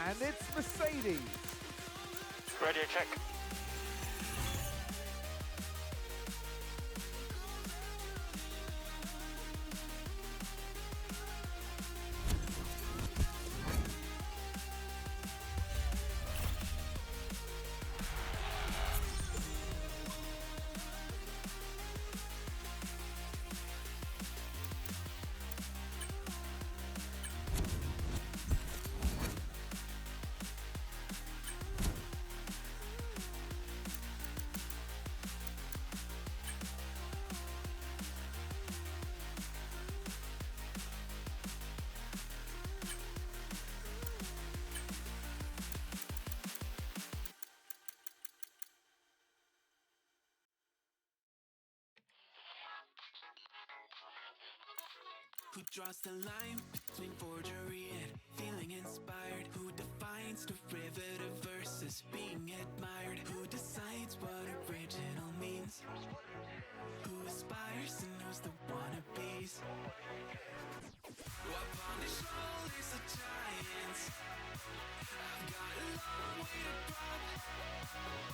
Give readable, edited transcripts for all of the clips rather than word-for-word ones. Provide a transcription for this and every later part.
And it's Mercedes. Radio check. Who draws the line between forgery and feeling inspired? Who defines derivative versus being admired? Who decides what original means? Who aspires and knows the wannabes? Up on the shoulders of giants, I've got a long way to drop.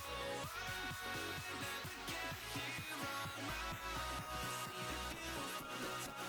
Oh, I'll never get here on my own. See the view from the top.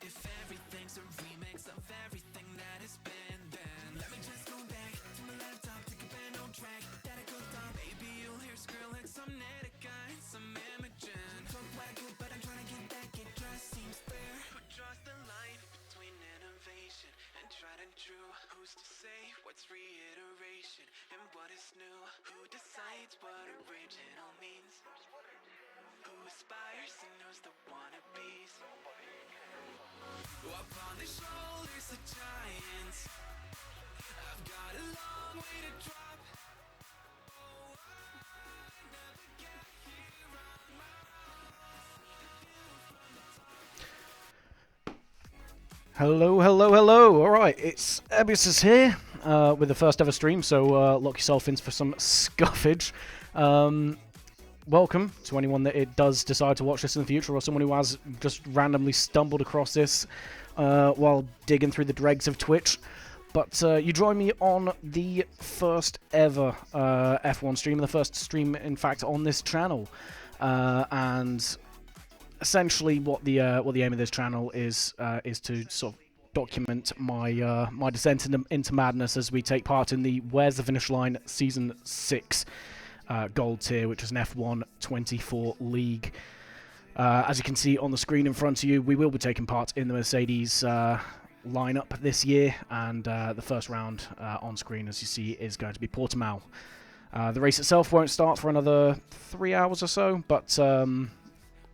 If everything's a remix of everything that has been, then let me just go back to my laptop, take a pen on track that it goes down. Maybe you'll hear Skrillex, some Netica, and some Imogen. Talk wacko, but I'm trying to get back, it just seems fair. Who draws the line between innovation and tried and true? Who's to say what's reiteration and what is new? Who decides what original means? Who aspires and knows the wannabes? Up on the shoulders of giants, I've got a long way to drop. Oh, I'll never get here on my own. Hello, hello, hello. All right, it's Ebby's is here with the first ever stream, so lock yourself in for some scuffage. Welcome to anyone that it does decide to watch this in the future, or someone who has just randomly stumbled across this while digging through the dregs of Twitch. But you join me on the first ever F1 stream, the first stream, in fact, on this channel. And essentially, what the aim of this channel is to sort of document my my descent into madness as we take part in the Where's the Finish Line Season 6 Gold Tier, which is an F1 24 league. As you can see on the screen in front of you, we will be taking part in the Mercedes lineup this year, and the first round on screen, as you see, is going to be Portimao. The race itself won't start for another 3 hours or so, but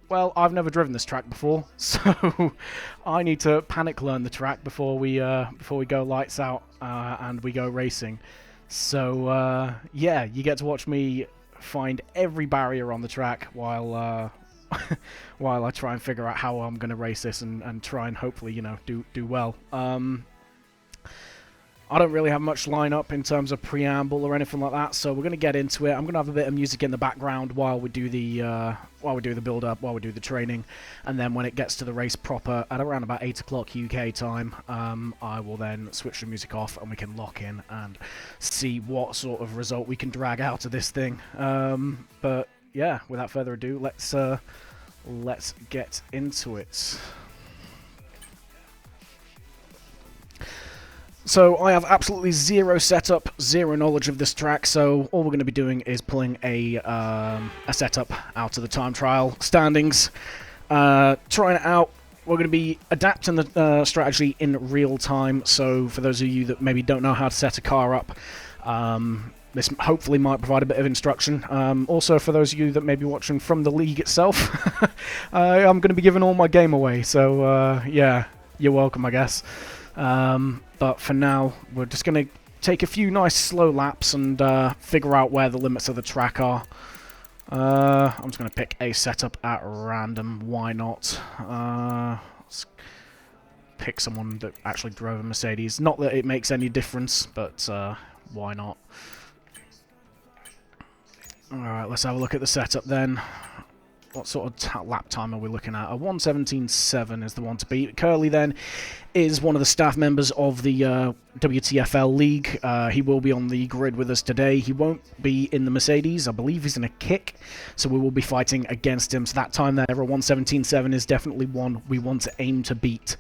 well, I've never driven this track before, so I need to panic learn the track before we go lights out and we go racing. So yeah, you get to watch me find every barrier on the track while while I try and figure out how I'm going to race this and try and hopefully, you know, do well. I don't really have much lineup in terms of preamble or anything like that, so we're going to get into it. I'm going to have a bit of music in the background while we do the build-up, while we do the training, and then when it gets to the race proper at around about 8 o'clock UK time, I will then switch the music off and we can lock in and see what sort of result we can drag out of this thing. But yeah, without further ado, let's get into it. So I have absolutely zero setup, zero knowledge of this track, so all we're going to be doing is pulling a setup out of the time trial standings, trying it out. We're going to be adapting the strategy in real time, so for those of you that maybe don't know how to set a car up, this hopefully might provide a bit of instruction. Also, for those of you that may be watching from the league itself, I'm going to be giving all my game away, so yeah, you're welcome, I guess. But for now, we're just going to take a few nice slow laps and figure out where the limits of the track are. I'm just going to pick a setup at random. Why not? Let's pick someone that actually drove a Mercedes. Not that it makes any difference, but why not? Alright, let's have a look at the setup then. What sort of lap time are we looking at? A 1:17.7 is the one to beat. Curly then is one of the staff members of the WTFL League. He will be on the grid with us today. He won't be in the Mercedes. I believe he's in a kick, so we will be fighting against him. So that time there, a 1:17.7 is definitely one we want to aim to beat.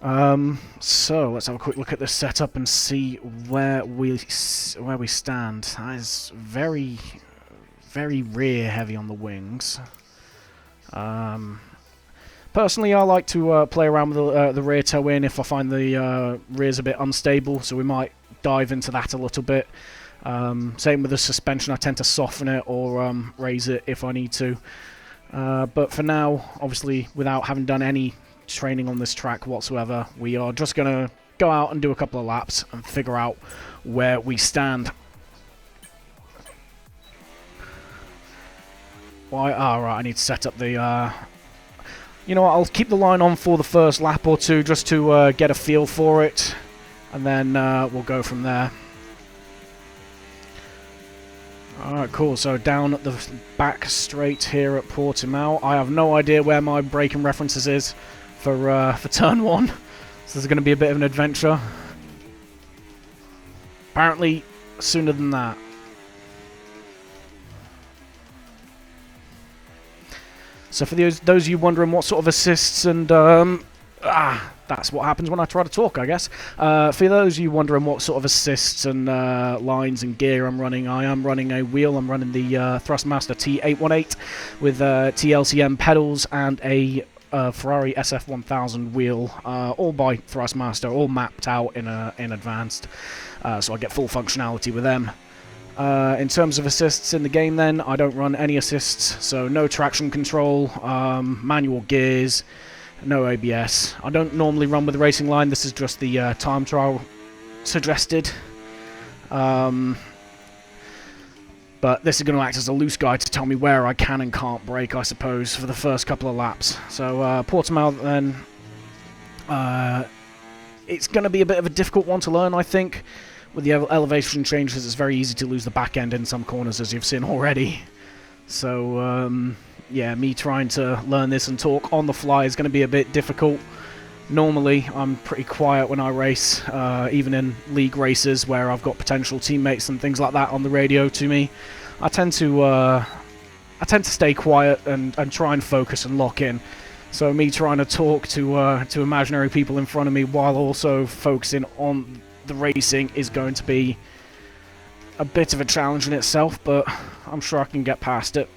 So let's have a quick look at this setup and see where we stand. That is very rear heavy on the wings. Personally, I like to play around with the rear toe in if I find the rear's a bit unstable, so we might dive into that a little bit. Same with the suspension, I tend to soften it or raise it if I need to. But for now, obviously, without having done any training on this track whatsoever, we are just going to go out and do a couple of laps and figure out where we stand. Why? Right, I need to set up the... You know what, I'll keep the line on for the first lap or two just to get a feel for it, and then we'll go from there. Alright, cool, so down at the back straight here at Portimao. I have no idea where my braking references is for turn 1, so this is going to be a bit of an adventure. Apparently, sooner than that. So for those of you wondering what sort of assists and... that's what happens when I try to talk, I guess. For those of you wondering what sort of assists and lines and gear I'm running, I am running a wheel. I'm running the Thrustmaster T818 with TLCM pedals and a Ferrari SF1000 wheel, all by Thrustmaster, all mapped out in advanced, so I get full functionality with them. In terms of assists in the game then, I don't run any assists, so no traction control, manual gears, no ABS. I don't normally run with the racing line, this is just the time trial suggested. But this is going to act as a loose guide to tell me where I can and can't brake, I suppose, for the first couple of laps. So Portimao then, it's going to be a bit of a difficult one to learn, I think. With the elevation changes, it's very easy to lose the back end in some corners, as you've seen already. So, yeah, me trying to learn this and talk on the fly is going to be a bit difficult. Normally, I'm pretty quiet when I race, even in league races where I've got potential teammates and things like that on the radio to me. I tend to stay quiet and try and focus and lock in. So me trying to talk to imaginary people in front of me while also focusing on the racing is going to be a bit of a challenge in itself, but I'm sure I can get past it.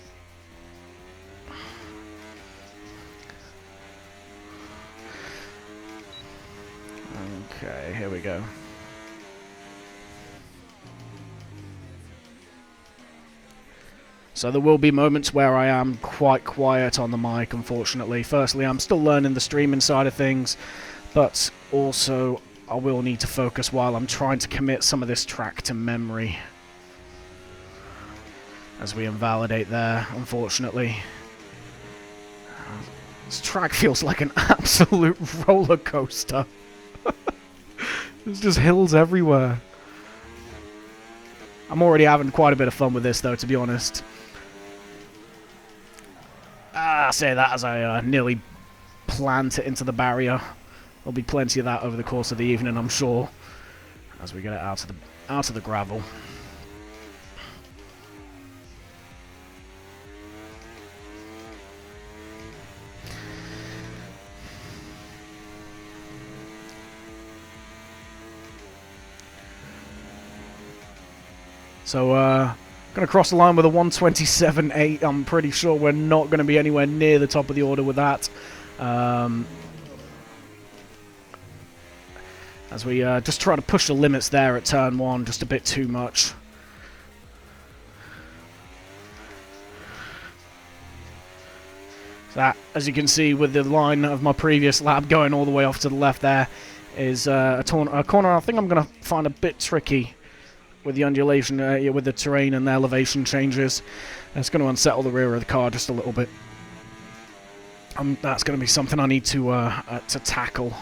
Okay, here we go. So there will be moments where I am quite quiet on the mic, unfortunately. Firstly, I'm still learning the streaming side of things, but also I will need to focus while I'm trying to commit some of this track to memory. As we invalidate there, unfortunately. This track feels like an absolute roller coaster. There's just hills everywhere. I'm already having quite a bit of fun with this, though, to be honest. I say that as I nearly plant it into the barrier. There'll be plenty of that over the course of the evening, I'm sure, as we get it out of the gravel. So, going to cross the line with a 1:27.8. I'm pretty sure we're not going to be anywhere near the top of the order with that. As we just try to push the limits there at turn 1, just a bit too much. That, as you can see with the line of my previous lap going all the way off to the left there, is a corner I think I'm going to find a bit tricky with the undulation, with the terrain and the elevation changes. It's going to unsettle the rear of the car just a little bit. That's going to be something I need to tackle.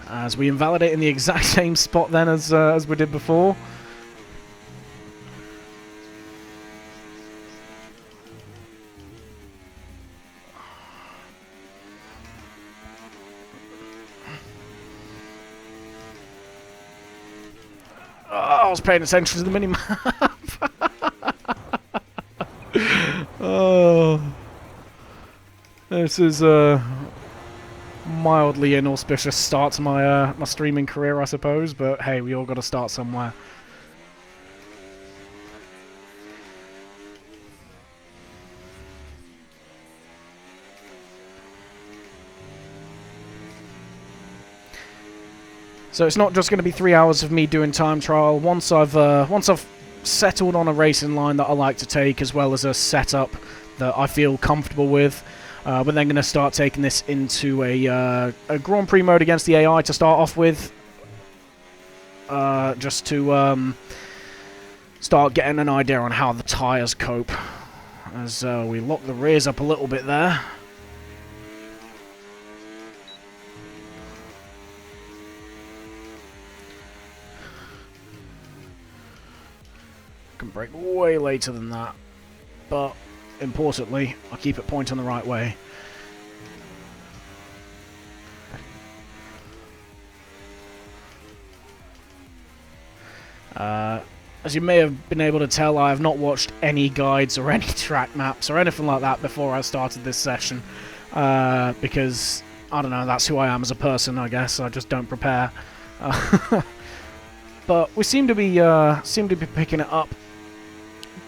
As we invalidate in the exact same spot then as we did before. Oh, I was paying attention to the minimap. Oh, this is a mildly inauspicious start to my my streaming career, I suppose. But hey, we all got to start somewhere. So it's not just going to be 3 hours of me doing time trial. Once I've settled on a racing line that I like to take, as well as a setup that I feel comfortable with, we're then going to start taking this into a Grand Prix mode against the AI to start off with, just to start getting an idea on how the tyres cope. As we lock the rears up a little bit there. Can brake way later than that, but importantly, I'll keep it pointing the right way. As you may have been able to tell, I have not watched any guides or any track maps or anything like that before I started this session, because, I don't know, that's who I am as a person, I guess. I just don't prepare. But we seem to be picking it up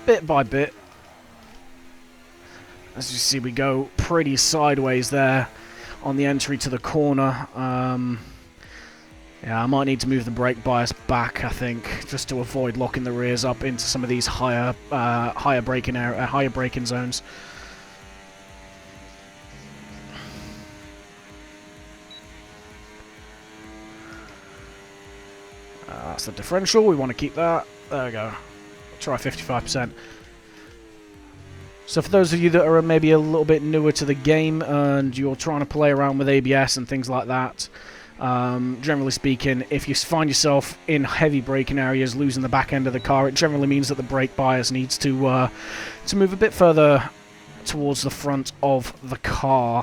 bit by bit. As you see, we go pretty sideways there on the entry to the corner. Yeah, I might need to move the brake bias back, I think, just to avoid locking the rears up into some of these higher braking zones. That's the differential. We want to keep that. There we go. Try 55%. So for those of you that are maybe a little bit newer to the game and you're trying to play around with ABS and things like that, generally speaking, if you find yourself in heavy braking areas, losing the back end of the car, it generally means that the brake bias needs to move a bit further towards the front of the car.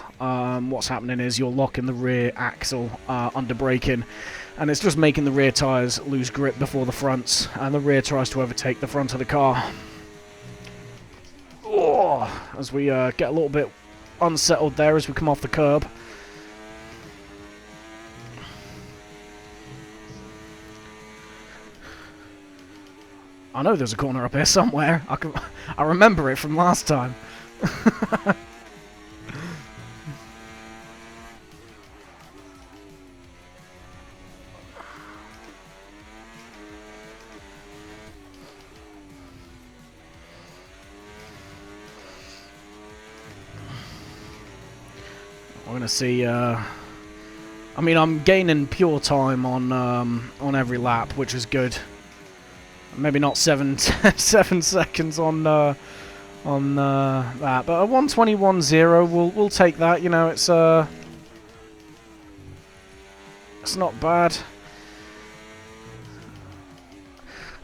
What's happening is you're locking the rear axle under braking, and it's just making the rear tyres lose grip before the fronts, and the rear tries to overtake the front of the car. Oh, as we get a little bit unsettled there as we come off the curb. I know there's a corner up here somewhere. I remember it from last time. We're gonna see. I mean, I'm gaining pure time on every lap, which is good. Maybe not 7 seconds on that, but a 1:21.0, we'll take that. You know, it's not bad.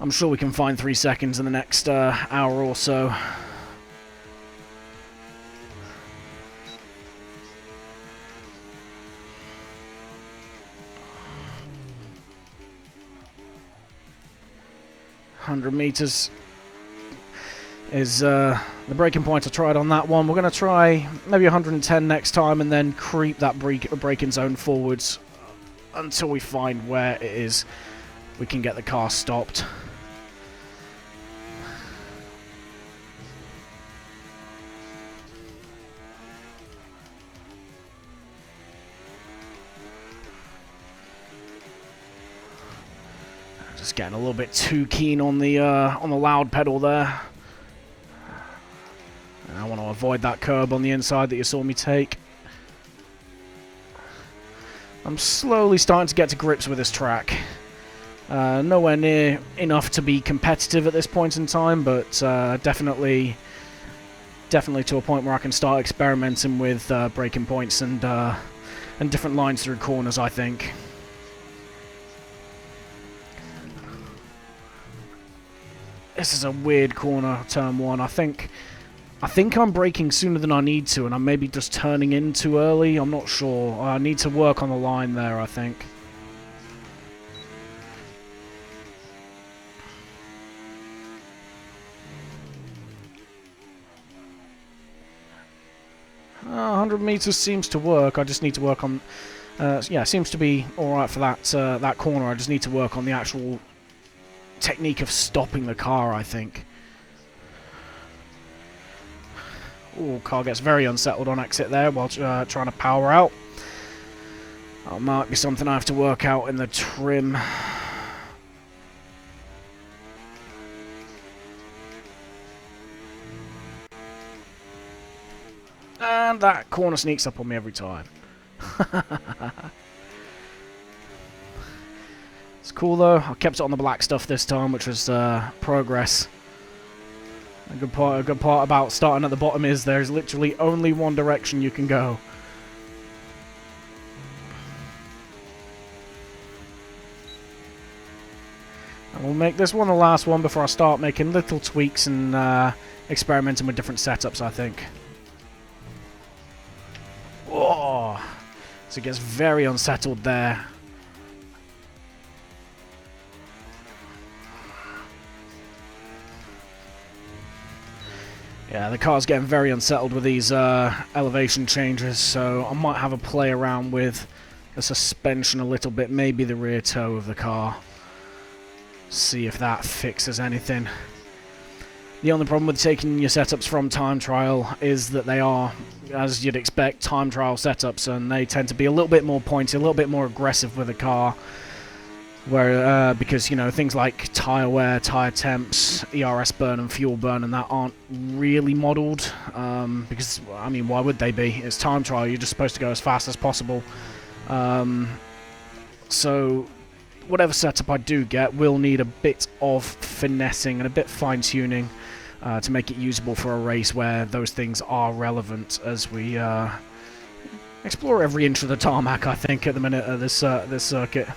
I'm sure we can find 3 seconds in the next hour or so. $100 is the braking point I tried on that one. We're going to try maybe 110 next time and then creep that braking zone forwards until we find where it is we can get the car stopped. Just getting a little bit too keen on the loud pedal there. avoid that curb on the inside that you saw me take. I'm slowly starting to get to grips with this track. Nowhere near enough to be competitive at this point in time, but definitely to a point where I can start experimenting with braking points and different lines through corners, I think. This is a weird corner, turn 1. I think I'm braking sooner than I need to, and I'm maybe just turning in too early. I'm not sure. I need to work on the line there, I think. Uh, 100 meters seems to work. I just need to work on... yeah, seems to be alright for that corner. I just need to work on the actual technique of stopping the car, I think. Ooh, car gets very unsettled on exit there while trying to power out. That might be something I have to work out in the trim. And that corner sneaks up on me every time. It's cool though. I kept it on the black stuff this time, which was progress. A good part about starting at the bottom is there's literally only one direction you can go. And we'll make this one the last one before I start making little tweaks and experimenting with different setups, I think. Whoa! So it gets very unsettled there. Yeah, the car's getting very unsettled with these elevation changes, so I might have a play around with the suspension a little bit, maybe the rear toe of the car. See if that fixes anything. The only problem with taking your setups from time trial is that they are, as you'd expect, time trial setups, and they tend to be a little bit more pointy, a little bit more aggressive with the car. Where, because, you know, things like tyre wear, tyre temps, ERS burn and fuel burn and that aren't really modelled. Because, I mean, why would they be? It's time trial, you're just supposed to go as fast as possible. So, whatever setup I do get will need a bit of finessing and a bit fine-tuning to make it usable for a race where those things are relevant as we explore every inch of the tarmac, I think, at the minute of this circuit.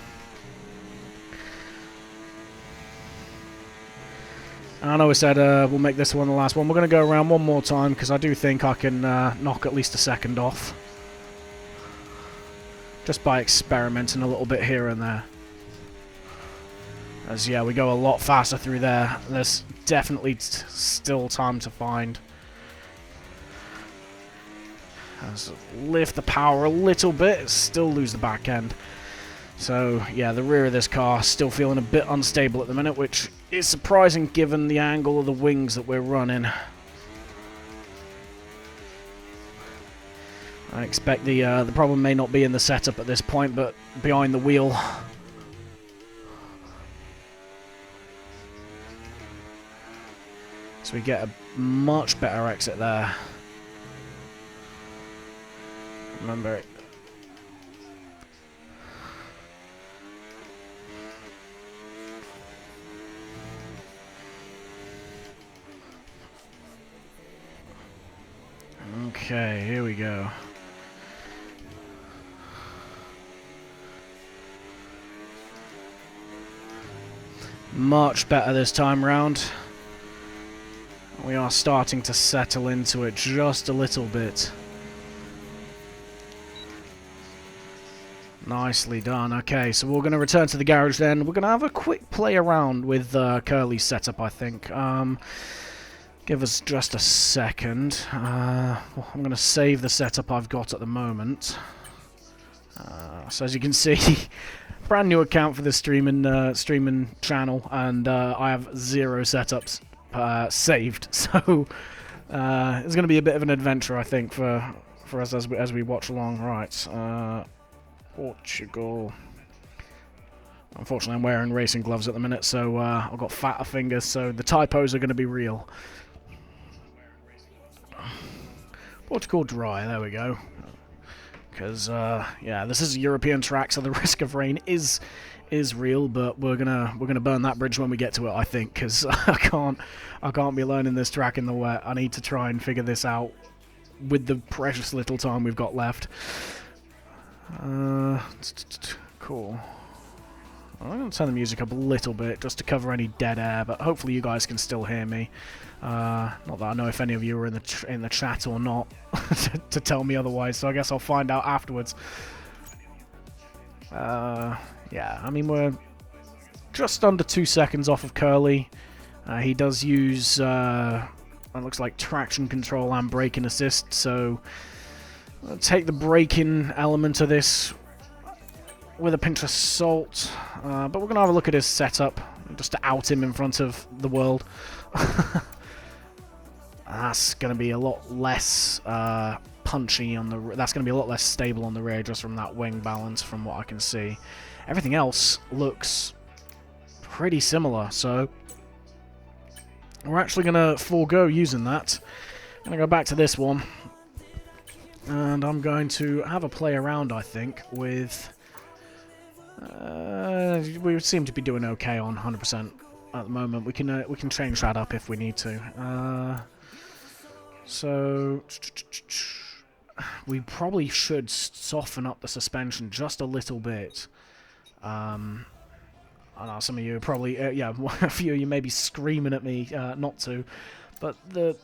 I know I said we'll make this one the last one. We're going to go around one more time because I do think I can knock at least a second off. Just by experimenting a little bit here and there. As, yeah, we go a lot faster through there. There's definitely still time to find. Let's lift the power a little bit, still lose the back end. So, yeah, the rear of this car still feeling a bit unstable at the minute, which is surprising given the angle of the wings that we're running. I expect the problem may not be in the setup at this point, but behind the wheel. So we get a much better exit there. Remember it. Okay, here we go. Much better this time round. We are starting to settle into it just a little bit. Nicely done. Okay, so we're going to return to the garage then. We're going to have a quick play around with Curly's setup, I think. Give us just a second. I'm going to save the setup I've got at the moment. So as you can see, brand new account for this streaming channel, and I have 0 setups saved. So it's going to be a bit of an adventure, I think, for us as we watch along. Right, Portugal. Unfortunately, I'm wearing racing gloves at the minute, so I've got fatter fingers, so the typos are going to be real. Portugal dry, there we go. Because, yeah, this is a European track, so the risk of rain is real, but we're gonna burn that bridge when we get to it, I think, because I can't be learning this track in the wet. I need to try and figure this out with the precious little time we've got left. Cool. I'm going to turn the music up a little bit just to cover any dead air, but hopefully you guys can still hear me. Not that I know if any of you are in the chat or not to tell me otherwise, so I guess I'll find out afterwards. Yeah, I mean, we're just under 2 seconds off of Curly. He does use, it looks like traction control and braking assist, so I'll take the braking element of this with a pinch of salt, but we're going to have a look at his setup, just to out him in front of the world. That's going to be a lot less punchy on the... That's going to be a lot less stable on the rear, just from that wing balance, from what I can see. Everything else looks pretty similar, so we're actually going to forego using that. I'm going to go back to this one, and I'm going to have a play around, I think, with... we seem to be doing okay on 100% at the moment. We can change that up if we need to. So we probably should soften up the suspension just a little bit. I know some of you are probably yeah, a few of you may be screaming at me not to, but the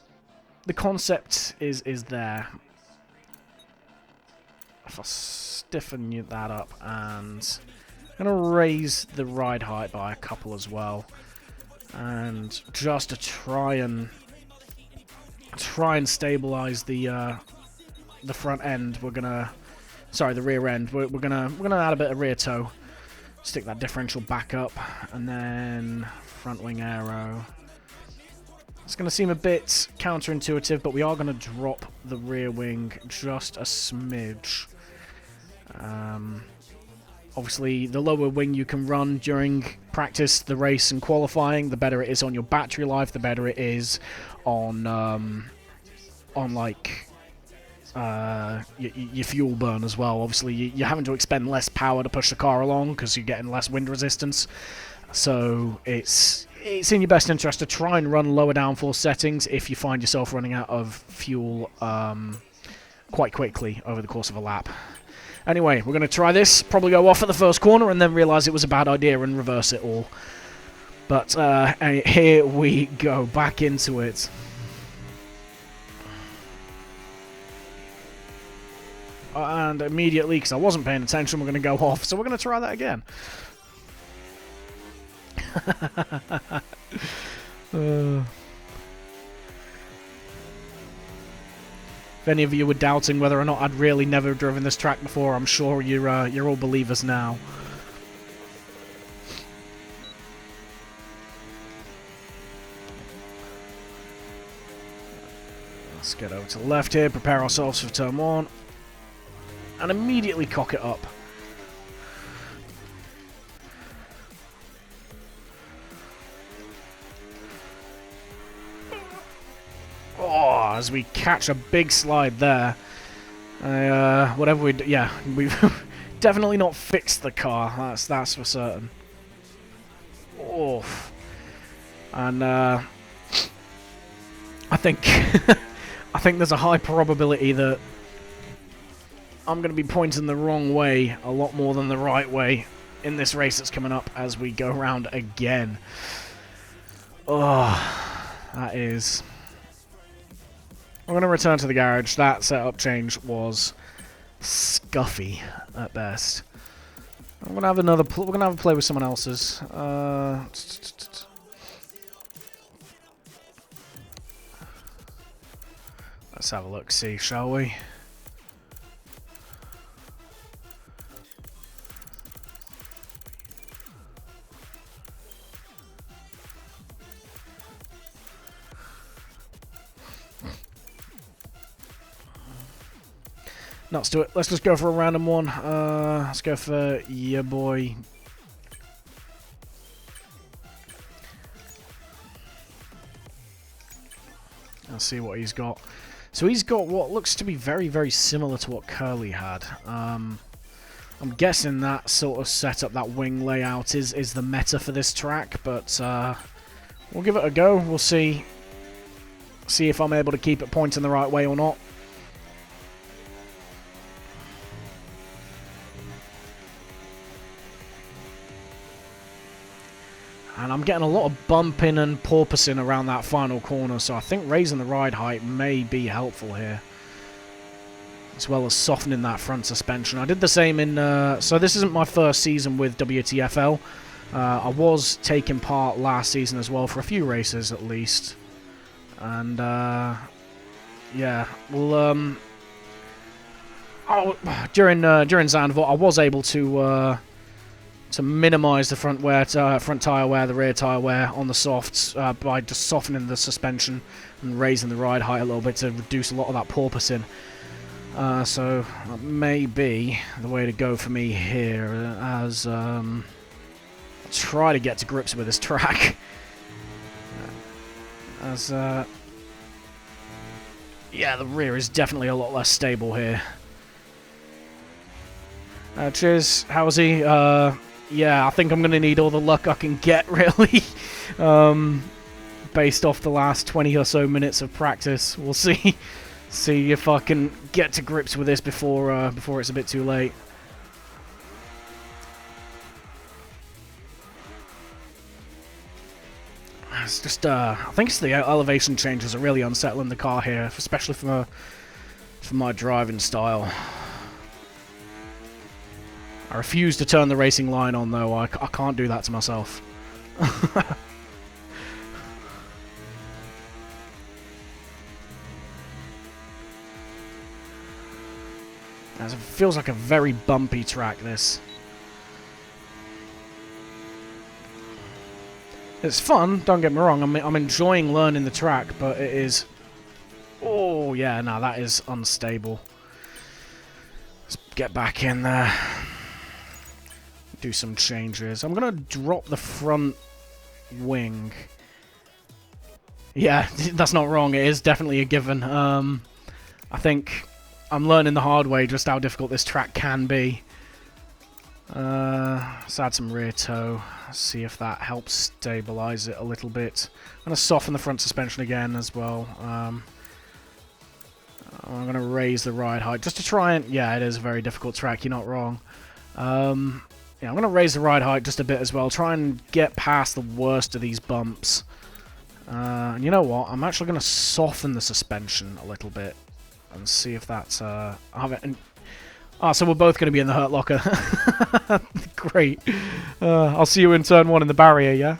concept is there. If I stiffen that up, and I'm going to raise the ride height by a couple as well, and just to try and stabilize the front end, we're gonna, sorry, the rear end. We're gonna add a bit of rear toe, stick that differential back up, and then front wing aero. It's gonna seem a bit counterintuitive, but we are gonna drop the rear wing just a smidge. Obviously, the lower wing you can run during practice, the race, and qualifying, the better it is on your battery life, the better it is on like your fuel burn as well. Obviously, you're having to expend less power to push the car along because you're getting less wind resistance. So it's in your best interest to try and run lower downforce settings if you find yourself running out of fuel quite quickly over the course of a lap. Anyway, we're going to try this, probably go off at the first corner and then realise it was a bad idea and reverse it all. But here we go, back into it. And immediately, because I wasn't paying attention, we're going to go off, so we're going to try that again. If any of you were doubting whether or not I'd really never driven this track before, I'm sure you're all believers now. Let's get over to the left here, prepare ourselves for turn one, and immediately cock it up. Oh, as we catch a big slide there. Whatever we do, yeah, we've definitely not fixed the car. That's for certain. Oh, and I think I think there's a high probability that I'm going to be pointing the wrong way a lot more than the right way in this race that's coming up as we go around again. Oh, that is... I'm going to return to the garage. That setup change was scuffy at best. I'm going to have another. We're going to have a play with someone else's. Let's have a look, see, shall we? No, let's do it. Let's just go for a random one. Let's go for your boy. Let's see what he's got. So he's got what looks to be very, very similar to what Curly had. I'm guessing that sort of setup, that wing layout, is the meta for this track, but we'll give it a go. We'll see if I'm able to keep it pointing the right way or not. And I'm getting a lot of bumping and porpoising around that final corner, so I think raising the ride height may be helpful here. As well as softening that front suspension. I did the same in... so this isn't my first season with WTFL. I was taking part last season as well for a few races at least. And, yeah, well, during Zandvoort I was able to minimise the front tyre wear, the rear tyre wear on the softs by just softening the suspension and raising the ride height a little bit to reduce a lot of that porpoising. So that may be the way to go for me here as I try to get to grips with this track. As yeah, the rear is definitely a lot less stable here. Cheers, how's he? Yeah, I think I'm going to need all the luck I can get, really. Based off the last 20 or so minutes of practice. We'll see if I can get to grips with this before it's a bit too late. It's just, I think it's the elevation changes are really unsettling the car here, especially for my driving style. I refuse to turn the racing line on, though. I can't do that to myself. It feels like a very bumpy track, this. It's fun, don't get me wrong. I'm enjoying learning the track, but it is... Oh, yeah, no, that is unstable. Let's get back in there. Do some changes. I'm going to drop the front wing. Yeah, that's not wrong. It is definitely a given. I think I'm learning the hard way just how difficult this track can be. Let's add some rear toe. See if that helps stabilize it a little bit. I'm going to soften the front suspension again as well. I'm going to raise the ride height just to try and... Yeah, it is a very difficult track. You're not wrong. Yeah, I'm going to raise the ride height just a bit as well. Try and get past the worst of these bumps. And you know what? I'm actually going to soften the suspension a little bit. And see if that's... so we're both going to be in the hurt locker. Great. I'll see you in turn 1 in the barrier, yeah?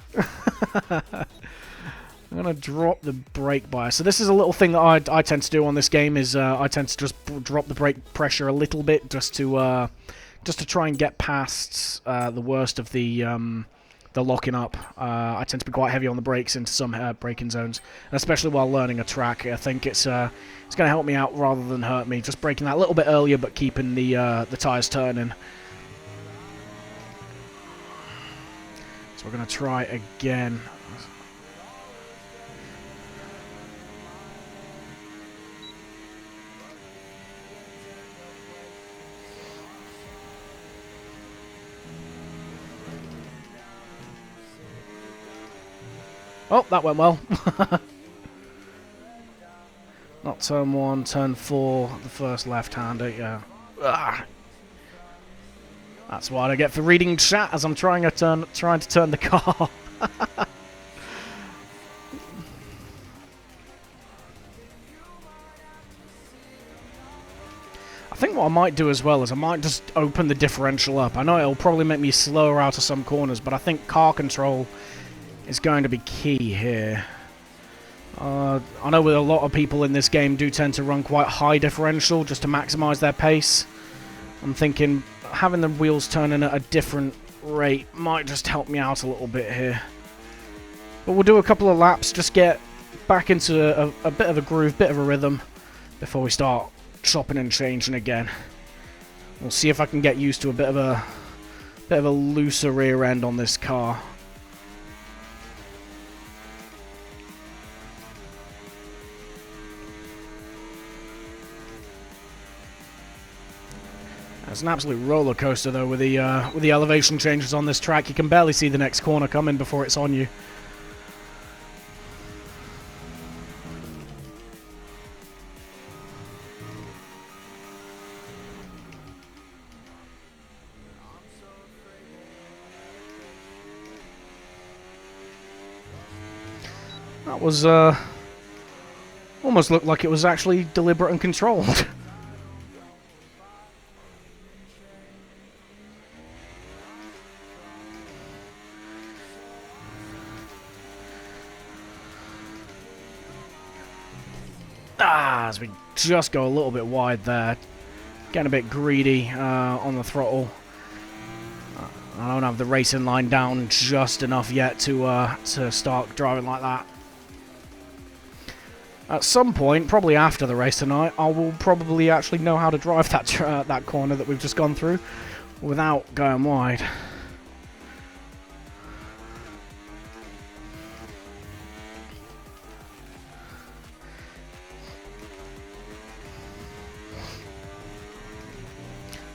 I'm going to drop the brake bias. So this is a little thing that I tend to do on this game, is I tend to just drop the brake pressure a little bit just to try and get past the worst of the locking up. I tend to be quite heavy on the brakes into some braking zones, and especially while learning a track. I think it's going to help me out rather than hurt me. Just braking that a little bit earlier, but keeping the tyres turning. So we're going to try again. Oh, that went well. Not turn 1, turn 4, the first left-hander, yeah. Ah. That's what I get for reading chat as I'm trying to turn the car. I think what I might do as well is I might just open the differential up. I know it'll probably make me slower out of some corners, but I think car control is going to be key here. I know with a lot of people in this game do tend to run quite high differential just to maximize their pace. I'm thinking having the wheels turning at a different rate might just help me out a little bit here. But we'll do a couple of laps, just get back into a bit of a groove, bit of a rhythm before we start chopping and changing again. We'll see if I can get used to a bit of a looser rear end on this car. It's an absolute roller coaster though with the elevation changes on this track. You can barely see the next corner coming before it's on you. That was almost looked like it was actually deliberate and controlled. As we just go a little bit wide there. Getting a bit greedy on the throttle. I don't have the racing line down just enough yet to start driving like that. At some point, probably after the race tonight, I will probably actually know how to drive that that corner that we've just gone through without going wide.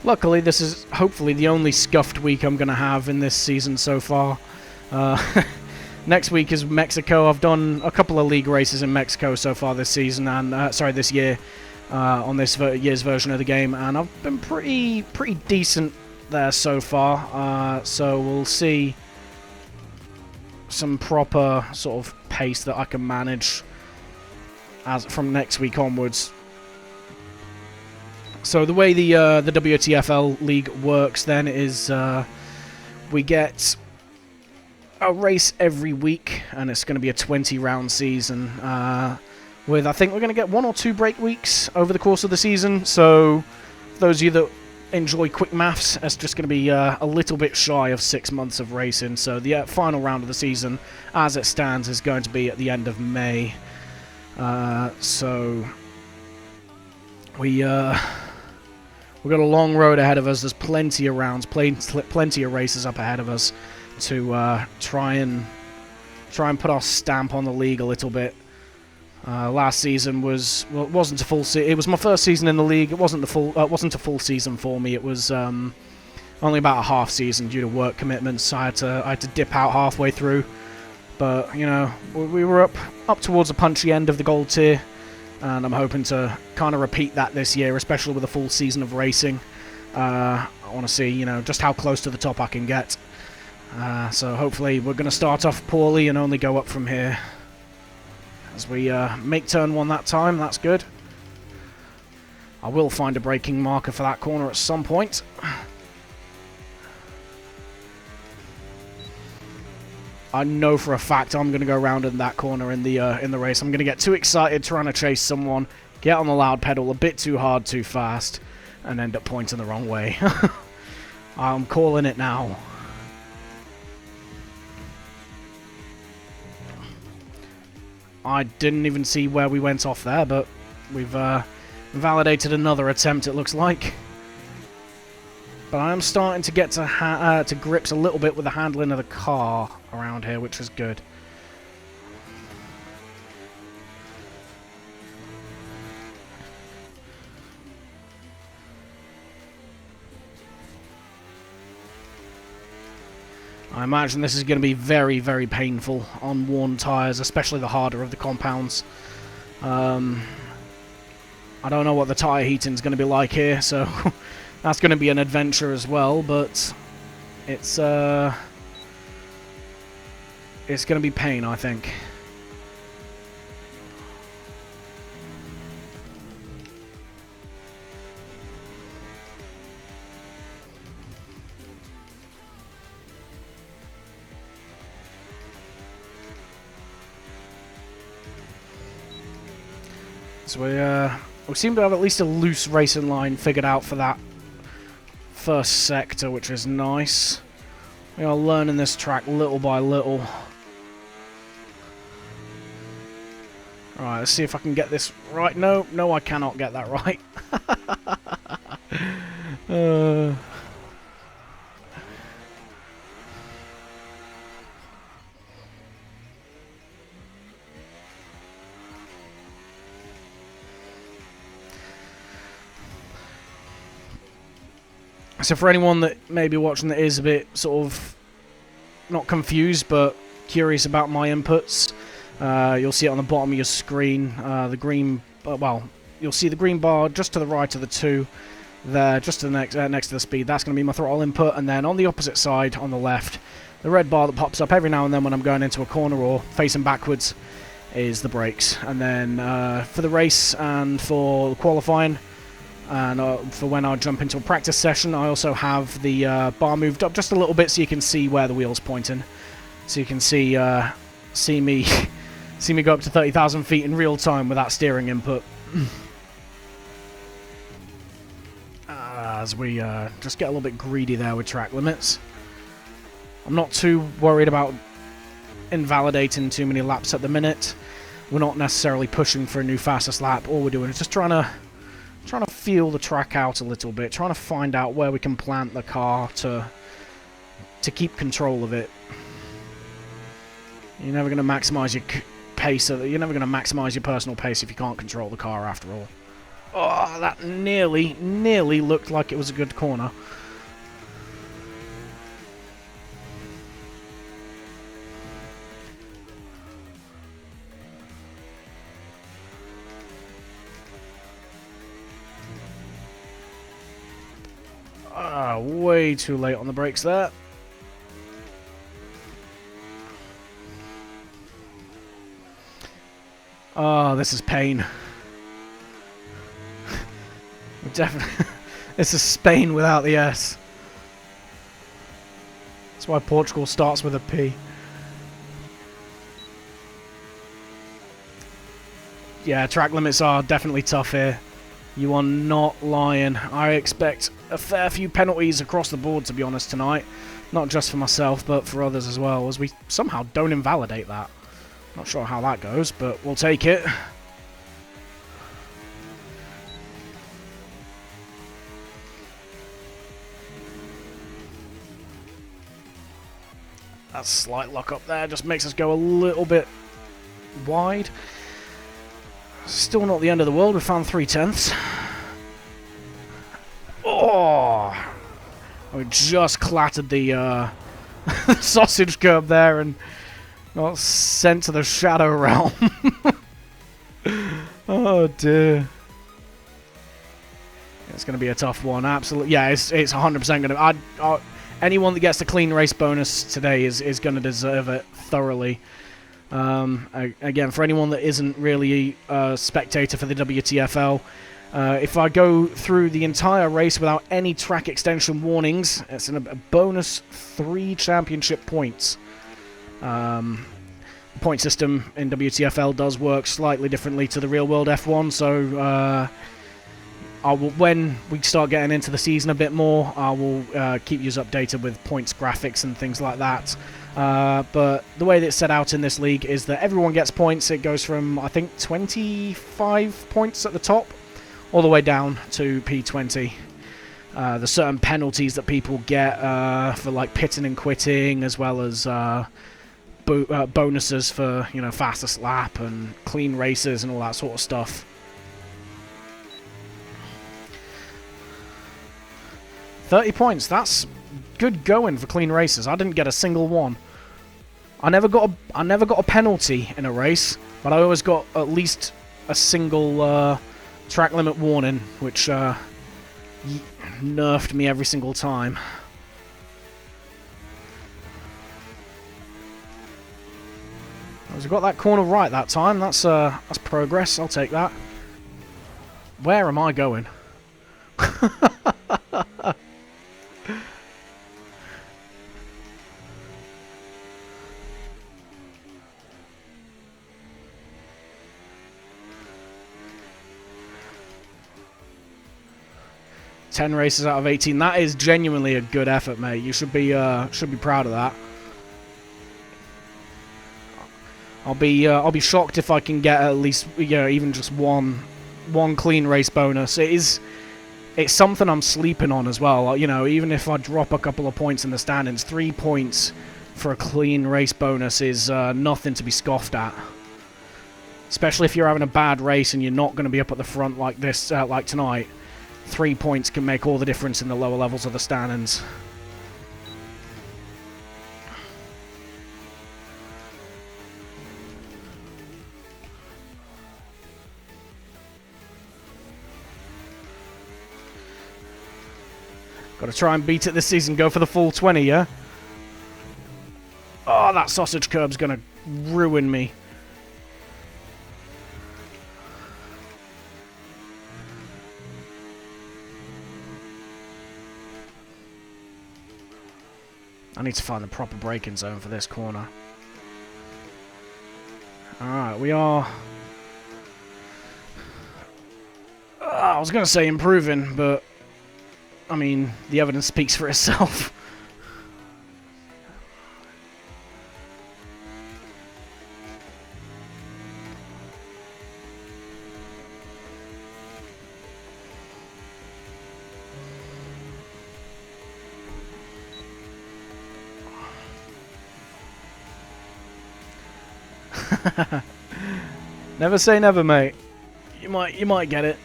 Luckily, this is hopefully the only scuffed week I'm going to have in this season so far. Next week is Mexico. I've done a couple of league races in Mexico so far this season, and this year on this year's version of the game, and I've been pretty decent there so far. So we'll see some proper sort of pace that I can manage as from next week onwards. So the way the WTFL league works then is we get a race every week, and it's going to be a 20-round season. With I think we're going to get 1 or 2 break weeks over the course of the season. So for those of you that enjoy quick maths, it's just going to be a little bit shy of 6 months of racing. So the final round of the season, as it stands, is going to be at the end of May. So we've got a long road ahead of us. There's plenty of rounds, plenty of races up ahead of us to try and put our stamp on the league a little bit. Last season it wasn't a full season. It was my first season in the league. It wasn't a full season for me. It was only about a half season due to work commitments. I had to dip out halfway through, but you know we were up towards the punchy end of the gold tier. And I'm hoping to kind of repeat that this year, especially with a full season of racing. I want to see, you know, just how close to the top I can get. So hopefully we're going to start off poorly and only go up from here. As we make turn 1 that time, that's good. I will find a braking marker for that corner at some point. I know for a fact I'm going to go around in that corner in the race. I'm going to get too excited trying to chase someone, get on the loud pedal a bit too hard, too fast, and end up pointing the wrong way. I'm calling it now. I didn't even see where we went off there, but we've validated another attempt, it looks like. But I am starting to get to grips a little bit with the handling of the car around here, which is good. I imagine this is going to be very, very painful on worn tyres, especially the harder of the compounds. I don't know what the tyre heating is going to be like here, so that's going to be an adventure as well, but it's going to be pain, I think. So we seem to have at least a loose racing line figured out for that first sector, which is nice. We are learning this track little by little. Alright, let's see if I can get this right. No, I cannot get that right. So for anyone that may be watching that is a bit sort of not confused but curious about my inputs, you'll see it on the bottom of your screen. The green, well, you'll see the green bar just to the right of the 2 there, just to the next to the speed. That's going to be my throttle input, and then on the opposite side, on the left, the red bar that pops up every now and then when I'm going into a corner or facing backwards is the brakes. And then for the race and for qualifying, and for when I jump into a practice session, I also have the bar moved up just a little bit so you can see where the wheel's pointing. So you can see me see me go up to 30,000 feet in real time with that steering input. As we just get a little bit greedy there with track limits. I'm not too worried about invalidating too many laps at the minute. We're not necessarily pushing for a new fastest lap. All we're doing is just trying to feel the track out a little bit, trying to find out where we can plant the car to keep control of it. You're never going to maximize your pace. You're never going to maximize your personal pace if you can't control the car, after all. Oh, that nearly looked like it was a good corner. Way too late on the brakes there. Oh, this is pain. Definitely. This is Spain without the S. That's why Portugal starts with a P. Yeah, track limits are definitely tough here. You are not lying. I expect a fair few penalties across the board, to be honest, tonight. Not just for myself, but for others as well, as we somehow don't invalidate that. Not sure how that goes, but we'll take it. That slight lock up there just makes us go a little bit wide. Still not the end of the world. We found 3/10. Oh! We just clattered the sausage curb there and got sent to the shadow realm. Oh dear. It's going to be a tough one. Absolutely. Yeah, it's 100% going to... Anyone that gets the clean race bonus today is going to deserve it thoroughly. Again, for anyone that isn't really a spectator for the WTFL, if I go through the entire race without any track extension warnings, it's a bonus 3 championship points. The point system in WTFL does work slightly differently to the real world F1, so I will, when we start getting into the season a bit more, I will keep you updated with points graphics and things like that. But the way that it's set out in this league is that everyone gets points. It goes from, I think, 25 points at the top all the way down to P20. There's certain penalties that people get for like pitting and quitting, as well as bonuses for, you know, fastest lap and clean races and all that sort of stuff. 30 points, that's good going for clean races. I didn't get a single one. I never got a penalty in a race, but I always got at least a single track limit warning, which nerfed me every single time. We got that corner right that time. That's progress. I'll take that. Where am I going? 10 races out of 18. That is genuinely a good effort, mate. You should be proud of that. I'll be shocked if I can get at least, you know, even just one clean race bonus. It's something I'm sleeping on as well. You know, even if I drop a couple of points in the standings, 3 points for a clean race bonus is nothing to be scoffed at. Especially if you're having a bad race and you're not going to be up at the front like this, like tonight. 3 points can make all the difference in the lower levels of the standings. Got to try and beat it this season, go for the full 20, yeah? Oh, that sausage curb's going to ruin me. I need to find the proper braking zone for this corner. Alright, we are... I was going to say improving, but... I mean, the evidence speaks for itself. Never say never, mate. You might get it.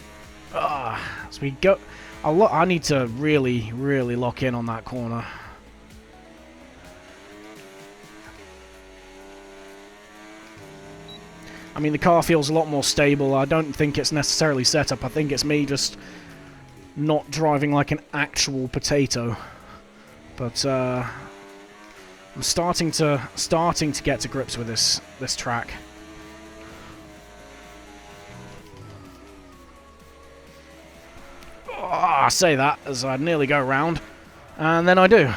As we go, I need to really lock in on that corner. I mean, the car feels a lot more stable. I don't think it's necessarily set up. I think it's me just not driving like an actual potato. But I'm starting to get to grips with this track. Oh, I say that as I nearly go round, and then I do.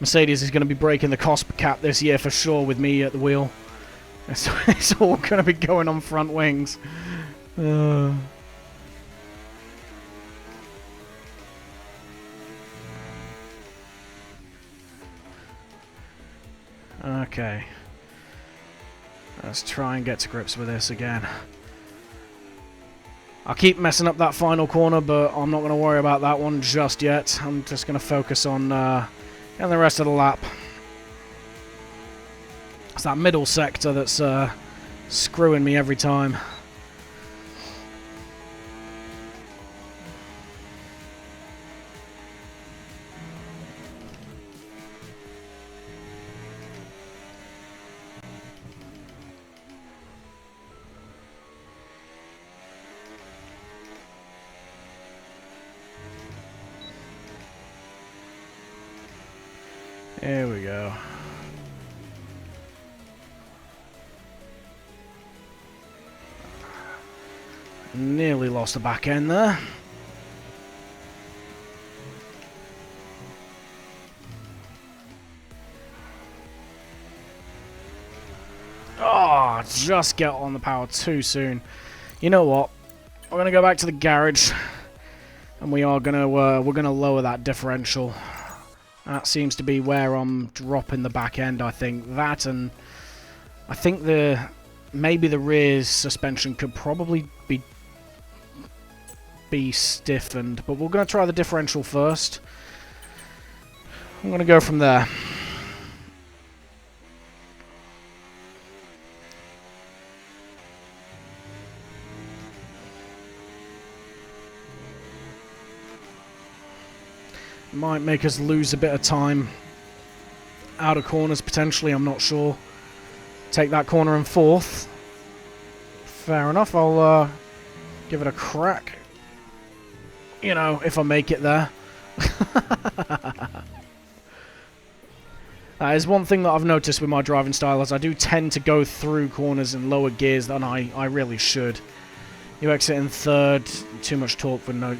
Mercedes is going to be breaking the cost cap this year for sure with me at the wheel. It's all going to be going on front wings. Okay. Let's try and get to grips with this again. I'll keep messing up that final corner, but I'm not going to worry about that one just yet. I'm just going to focus on getting the rest of the lap. It's that middle sector that's screwing me every time. There we go. Nearly lost the back end there. Oh, just get on the power too soon. You know what? We're gonna go back to the garage, and we're gonna lower that differential. That seems to be where I'm dropping the back end, I think. That, and I think maybe the rear suspension could probably be stiffened, but we're going to try the differential first. I'm going to go from there. Might make us lose a bit of time out of corners, potentially, I'm not sure. Take that corner in fourth. Fair enough, I'll give it a crack. You know, if I make it there. That is one thing that I've noticed with my driving style, is I do tend to go through corners in lower gears than I really should. You exit in third, too much torque for no...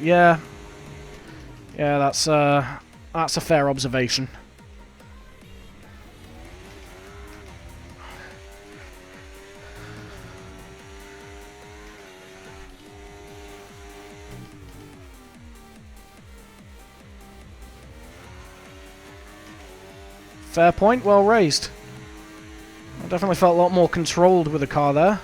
Yeah, that's a fair observation. Fair point, well raised. I definitely felt a lot more controlled with the car there.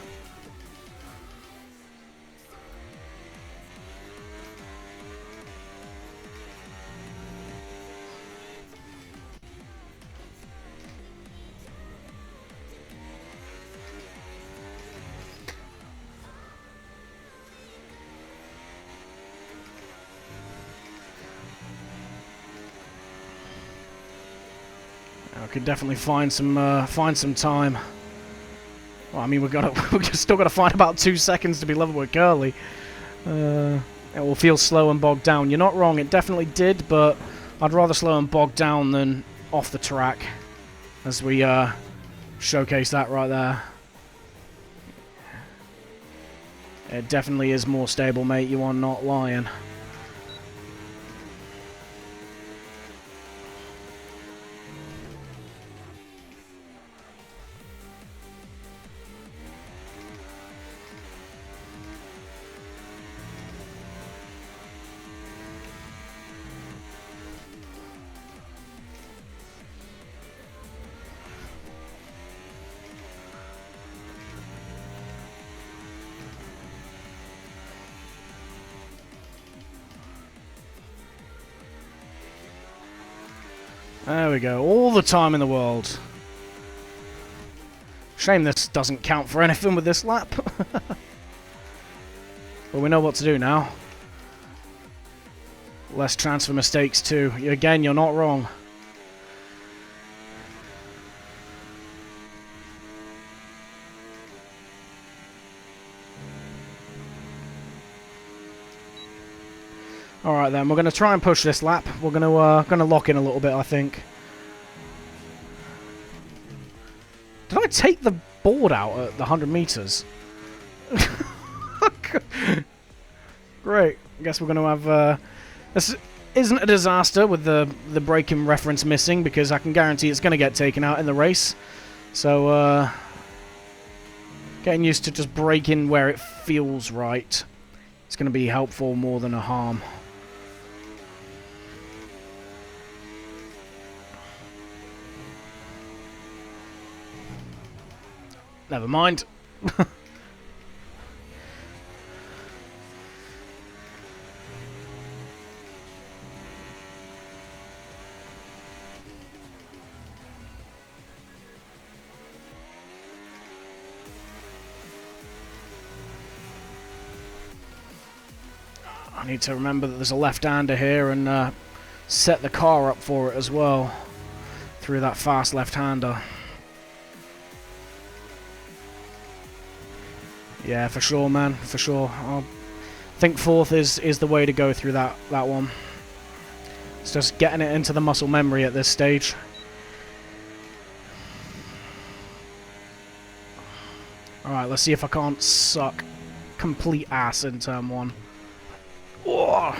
I could definitely find some time. Well, I mean, we've still got to find about 2 seconds to be level with Curly. It will feel slow and bogged down. You're not wrong, it definitely did, but I'd rather slow and bogged down than off the track, as we showcase that right there. It definitely is more stable, mate. You are not lying. There we go. All the time in the world. Shame this doesn't count for anything with this lap. But we know what to do now. Less transfer mistakes too. Again, you're not wrong. Alright then, we're going to try and push this lap. We're going to lock in a little bit, I think. Did I take the board out at the 100 meters? Great. I guess we're going to have... this isn't a disaster with the braking reference missing, because I can guarantee it's going to get taken out in the race. So, getting used to just braking where it feels right. It's going to be helpful more than a harm. Never mind. I need to remember that there's a left-hander here and set the car up for it as well through that fast left-hander. Yeah, for sure, man. For sure. I think fourth is the way to go through that one. It's just getting it into the muscle memory at this stage. Alright, let's see if I can't suck complete ass in turn one. Oh.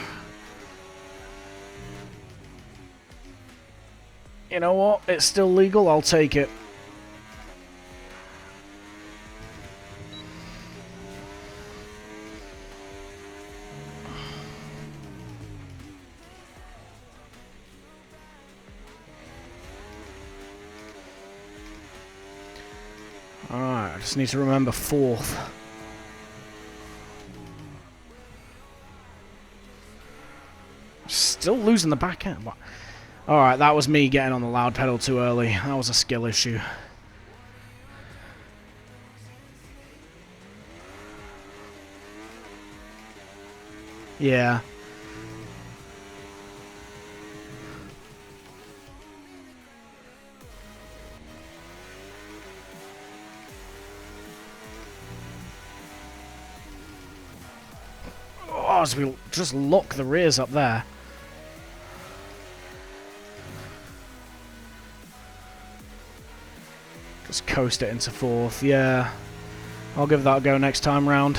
You know what? It's still legal. I'll take it. Alright, I just need to remember fourth. Still losing the back end. Alright, that was me getting on the loud pedal too early. That was a skill issue. Yeah. Oh, as we just lock the rears up there. Just coast it into fourth, yeah. I'll give that a go next time round.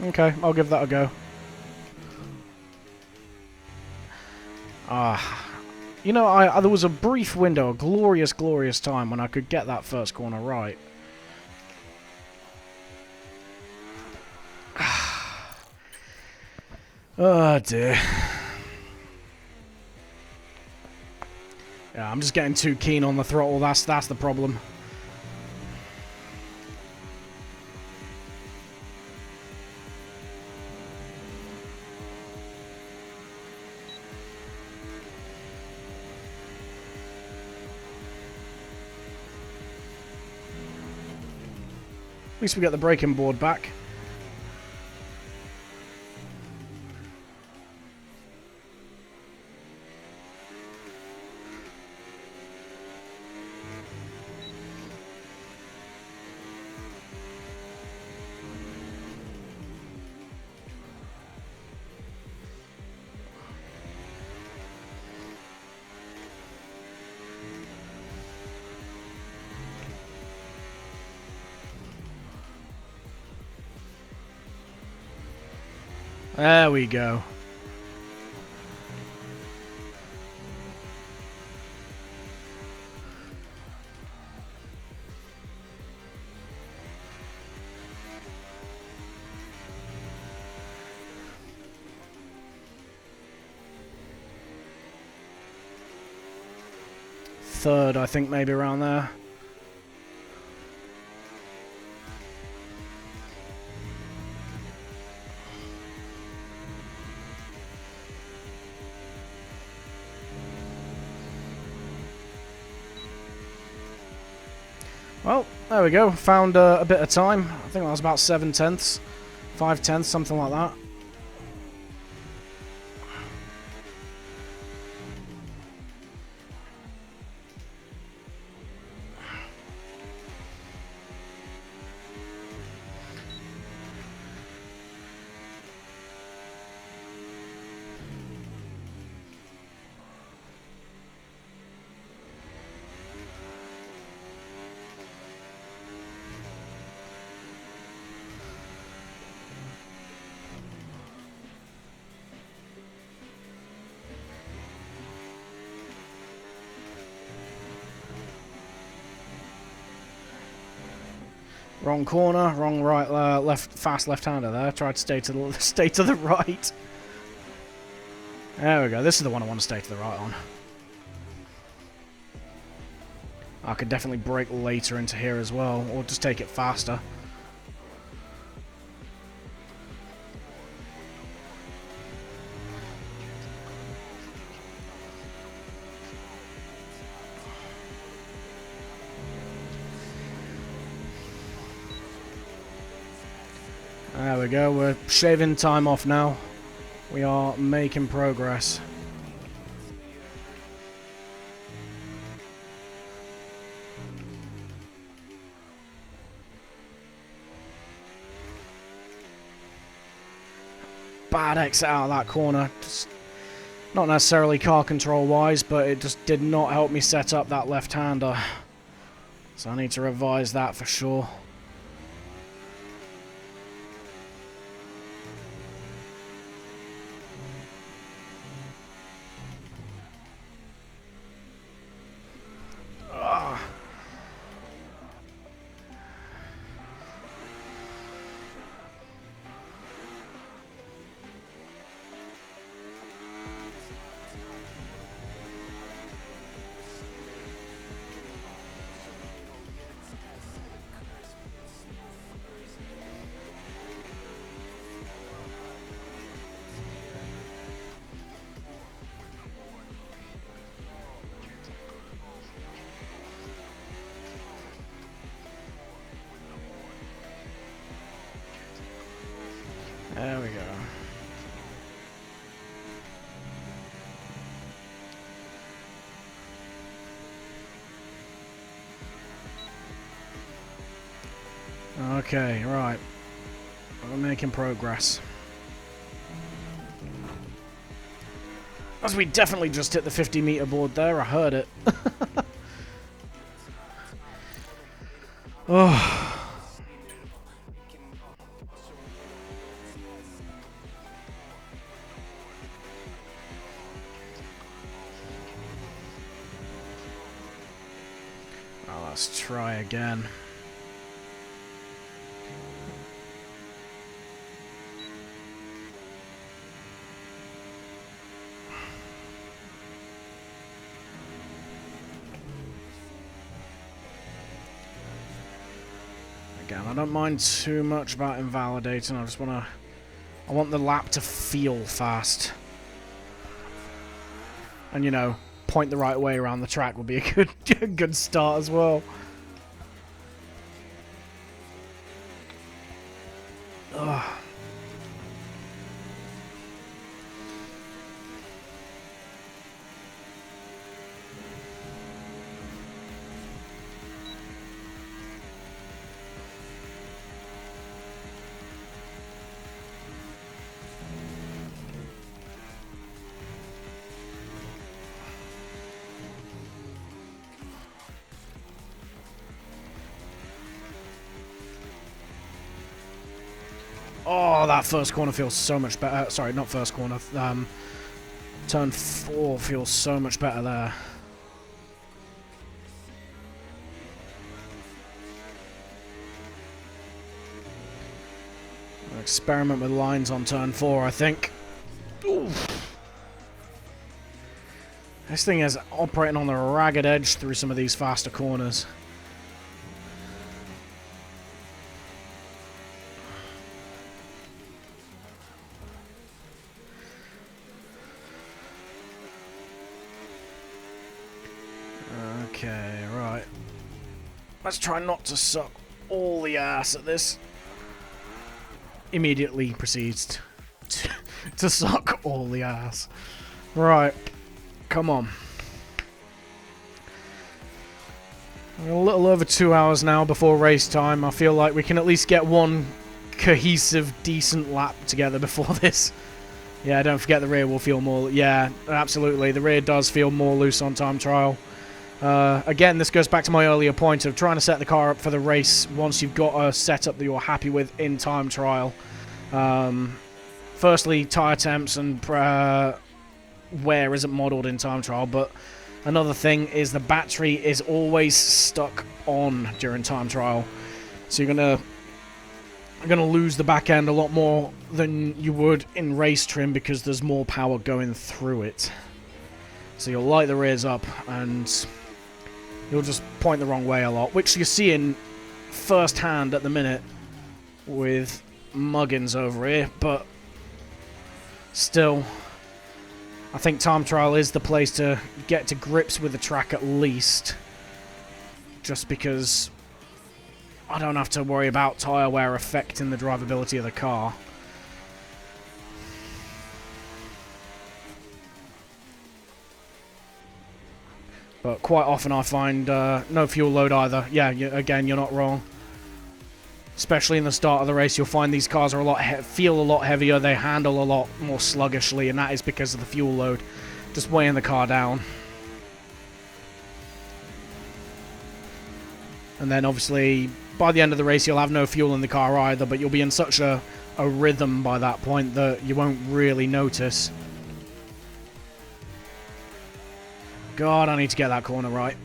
Okay, I'll give that a go. You know, there was a brief window, a glorious, glorious time when I could get that first corner right. Oh dear. Yeah, I'm just getting too keen on the throttle, that's the problem. At least we get the braking board back. There we go. Third, I think, maybe around there. Well, there we go. Found a bit of time. I think that was about 7/10, 5/10, something like that. Wrong corner, wrong right, left, fast left-hander there. Tried to stay to the right. There we go. This is the one I want to stay to the right on. I could definitely brake later into here as well, or just take it faster. There we go, we're shaving time off now. We are making progress. Bad exit out of that corner. Just not necessarily car control wise, but it just did not help me set up that left-hander. So I need to revise that for sure. There we go. Okay, right. We're making progress. As we definitely just hit the 50-meter board there, I heard it. Oh. Well, let's try again. Again, I don't mind too much about invalidating. I want the lap to feel fast. And, you know, point the right way around the track would be a good start as well. Oh, that first corner feels so much better. Sorry, not first corner. Turn 4 feels so much better there. I'll experiment with lines on turn 4, I think. Oof. This thing is operating on the ragged edge through some of these faster corners. Okay, right. Let's try not to suck all the ass at this. Immediately proceeds to suck all the ass. Right. Come on. We're a little over 2 hours now before race time. I feel like we can at least get one cohesive, decent lap together before this. Yeah, don't forget the rear will feel more... Yeah, absolutely. The rear does feel more loose on time trial. Again, this goes back to my earlier point of trying to set the car up for the race once you've got a setup that you're happy with in time trial. Firstly, tyre temps and wear isn't modelled in time trial, but another thing is the battery is always stuck on during time trial. So you're gonna lose the back end a lot more than you would in race trim because there's more power going through it. So you'll light the rears up and you'll just point the wrong way a lot, which you're seeing firsthand at the minute with Muggins over here, but still, I think time trial is the place to get to grips with the track at least, just because I don't have to worry about tyre wear affecting the drivability of the car. But quite often I find no fuel load either. Yeah, again, you're not wrong. Especially in the start of the race, you'll find these cars are feel a lot heavier, they handle a lot more sluggishly, and that is because of the fuel load. Just weighing the car down. And then obviously, by the end of the race, you'll have no fuel in the car either, but you'll be in such a rhythm by that point that you won't really notice. God, I need to get that corner right.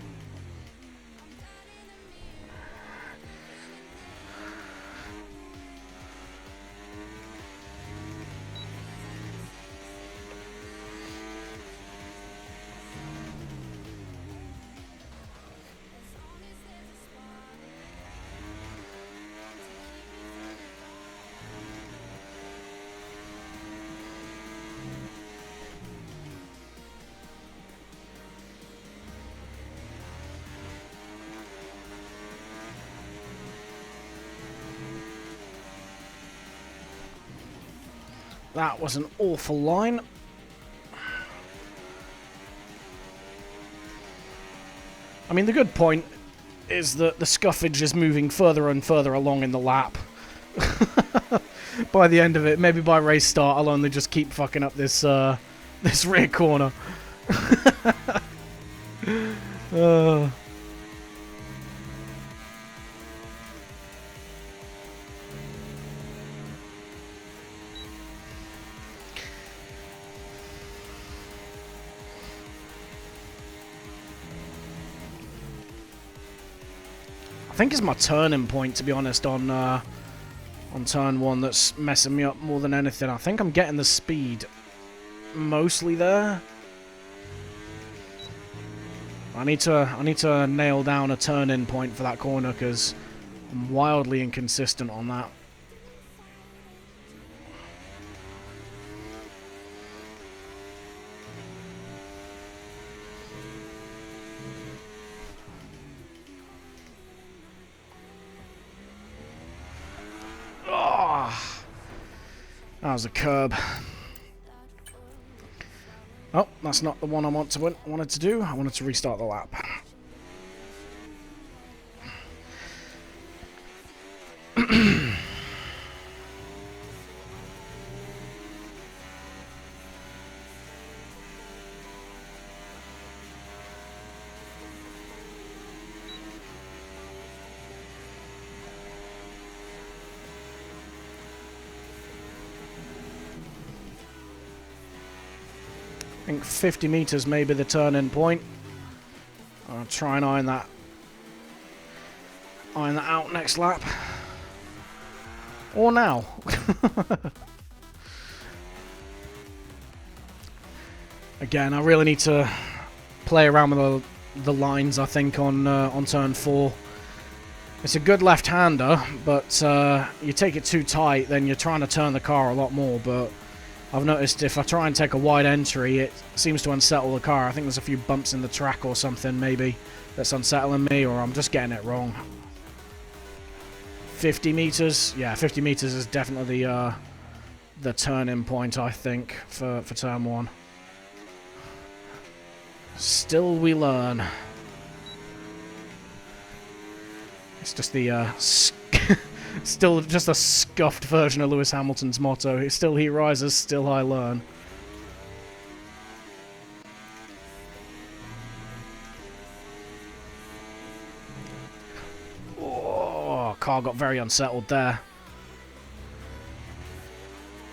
That was an awful line. I mean, the good point is that the scuffage is moving further and further along in the lap. By the end of it, maybe by race start, I'll only just keep fucking up this this rear corner. I think it's my turning point, to be honest, on turn 1 that's messing me up more than anything. I think I'm getting the speed mostly there. I need to nail down a turn-in point for that corner because I'm wildly inconsistent on that. That was a curb. Oh, that's not the one I wanted to do. I wanted to restart the lap. I think 50 meters may be the turn-in point. I'll try and iron that out next lap. Or now. Again, I really need to play around with the lines, I think, on turn 4. It's a good left-hander, but you take it too tight, then you're trying to turn the car a lot more. But I've noticed if I try and take a wide entry, it seems to unsettle the car. I think there's a few bumps in the track or something, maybe, that's unsettling me, or I'm just getting it wrong. 50 meters? Yeah, 50 meters is definitely the turn-in point, I think, for turn 1. Still we learn. It's just the still just a scuffed version of Lewis Hamilton's motto. It's still he rises, still I learn. Oh, car got very unsettled there.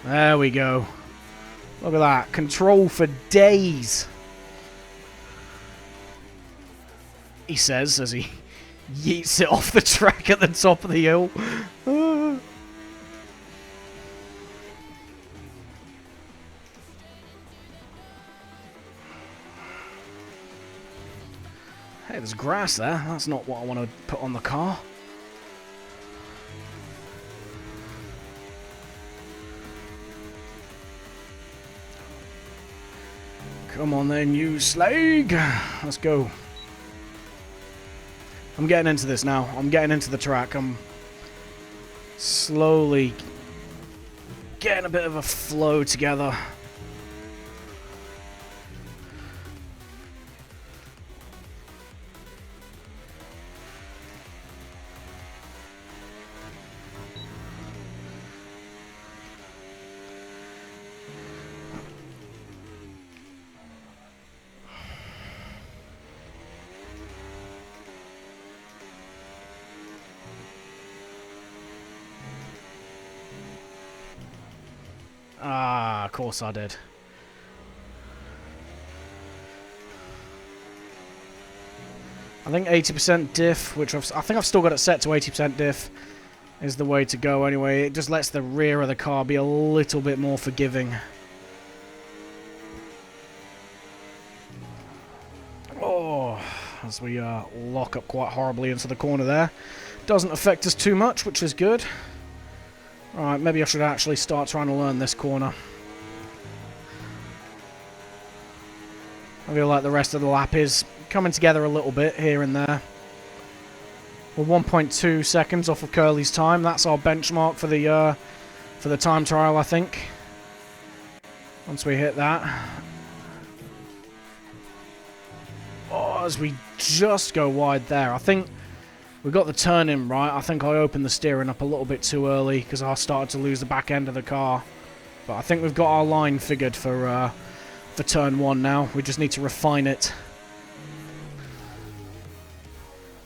There we go. Look at that. Control for days. He says as he yeets it off the track at the top of the hill. Hey, there's grass there. That's not what I want to put on the car. Come on then, you slag. Let's go. I'm getting into this now. I'm getting into the track. I'm slowly getting a bit of a flow together. Ah, of course I did. I think 80% diff, which I think I've still got it set to 80% diff, is the way to go anyway. It just lets the rear of the car be a little bit more forgiving. Oh, as we lock up quite horribly into the corner there. Doesn't affect us too much, which is good. Alright, maybe I should actually start trying to learn this corner. I feel like the rest of the lap is coming together a little bit here and there. We're 1.2 seconds off of Curly's time. That's our benchmark for the time trial, I think. Once we hit that. Oh, as we just go wide there. I think we got the turn in right. I think I opened the steering up a little bit too early because I started to lose the back end of the car. But I think we've got our line figured for turn 1 now. We just need to refine it.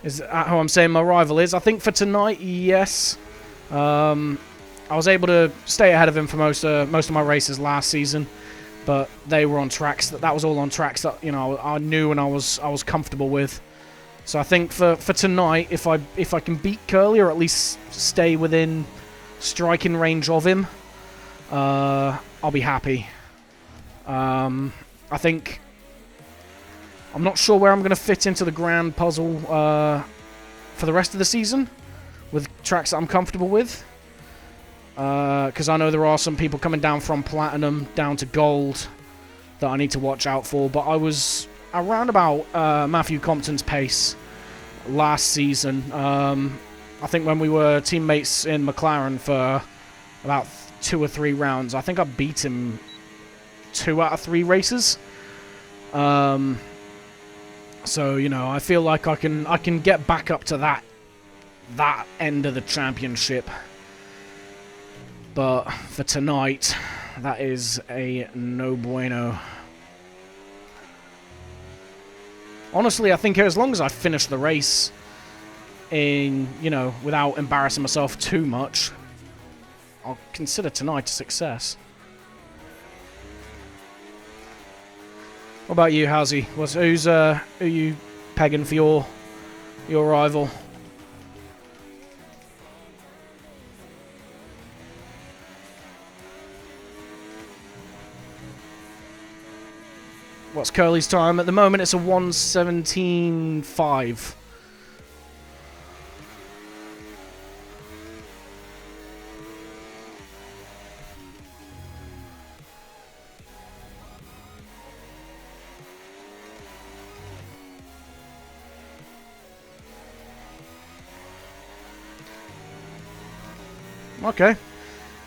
Is that how I'm saying my rival is? I think for tonight, yes. I was able to stay ahead of him for most of my races last season, but they were on tracks that was all on tracks that I knew and I was comfortable with. So I think for tonight, if I can beat Curly or at least stay within striking range of him, I'll be happy. I think I'm not sure where I'm going to fit into the grand puzzle for the rest of the season with tracks that I'm comfortable with. Because I know there are some people coming down from Platinum down to Gold that I need to watch out for. But I was around about Matthew Compton's pace last season. I think when we were teammates in McLaren for about 2 or 3 rounds, I think I beat him 2 out of 3 races. So I feel like I can get back up to that end of the championship. But for tonight, that is a no bueno. Honestly, I think as long as I finish the race in, without embarrassing myself too much, I'll consider tonight a success. What about you, Howsy? Who are you pegging for your rival? What's Curly's time? At the moment, it's a 1:17.5. Okay.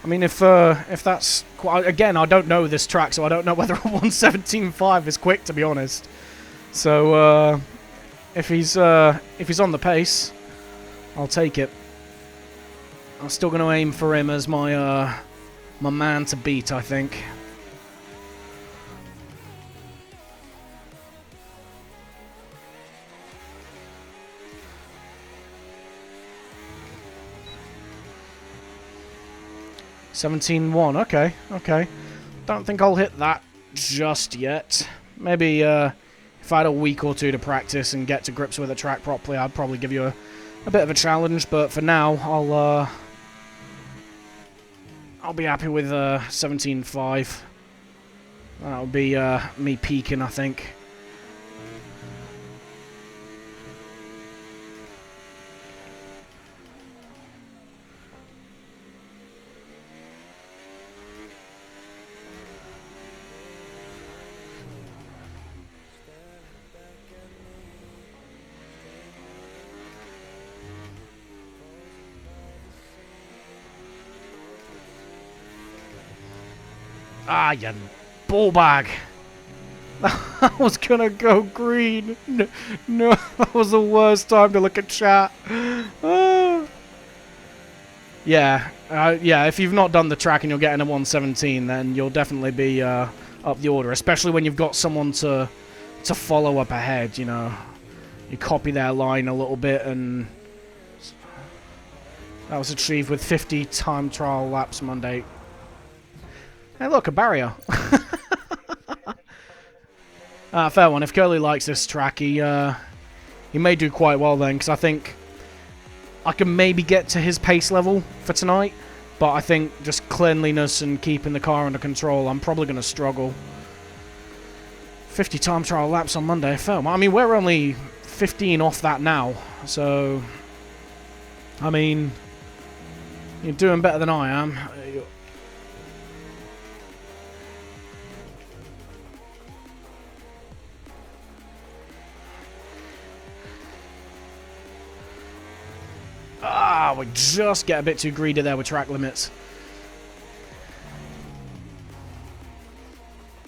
I mean, if that's quite, again, I don't know this track, so I don't know whether a 1:17.5 is quick, to be honest. So if he's on the pace, I'll take it. I'm still going to aim for him as my my man to beat, I think. $17.1. Okay, okay. Don't think I'll hit that just yet. Maybe if I had a week or two to practice and get to grips with the track properly, I'd probably give you a bit of a challenge. But for now, I'll be happy with 17.5. That'll be me peaking, I think. Ah, you ball bag. That was gonna go green. No, that was the worst time to look at chat. Yeah, yeah. If you've not done the track and you're getting a 1:17, then you'll definitely be up the order. Especially when you've got someone to follow up ahead. You know, you copy their line a little bit, and that was achieved with 50 time trial laps Monday. Hey, look, a barrier. Fair one. If Curly likes this track, he may do quite well then, because I think I can maybe get to his pace level for tonight, but I think just cleanliness and keeping the car under control, I'm probably going to struggle. 50 time trial laps on Monday. Fair one. I mean, we're only 15 off that now, so I mean, you're doing better than I am. Ah, we just get a bit too greedy there with track limits.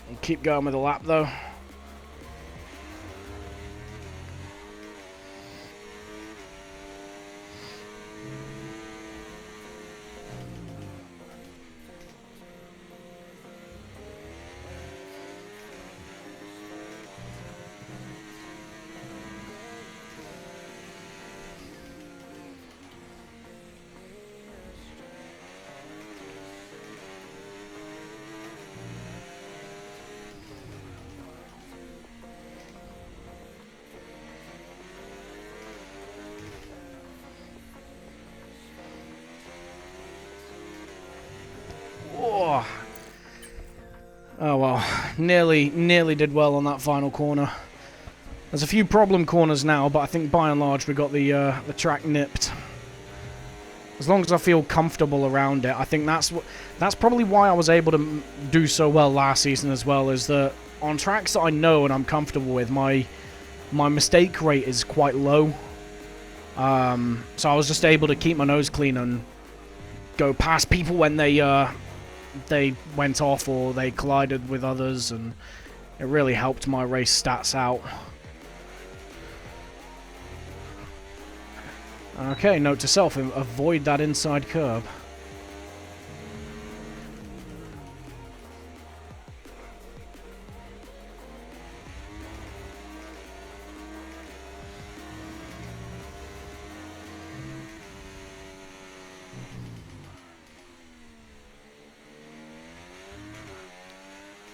We'll keep going with the lap, though. Oh well, nearly did well on that final corner. There's a few problem corners now, but I think by and large we got the track nipped. As long as I feel comfortable around it, I think that's probably why I was able to do so well last season as well. Is that on tracks that I know and I'm comfortable with, my mistake rate is quite low. So I was just able to keep my nose clean and go past people when they went off or they collided with others, and it really helped my race stats out. Okay, note to self, avoid that inside curb.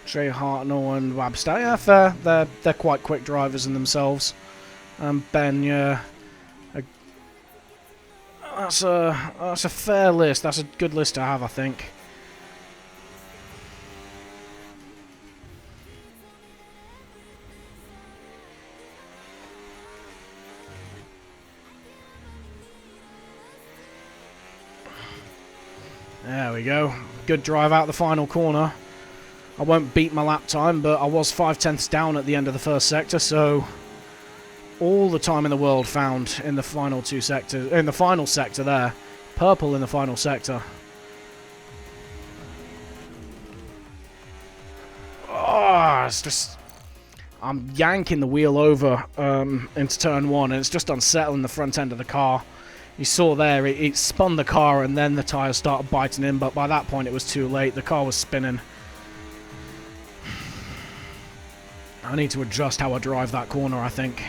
Jay Hartnell and Wabster. Yeah, fair. They're quite quick drivers in themselves. Ben, yeah. That's a fair list. That's a good list to have, I think. There we go. Good drive out the final corner. I won't beat my lap time, but I was 5/10 down at the end of the first sector, so all the time in the world found in the final two sectors. In the final sector there. Purple in the final sector. Oh, it's just... I'm yanking the wheel over into turn one, and it's just unsettling the front end of the car. You saw there, it spun the car, and then the tyres started biting in, but by that point it was too late. The car was spinning. I need to adjust how I drive that corner, I think.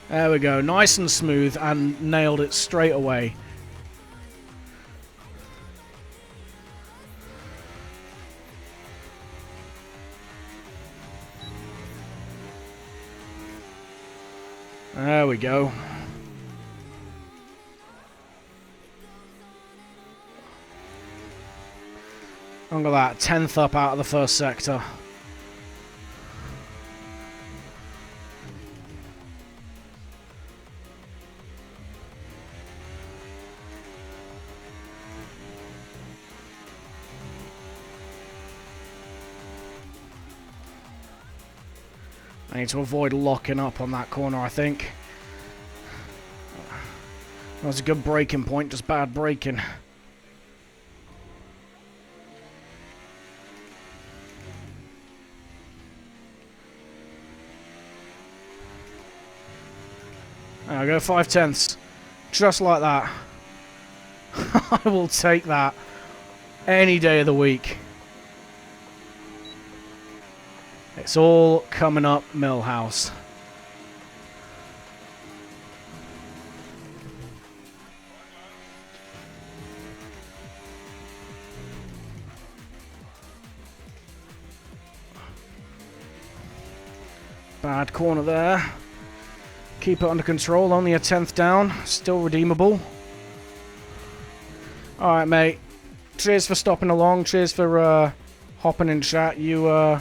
There we go, nice and smooth, and nailed it straight away. There we go. Look at that, 10th up out of the first sector. I need to avoid locking up on that corner, I think. That was a good braking point, just bad braking. There I go, 5/10. Just like that. I will take that any day of the week. It's all coming up Millhouse. Bad corner there. Keep it under control, only a 10th down. Still redeemable. Alright, mate. Cheers for stopping along. Cheers for hopping in chat. You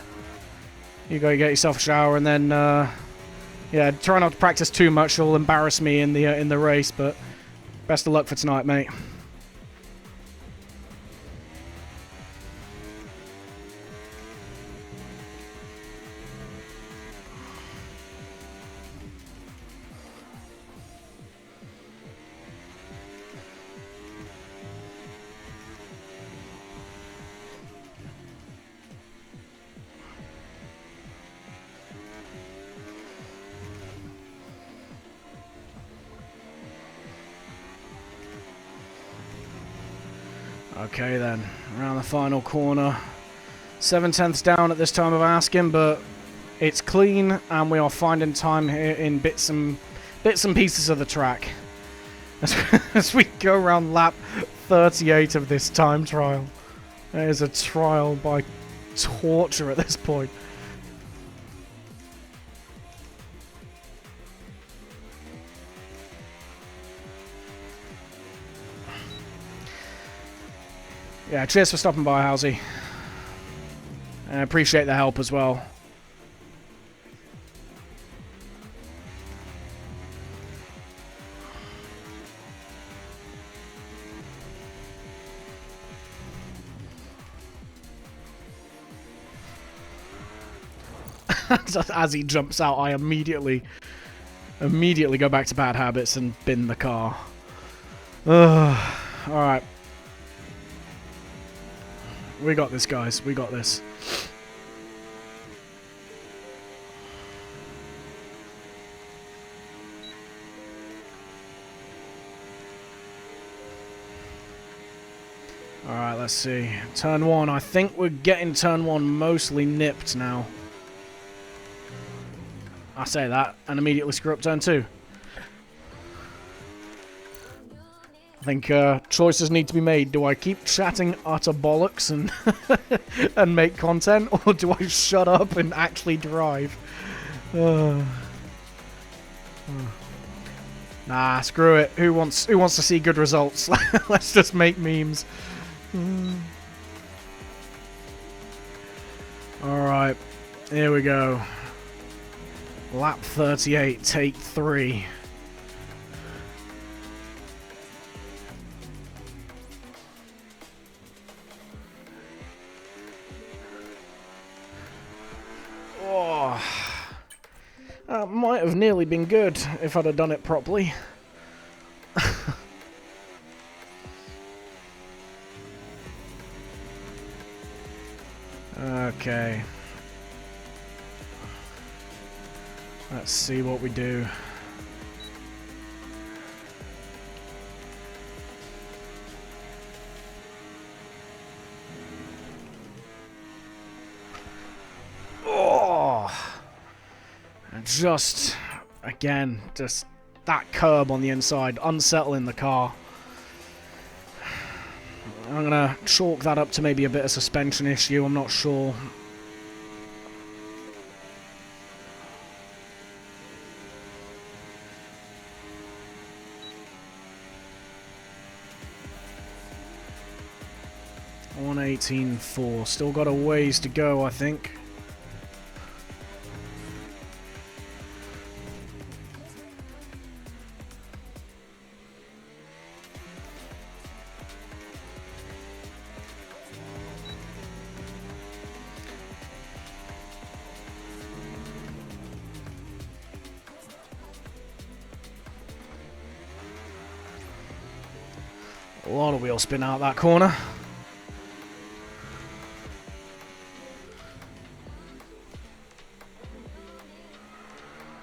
go get yourself a shower, and then yeah, try not to practice too much. It'll embarrass me in the race, but best of luck for tonight, mate. Okay then, around the final corner. 7/10 down at this time of asking, but it's clean, and we are finding time here in bits and pieces of the track. As we go around lap 38 of this time trial. It is a trial by torture at this point. Yeah, cheers for stopping by, Halsey. I appreciate the help as well. As he jumps out, I immediately go back to bad habits and bin the car. Alright. We got this, guys. We got this. Alright, let's see. Turn one. I think we're getting turn one mostly nipped now. I say that and immediately screw up turn two. I think choices need to be made. Do I keep chatting utter bollocks and and make content, or do I shut up and actually drive? Nah, screw it. Who wants to see good results? Let's just make memes. Alright, here we go. Lap 38, take 3. Oh, that might have nearly been good if I'd have done it properly. Okay. Let's see what we do. Oh! Just, again, just that curb on the inside, unsettling the car. I'm gonna chalk that up to maybe a bit of suspension issue, I'm not sure. .118.4, still got a ways to go, I think. A lot of wheel spin out that corner.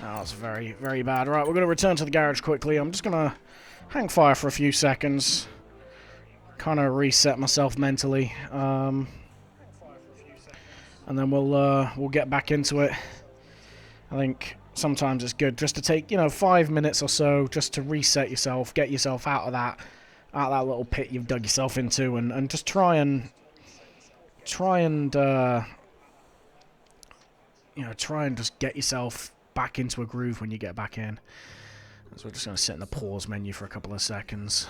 That's very, very bad. Right, we're going to return to the garage quickly. I'm just going to hang fire for a few seconds. Kind of reset myself mentally. And then we'll get back into it. I think sometimes it's good just to take, 5 minutes or so just to reset yourself, get yourself out of that little pit you've dug yourself into, and just try and just get yourself back into a groove when you get back in. So we're just going to sit in the pause menu for a couple of seconds.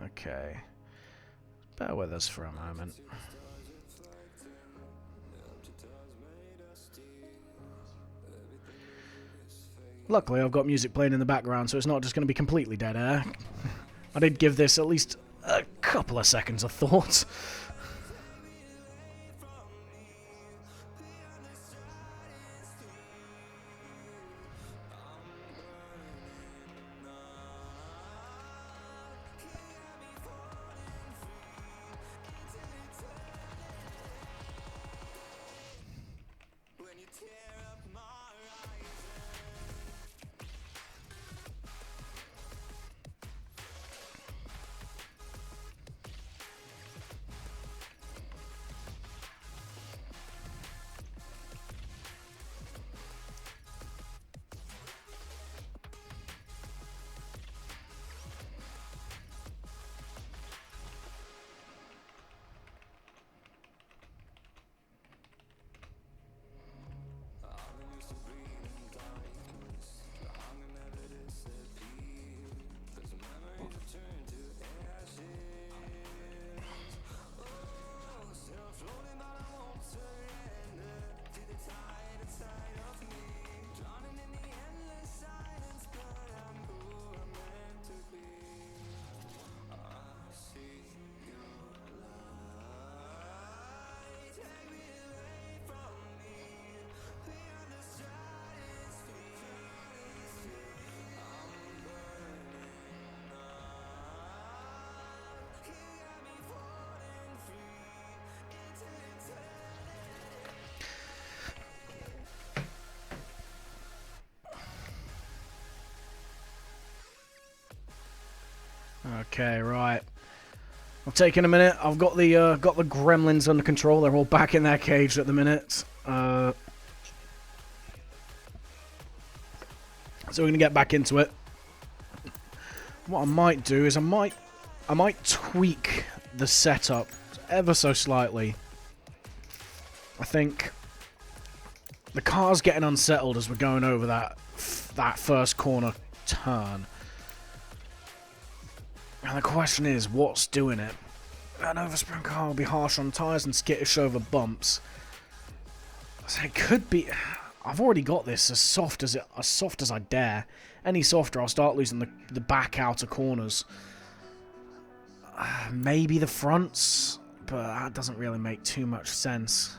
Okay. Bear with us for a moment. Luckily, I've got music playing in the background, so it's not just going to be completely dead air. I did give this at least a couple of seconds of thought. Okay, right. I've taken a minute. I've got the gremlins under control. They're all back in their cage at the minute. So we're going to get back into it. What I might do is I might tweak the setup ever so slightly. I think the car's getting unsettled as we're going over that first corner turn. And the question is, what's doing it? An overspring car will be harsh on tyres and skittish over bumps. So it could be... I've already got this as soft as I dare. Any softer, I'll start losing the back outer corners. Maybe the fronts, but that doesn't really make too much sense.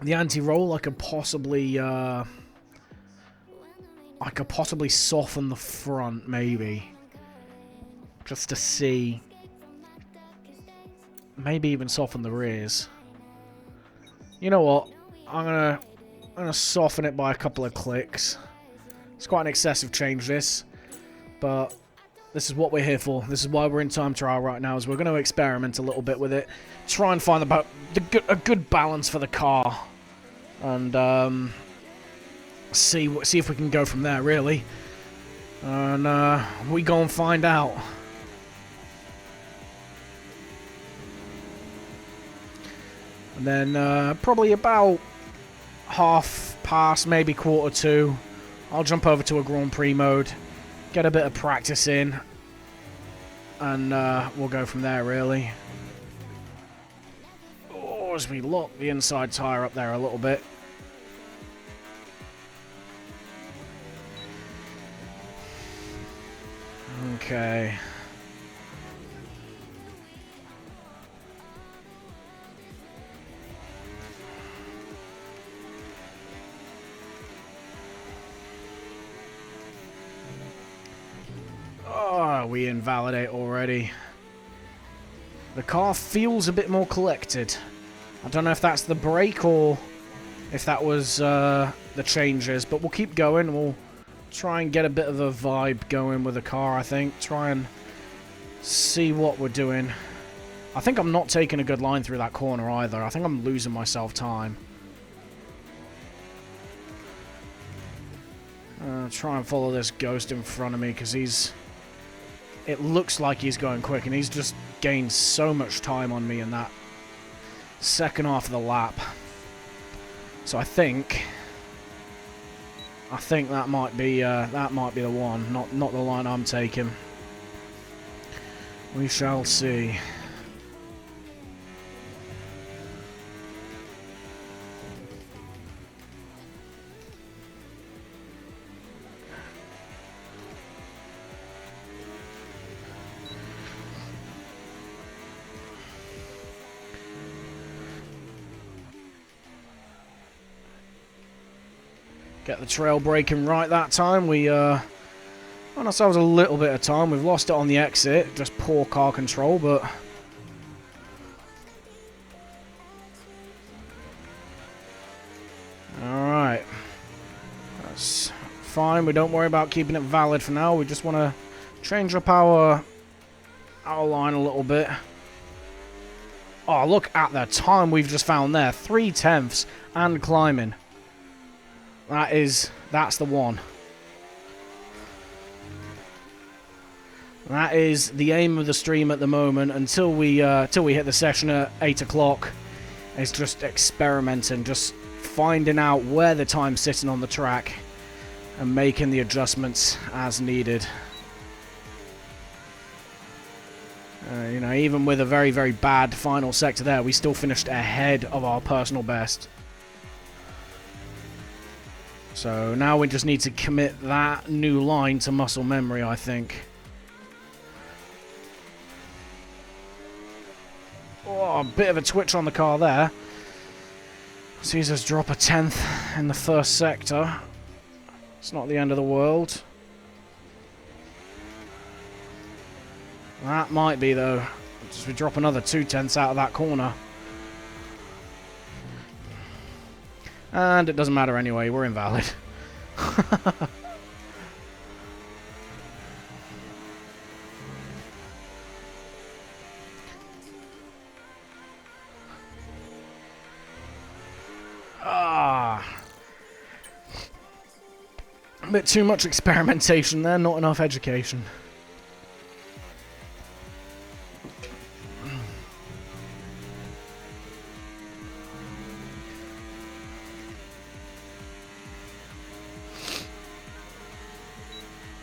The anti-roll, I could possibly soften the front, maybe, just to see. Maybe even soften the rears. You know what? I'm gonna soften it by a couple of clicks. It's quite an excessive change, this, but this is what we're here for. This is why we're in time trial right now. Is we're going to experiment a little bit with it, try and find a good balance for the car, and see if we can go from there. Really, and we go and find out. And then probably about half past, maybe quarter to, I'll jump over to a Grand Prix mode, get a bit of practice in, and we'll go from there, really. Oh, as we lock the inside tyre up there a little bit. Okay. Oh, we invalidate already. The car feels a bit more collected. I don't know if that's the brake or if that was the changes, but we'll keep going. We'll try and get a bit of a vibe going with the car, I think. Try and see what we're doing. I think I'm not taking a good line through that corner either. I think I'm losing myself time. Try and follow this ghost in front of me because he's... It looks like he's going quick, and he's just gained so much time on me in that second half of the lap. So I think that might be the one, not the line I'm taking. We shall see. Get the trail braking right that time. We won ourselves a little bit of time. We've lost it on the exit. Just poor car control, but... Alright. That's fine. We don't worry about keeping it valid for now. We just want to change up our line a little bit. Oh, look at the time we've just found there. 3/10 and climbing. That's the one. That is the aim of the stream at the moment until we hit the session at 8 o'clock. It's just experimenting, just finding out where the time's sitting on the track and making the adjustments as needed. You know, even with a very, very bad final sector there, we still finished ahead of our personal best. So now we just need to commit that new line to muscle memory, I think. Oh, a bit of a twitch on the car there. Sees us drop a 10th in the first sector. It's not the end of the world. That might be, though. Just we drop another 2/10 out of that corner. And it doesn't matter anyway, we're invalid. A bit too much experimentation there, not enough education.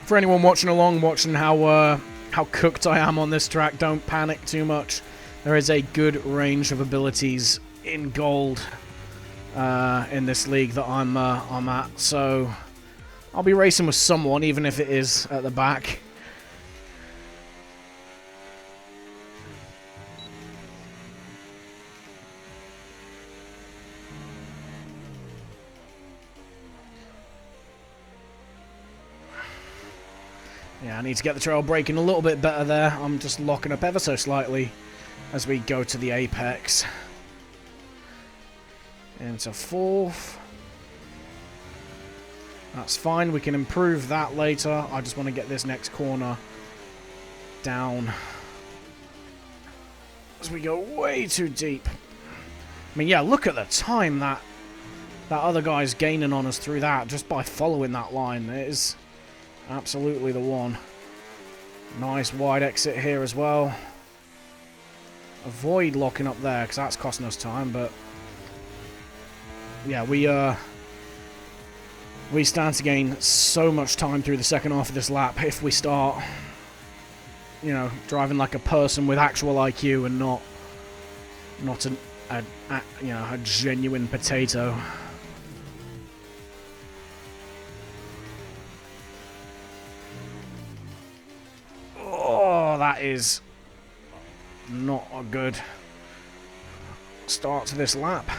For anyone watching along, watching how cooked I am on this track, don't panic too much. There is a good range of abilities in gold in this league that I'm at, so I'll be racing with someone, even if it is at the back. Yeah, I need to get the trail braking a little bit better there. I'm just locking up ever so slightly as we go to the apex. Into fourth. That's fine, we can improve that later. I just want to get this next corner down as we go way too deep. I mean, yeah, look at the time that other guy's gaining on us through that just by following that line. It is absolutely the one. Nice wide exit here as well. Avoid locking up there because that's costing us time, but yeah, we stand to gain so much time through the second half of this lap if we start, you know, driving like a person with actual IQ and not a genuine potato. Oh, that is not a good start to this lap.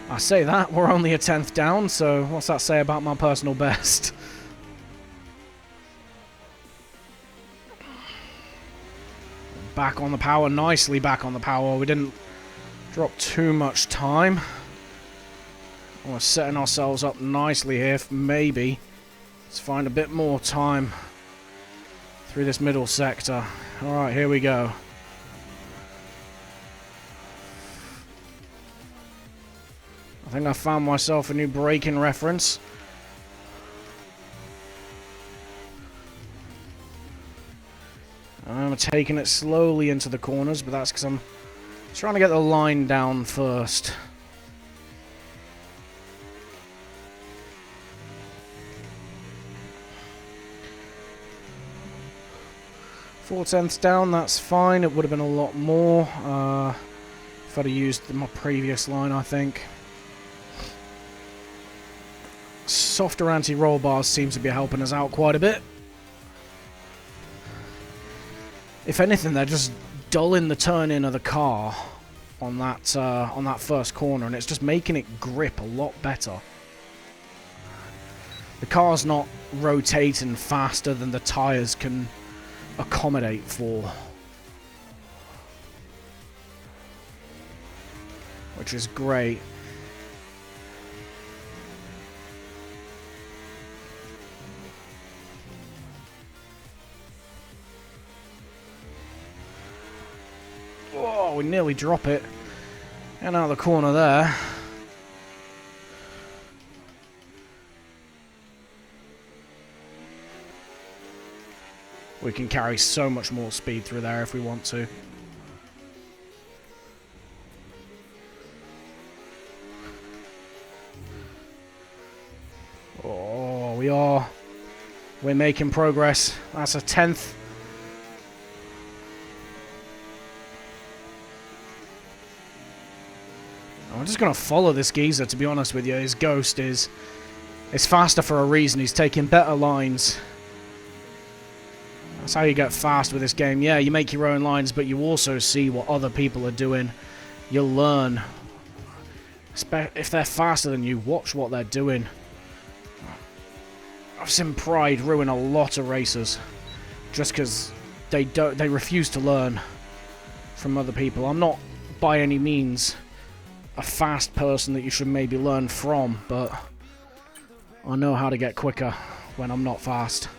I say that, we're only a 10th down, so what's that say about my personal best? Back on the power, nicely back on the power. We didn't drop too much time. We're setting ourselves up nicely here, maybe. Let's find a bit more time through this middle sector. Alright, here we go. I think I found myself a new braking reference. I'm taking it slowly into the corners, but that's because I'm trying to get the line down first. Four tenths down, that's fine. It would have been a lot more if I'd have used my previous line, I think. Softer anti-roll bars seems to be helping us out quite a bit. If anything, they're just dulling the turn-in of the car on that first corner, and it's just making it grip a lot better. The car's not rotating faster than the tyres can accommodate for, which is great. Oh, we nearly drop it. And out of the corner there. We can carry so much more speed through there if we want to. Oh, we're making progress. That's a 10th. I'm just going to follow this geezer, to be honest with you. His ghost is faster for a reason. He's taking better lines. That's how you get fast with this game. Yeah, you make your own lines, but you also see what other people are doing. You'll learn. If they're faster than you, watch what they're doing. I've seen pride ruin a lot of racers just because they refuse to learn from other people. I'm not by any means a fast person that you should maybe learn from, but I know how to get quicker when I'm not fast.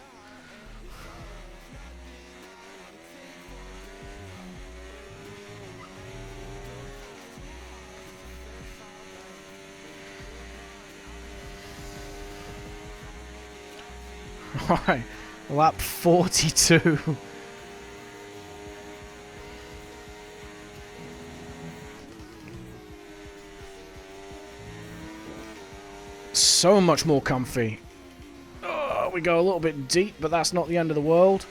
Alright, lap 42. So much more comfy. Oh, we go a little bit deep, but that's not the end of the world.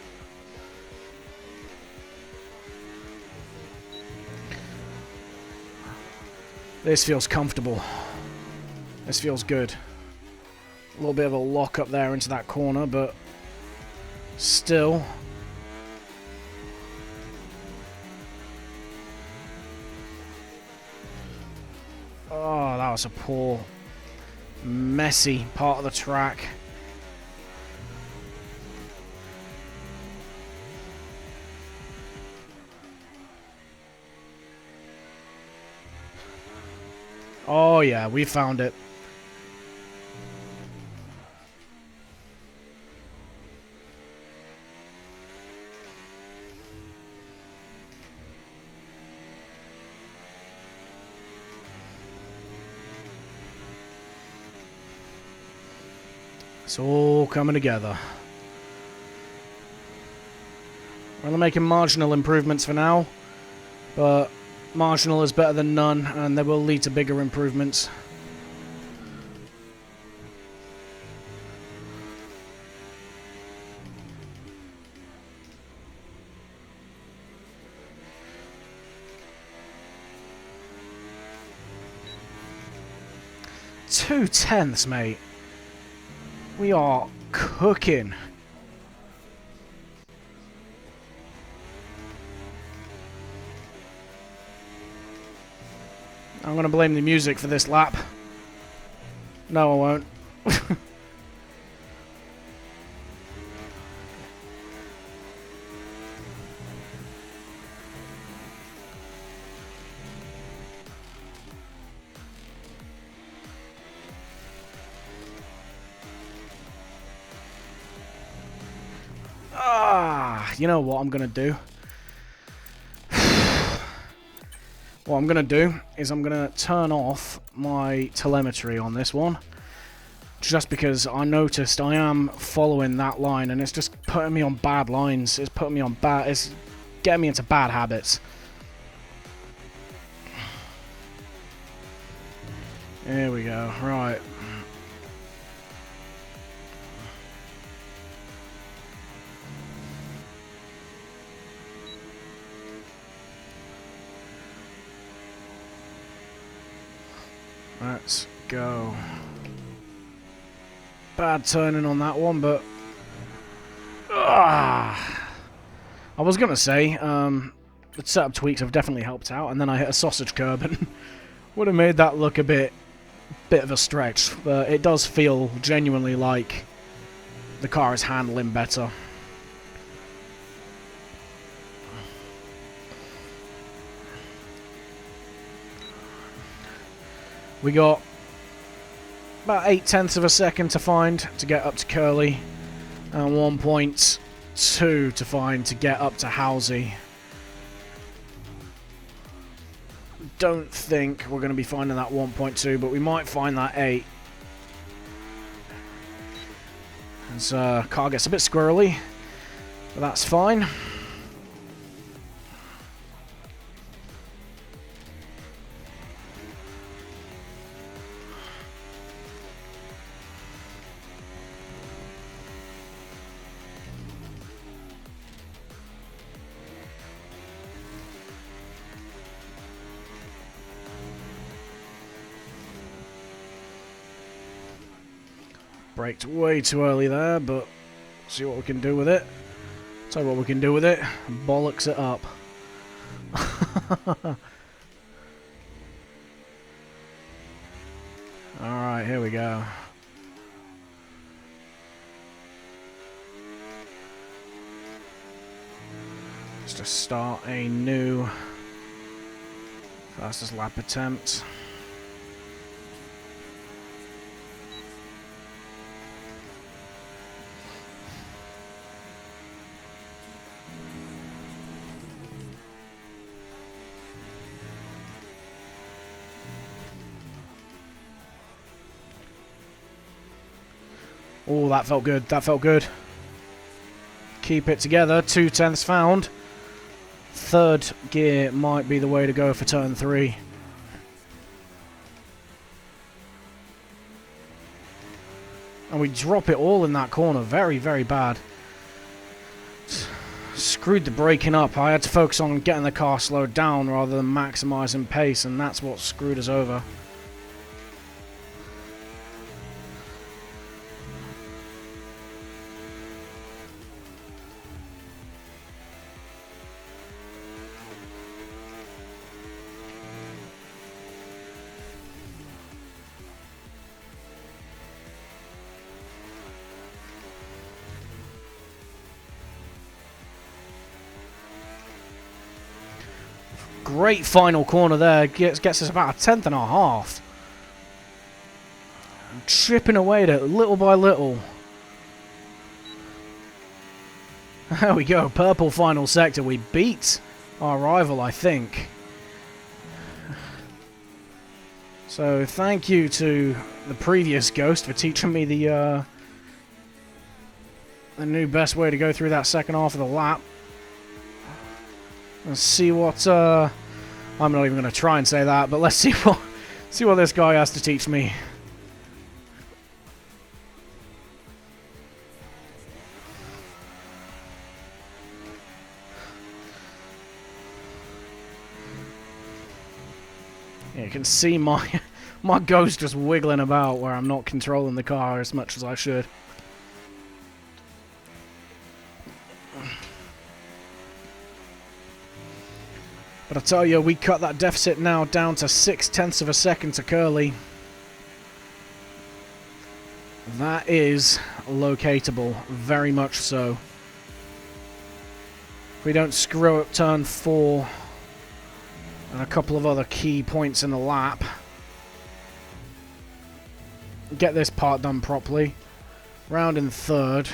This feels comfortable. This feels good. A little bit of a lock up there into that corner, but still. Oh, that was a poor, messy part of the track. Oh yeah, we found it. It's all coming together. We're only making marginal improvements for now, but marginal is better than none, and they will lead to bigger improvements. Two tenths, mate. We are cooking. I'm going to blame the music for this lap. No, I won't. You know what I'm going to do? What I'm going to do is I'm going to turn off my telemetry on this one. Just because I noticed I am following that line and it's just putting me on bad lines. It's putting me on bad... It's getting me into bad habits. Here we go. Right. Let's go. Bad turning on that one, but... I was going to say, the setup tweaks have definitely helped out, and then I hit a sausage curb and would have made that look a bit of a stretch, but it does feel genuinely like the car is handling better. We got about 0.8 of a second to find to get up to Curly, and 1.2 to find to get up to Halsey. Don't think we're going to be finding that 1.2, but we might find that 8. As car gets a bit squirrely, but that's fine. Braked way too early there, but see what we can do with it. Tell you what we can do with it. Bollocks it up. Alright, here we go. Just to start a new fastest lap attempt. Oh, that felt good. That felt good. Keep it together. 2/10 found. Third gear might be the way to go for turn 3. And we drop it all in that corner. Very, very bad. Screwed the braking up. I had to focus on getting the car slowed down rather than maximising pace, and that's what screwed us over. Great final corner there. Gets us about a 10th and a half. I'm chipping away at it little by little. There we go. Purple final sector. We beat our rival, I think. So thank you to the previous Ghost for teaching me the new best way to go through that second half of the lap. Let's see what I'm not even going to try and say that, but let's see what this guy has to teach me. Yeah, you can see my Ghost just wiggling about where I'm not controlling the car as much as I should. But I tell you, we cut that deficit now down to 0.6 of a second to Curly. That is locatable, very much so. If we don't screw up turn 4 and a couple of other key points in the lap, get this part done properly. Round in third.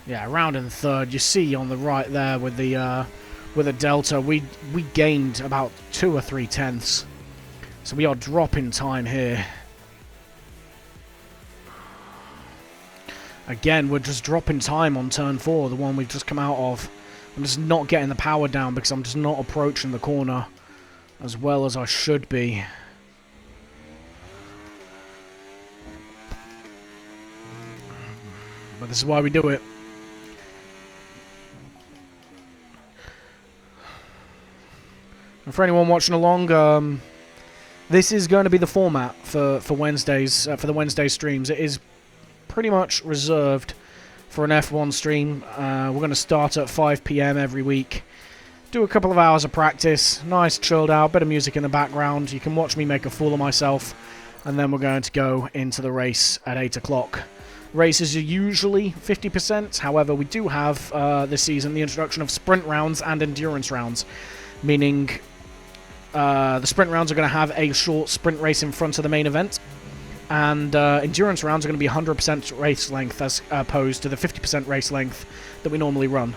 Yeah, round in third. You see on the right there with the delta, we gained about 2 or 3 tenths. So we are dropping time here. Again, we're just dropping time on turn 4, the one we've just come out of. I'm just not getting the power down because I'm just not approaching the corner as well as I should be. But this is why we do it. And for anyone watching along, this is going to be the format for Wednesdays, for the Wednesday streams. It is pretty much reserved for an F1 stream. We're going to start at 5 PM every week. Do a couple of hours of practice, nice chilled out, bit of music in the background. You can watch me make a fool of myself, and then we're going to go into the race at 8 o'clock. Races are usually 50%. However, we do have this season the introduction of sprint rounds and endurance rounds, meaning the sprint rounds are going to have a short sprint race in front of the main event, and endurance rounds are going to be 100% race length as opposed to the 50% race length that we normally run.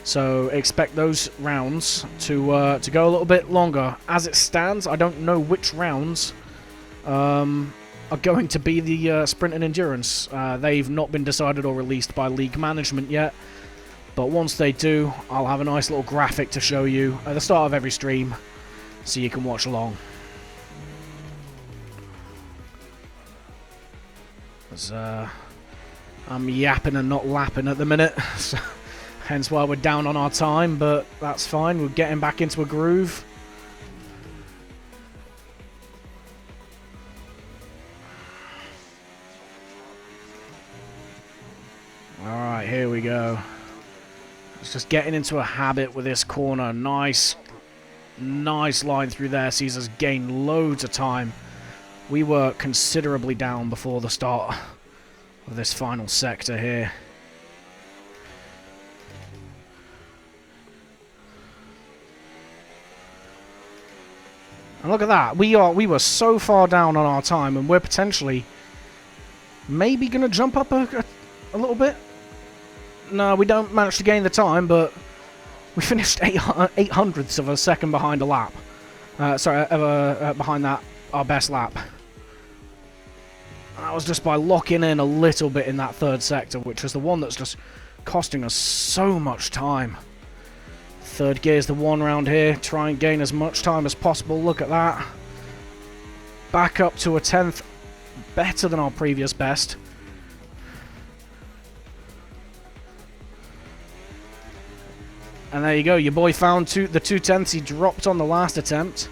So expect those rounds to go a little bit longer. As it stands, I don't know which rounds are going to be the sprint and endurance. They've not been decided or released by league management yet, but once they do, I'll have a nice little graphic to show you at the start of every stream, so you can watch along. As, I'm yapping and not lapping at the minute, so hence why we're down on our time, but that's fine. We're getting back into a groove. Alright, here we go. It's just getting into a habit with this corner. Nice line through there. Sees us gain loads of time. We were considerably down before the start of this final sector here. And look at that. We were so far down on our time, and we're potentially maybe going to jump up a little bit. No, we don't manage to gain the time, but we finished 8/100ths of a second behind a lap. Behind that, our best lap. That was just by locking in a little bit in that third sector, which is the one that's just costing us so much time. Third gear is the one round here. Try and gain as much time as possible. Look at that. Back up to a 10th. Better than our previous best. And there you go. Your boy found the 2/10ths he dropped on the last attempt.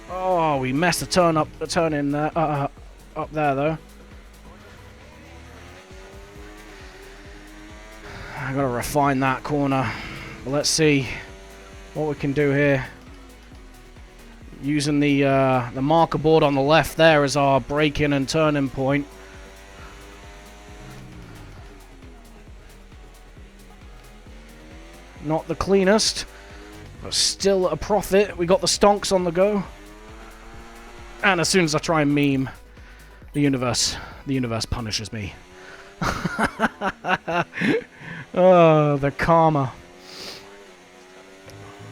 Oh, we messed the turn in there. Up there, though. I gotta refine that corner. But let's see what we can do here. Using the marker board on the left there as our break-in and turning point. Not the cleanest, but still a profit. We got the stonks on the go. And as soon as I try and meme, the universe punishes me. Oh, the karma.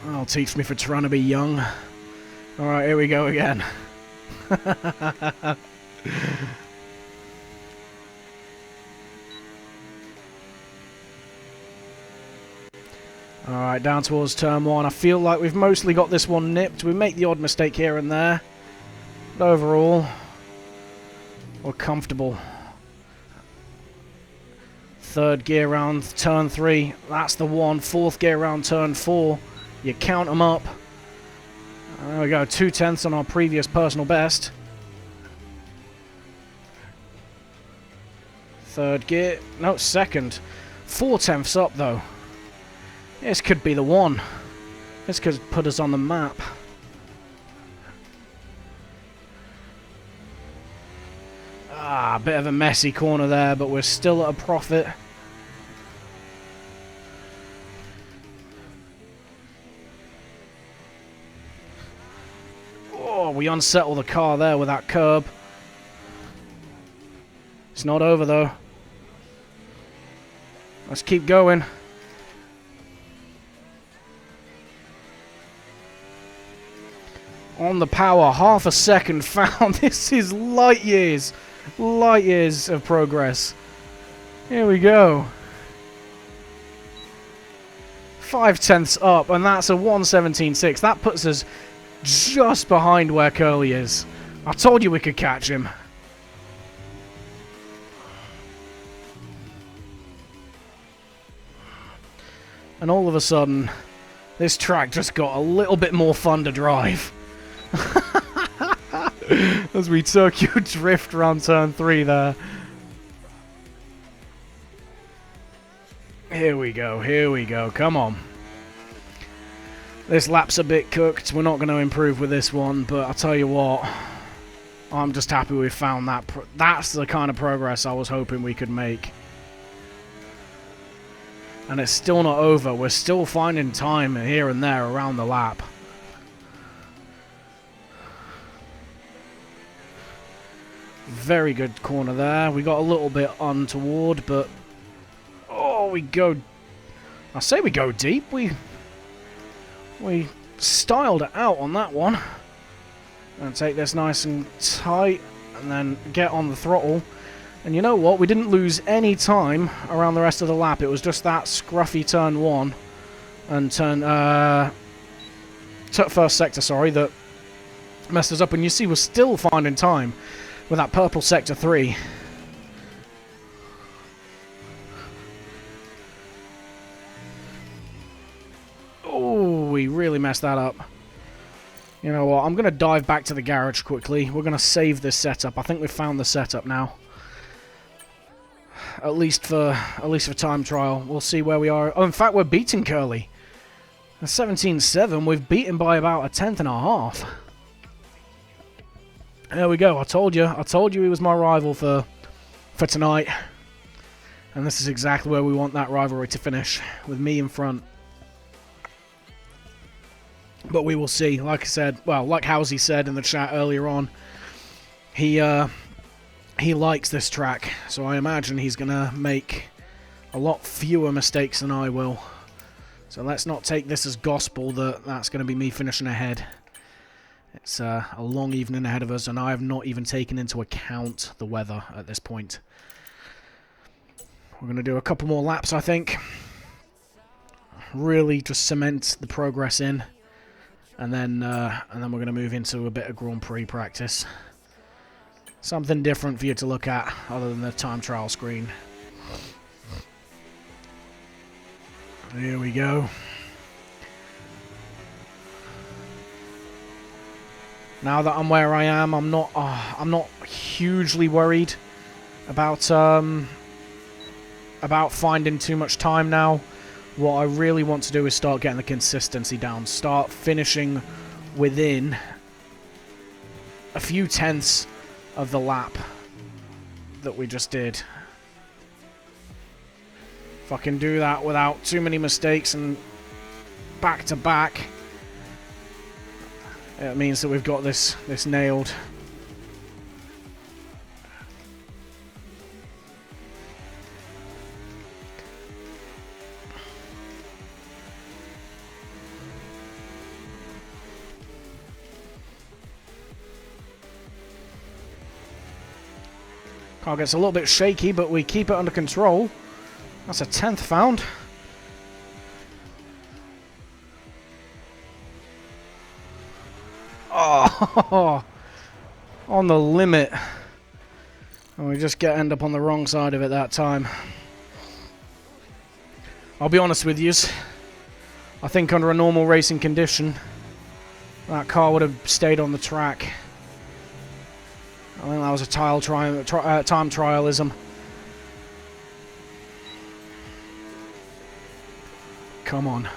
That'll teach me for trying to be young. Alright, here we go again. Alright, down towards turn 1. I feel like we've mostly got this one nipped. We make the odd mistake here and there. But overall, we're comfortable. Third gear round, turn 3. That's the one. Fourth gear round, turn 4. You count them up. There we go. 2/10ths on our previous personal best. Third gear. No, second. 4/10ths up, though. This could be the one. This could put us on the map. Ah, a bit of a messy corner there, but we're still at a profit. Oh, we unsettle the car there with that curb. It's not over, though. Let's keep going. On the power, half a second found. This is light years of progress. Here we go. 5/10ths up, and that's a 1:17.6. That puts us just behind where Curly is. I told you we could catch him. And all of a sudden, this track just got a little bit more fun to drive. As we Tokyo drift around turn 3 there. Here we go, come on. This lap's a bit cooked, we're not going to improve with this one, but I'll tell you what, I'm just happy we found that. That's the kind of progress I was hoping we could make. And it's still not over, we're still finding time here and there around the lap. Very good corner there. We got a little bit untoward, but oh, we go. I say we go deep. We styled it out on that one. And take this nice and tight, and then get on the throttle. And you know what? We didn't lose any time around the rest of the lap. It was just that scruffy turn 1 and first sector, sorry, that messed us up. And you see, we're still finding time with that purple sector 3. Oh, we really messed that up. You know what? I'm going to dive back to the garage quickly. We're going to save this setup. I think we've found the setup now. At least for time trial. We'll see where we are. Oh, in fact, we're beating Curly. At 17.7, we've beaten by about a 10th and a half. There we go. I told you he was my rival for tonight. And this is exactly where we want that rivalry to finish, with me in front. But we will see. Like I said, well, like Housie said in the chat earlier on, he likes this track, so I imagine he's going to make a lot fewer mistakes than I will. So let's not take this as gospel that that's going to be me finishing ahead. It's a long evening ahead of us, and I have not even taken into account the weather at this point. We're going to do a couple more laps, I think. Really just cement the progress in, and then we're going to move into a bit of Grand Prix practice. Something different for you to look at other than the time trial screen. Here we go. Now that I'm where I am, I'm not hugely worried about finding too much time now. What I really want to do is start getting the consistency down, start finishing within a few tenths of the lap that we just did. If I can do that without too many mistakes and back to back, it means that we've got this nailed. Car gets a little bit shaky, but we keep it under control. That's a 10th found. Oh, on the limit. And we just end up on the wrong side of it that time. I'll be honest with you. I think under a normal racing condition, that car would have stayed on the track. I think that was a time trialism. Come on.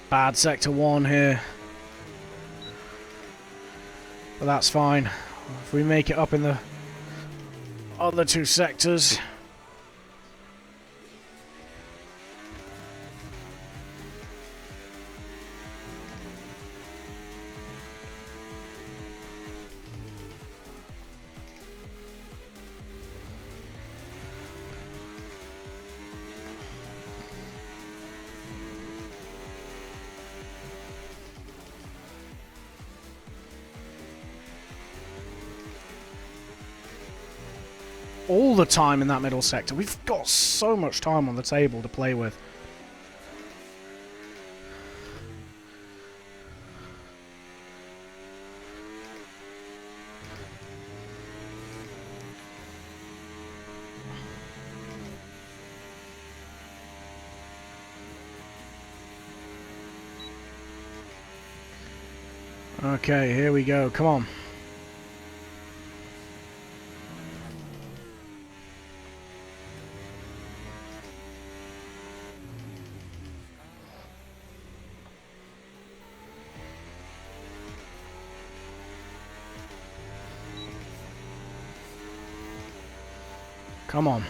Bad sector 1 here. But that's fine. If we make it up in the other 2 sectors. All the time in that middle sector. We've got so much time on the table to play with. Okay, here we go. Come on. Come on.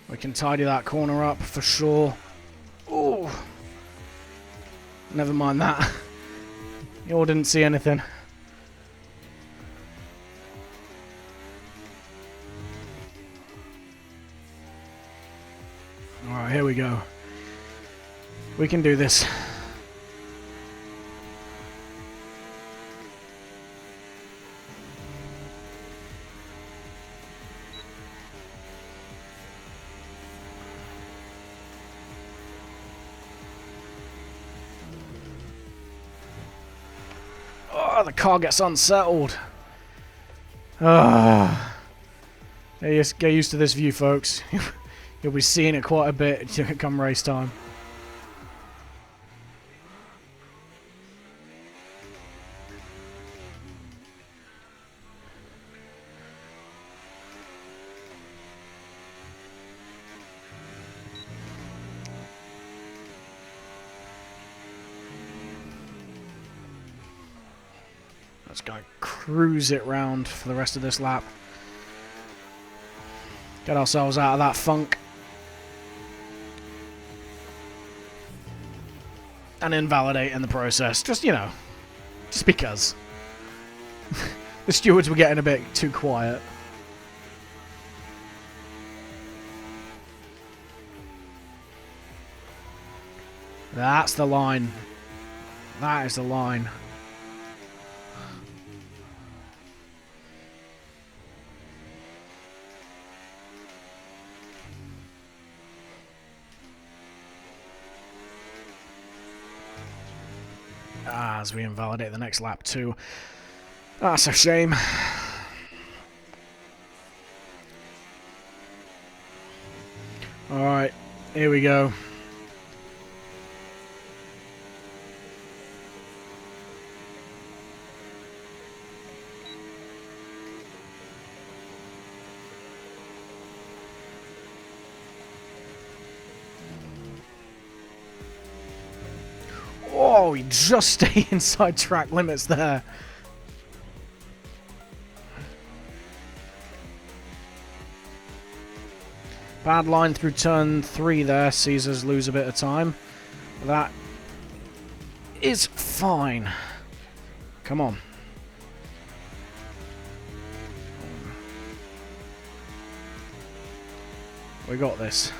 We can tidy that corner up for sure. Oh, never mind that. You all didn't see anything. Alright, here we go. We can do this. Oh, the car gets unsettled. Get used to this view, folks. You'll be seeing it quite a bit come race time. Just gonna cruise it round for the rest of this lap. Get ourselves out of that funk. And invalidate in the process. Just, you know, just because. The stewards were getting a bit too quiet. That's the line. That is the line. As we invalidate the next lap too. That's a shame. Alright, here we go. Oh, he just stayed inside track limits there. Bad line through turn 3 there. Sees us lose a bit of time. That is fine. Come on. We got this.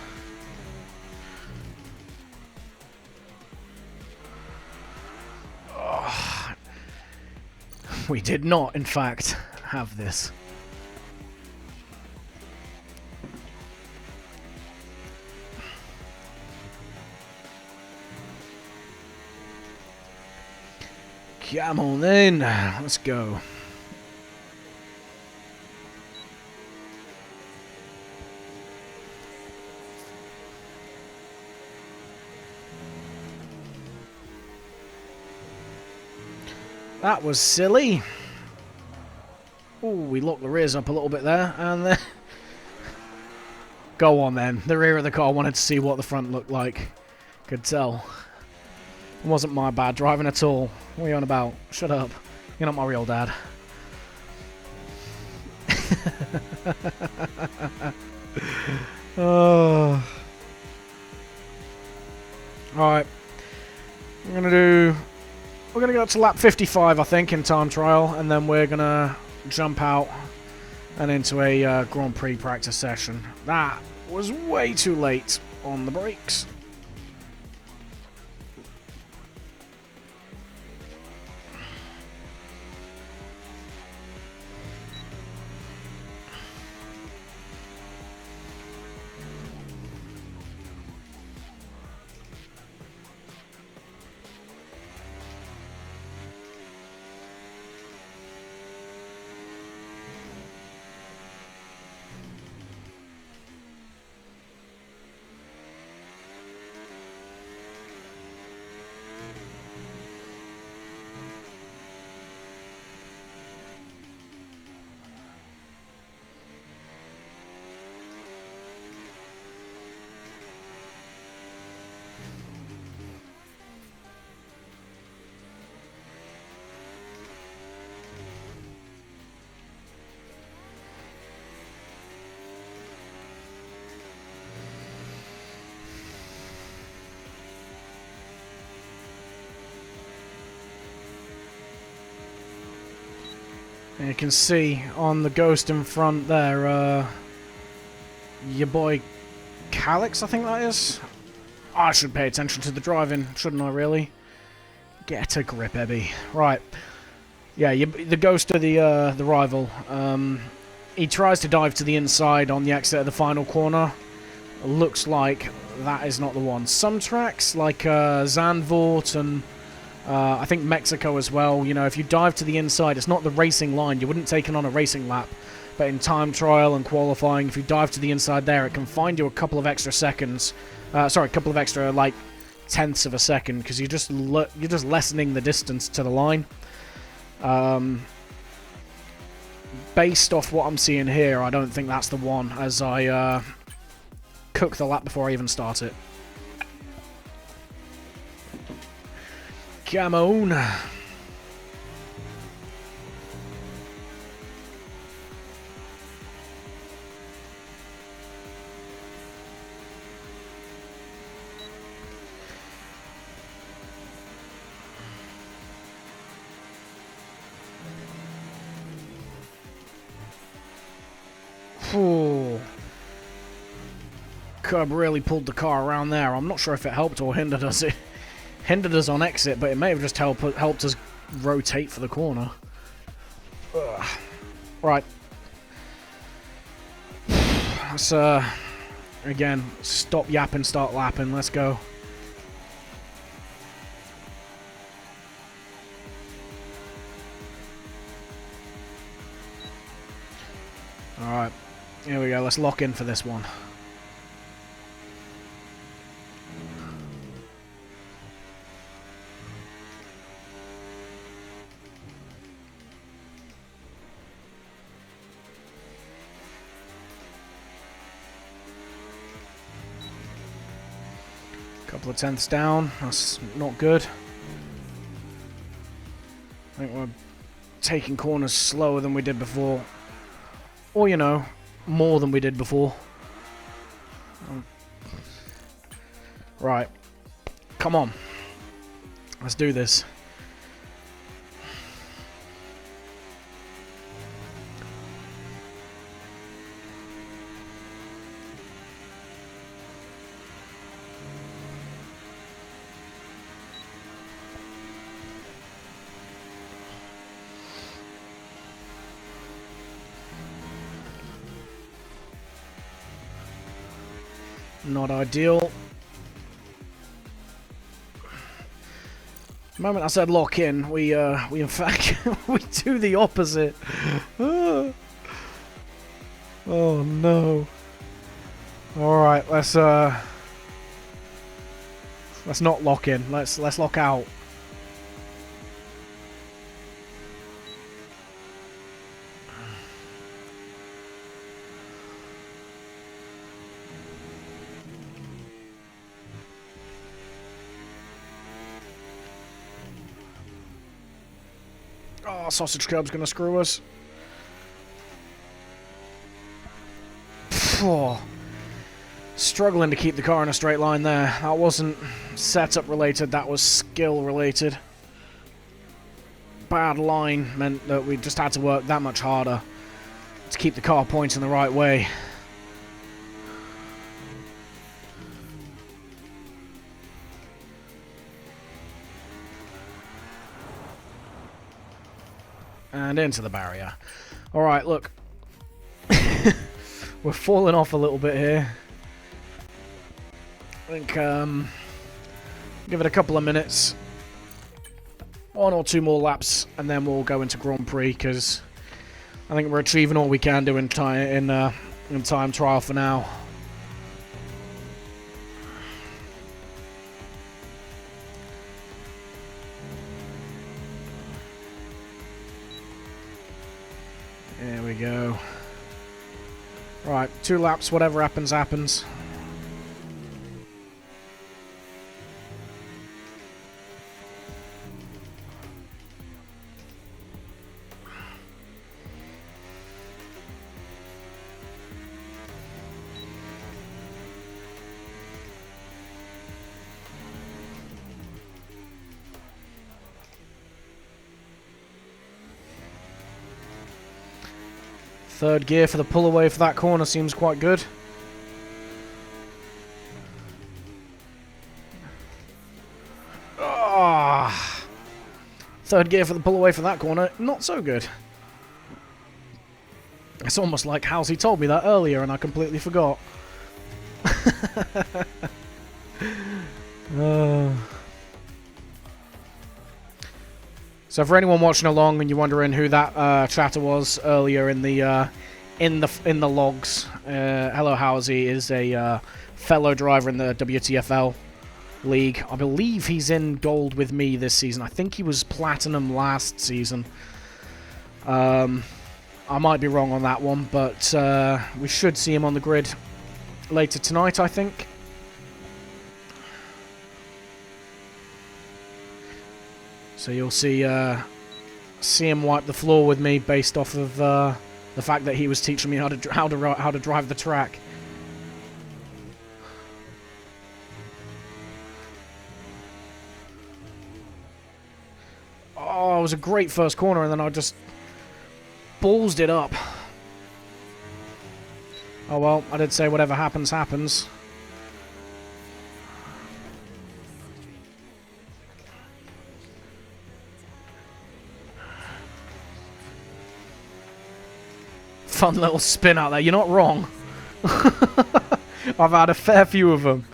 Oh. We did not, in fact, have this. Come on then, let's go. That was silly. Ooh, we locked the rears up a little bit there, and then... Go on then, the rear of the car wanted to see what the front looked like. Could tell. It wasn't my bad driving at all. What are you on about? Shut up. You're not my real dad. Oh. Alright. We're gonna go to lap 55, I think, in time trial, and then we're gonna jump out and into a Grand Prix practice session. That was way too late on the brakes. And you can see on the Ghost in front there, your boy Calix, I think that is. I should pay attention to the driving, shouldn't I really? Get a grip, Ebby. Right. Yeah, the Ghost of the rival. He tries to dive to the inside on the exit of the final corner. Looks like that is not the one. Some tracks, like Zandvoort and... I think Mexico as well, you know, if you dive to the inside, it's not the racing line. You wouldn't take it on a racing lap. But in time trial and qualifying, if you dive to the inside there, it can find you a couple of extra seconds. Sorry, a couple of extra, like, tenths of a second, because you're just lessening the distance to the line. Based off what I'm seeing here, I don't think that's the one, as I cook the lap before I even start it. Come on. Ooh. Curb really pulled the car around there. I'm not sure if it helped or hindered us. It hindered us on exit, but it may have just helped us rotate for the corner. Ugh. Right. Let's, again, stop yapping, start lapping. Let's go. Alright. Here we go. Let's lock in for this one. Couple of tenths down. That's not good. I think we're taking corners slower than we did before. Or, you know, more than we did before. Right. Come on. Let's do this. Not ideal. The moment I said lock in, we in fact we do the opposite. Oh no. Alright, let's not lock in. Let's lock out. Oh, sausage curb's gonna screw us. Oh, struggling to keep the car in a straight line there. That wasn't setup related, that was skill related. Bad line meant that we just had to work that much harder to keep the car pointing the right way. And into the barrier. Alright, look. We're falling off a little bit here. I think, give it a couple of minutes. 1 or 2 more laps, and then we'll go into Grand Prix, because I think we're achieving all we can do in time trial for now. There we go. Right, 2 laps, whatever happens, happens. Third gear for the pull away for that corner seems quite good. Ah, third gear for the pull away for that corner, not so good. It's almost like Halsey told me that earlier and I completely forgot. So for anyone watching along and you're wondering who that chatter was earlier in the logs, Hello Halsey is a fellow driver in the WTFL league. I believe he's in gold with me this season. I think he was platinum last season. I might be wrong on that one, but we should see him on the grid later tonight, I think. So you'll see him wipe the floor with me based off of the fact that he was teaching me how to drive the track. Oh, it was a great first corner, and then I just ballsed it up. Oh well, I did say whatever happens, happens. Fun little spin out there. You're not wrong. I've had a fair few of them.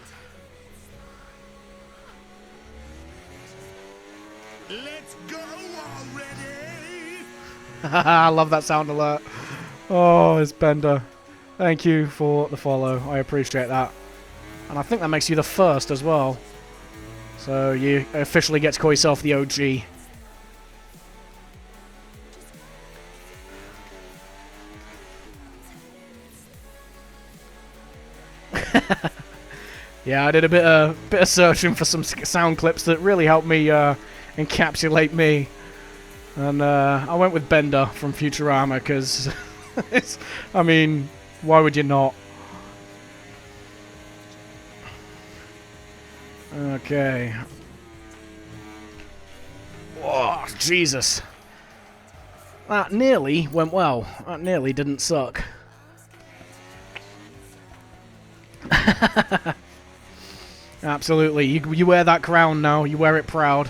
Let's go already. I love that sound alert. Oh, it's Bender. Thank you for the follow. I appreciate that. And I think that makes you the first as well. So you officially get to call yourself the OG. Yeah, I did a bit of searching for some sound clips that really helped me encapsulate me, and I went with Bender from Futurama because, I mean, why would you not? Okay. Oh, Jesus. That nearly went well. That nearly didn't suck. Absolutely. You wear that crown now. You wear it proud.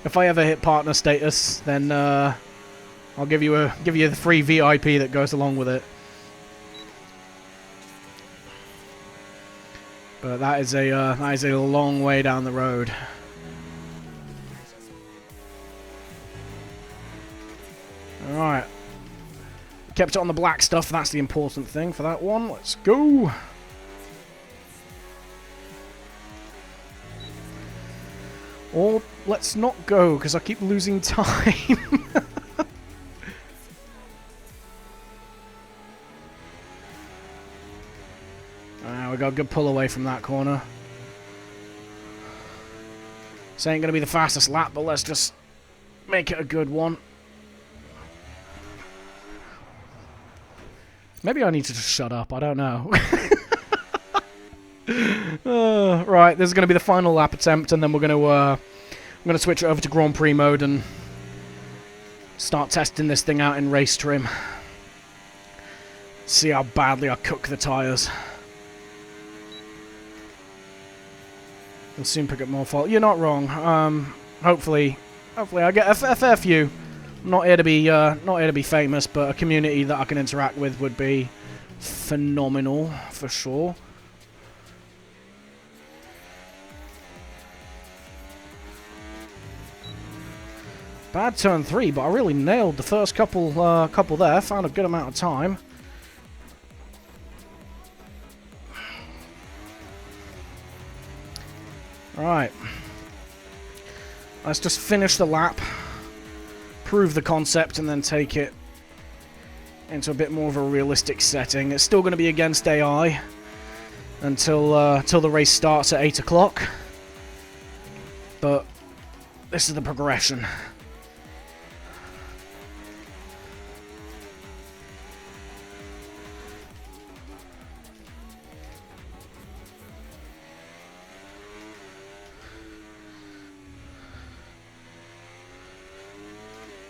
If I ever hit partner status, then I'll give you the free VIP that goes along with it. But that is a long way down the road. All right. Kept it on the black stuff. That's the important thing for that one. Let's go. Or let's not go, because I keep losing time. We got a good pull away from that corner. This ain't going to be the fastest lap, but let's just make it a good one. Maybe I need to just shut up, I don't know. Right, this is going to be the final lap attempt, and then we're going to switch it over to Grand Prix mode and start testing this thing out in race trim. See how badly I cook the tyres. We'll soon pick up more fault. You're not wrong. Hopefully I get a fair few. I'm not here to be famous, but a community that I can interact with would be phenomenal for sure. Bad turn 3, but I really nailed the first couple there. Found a good amount of time. Alright. Let's just finish the lap. Prove the concept and then take it into a bit more of a realistic setting. It's still going to be against AI until the race starts at 8 o'clock. But this is the progression.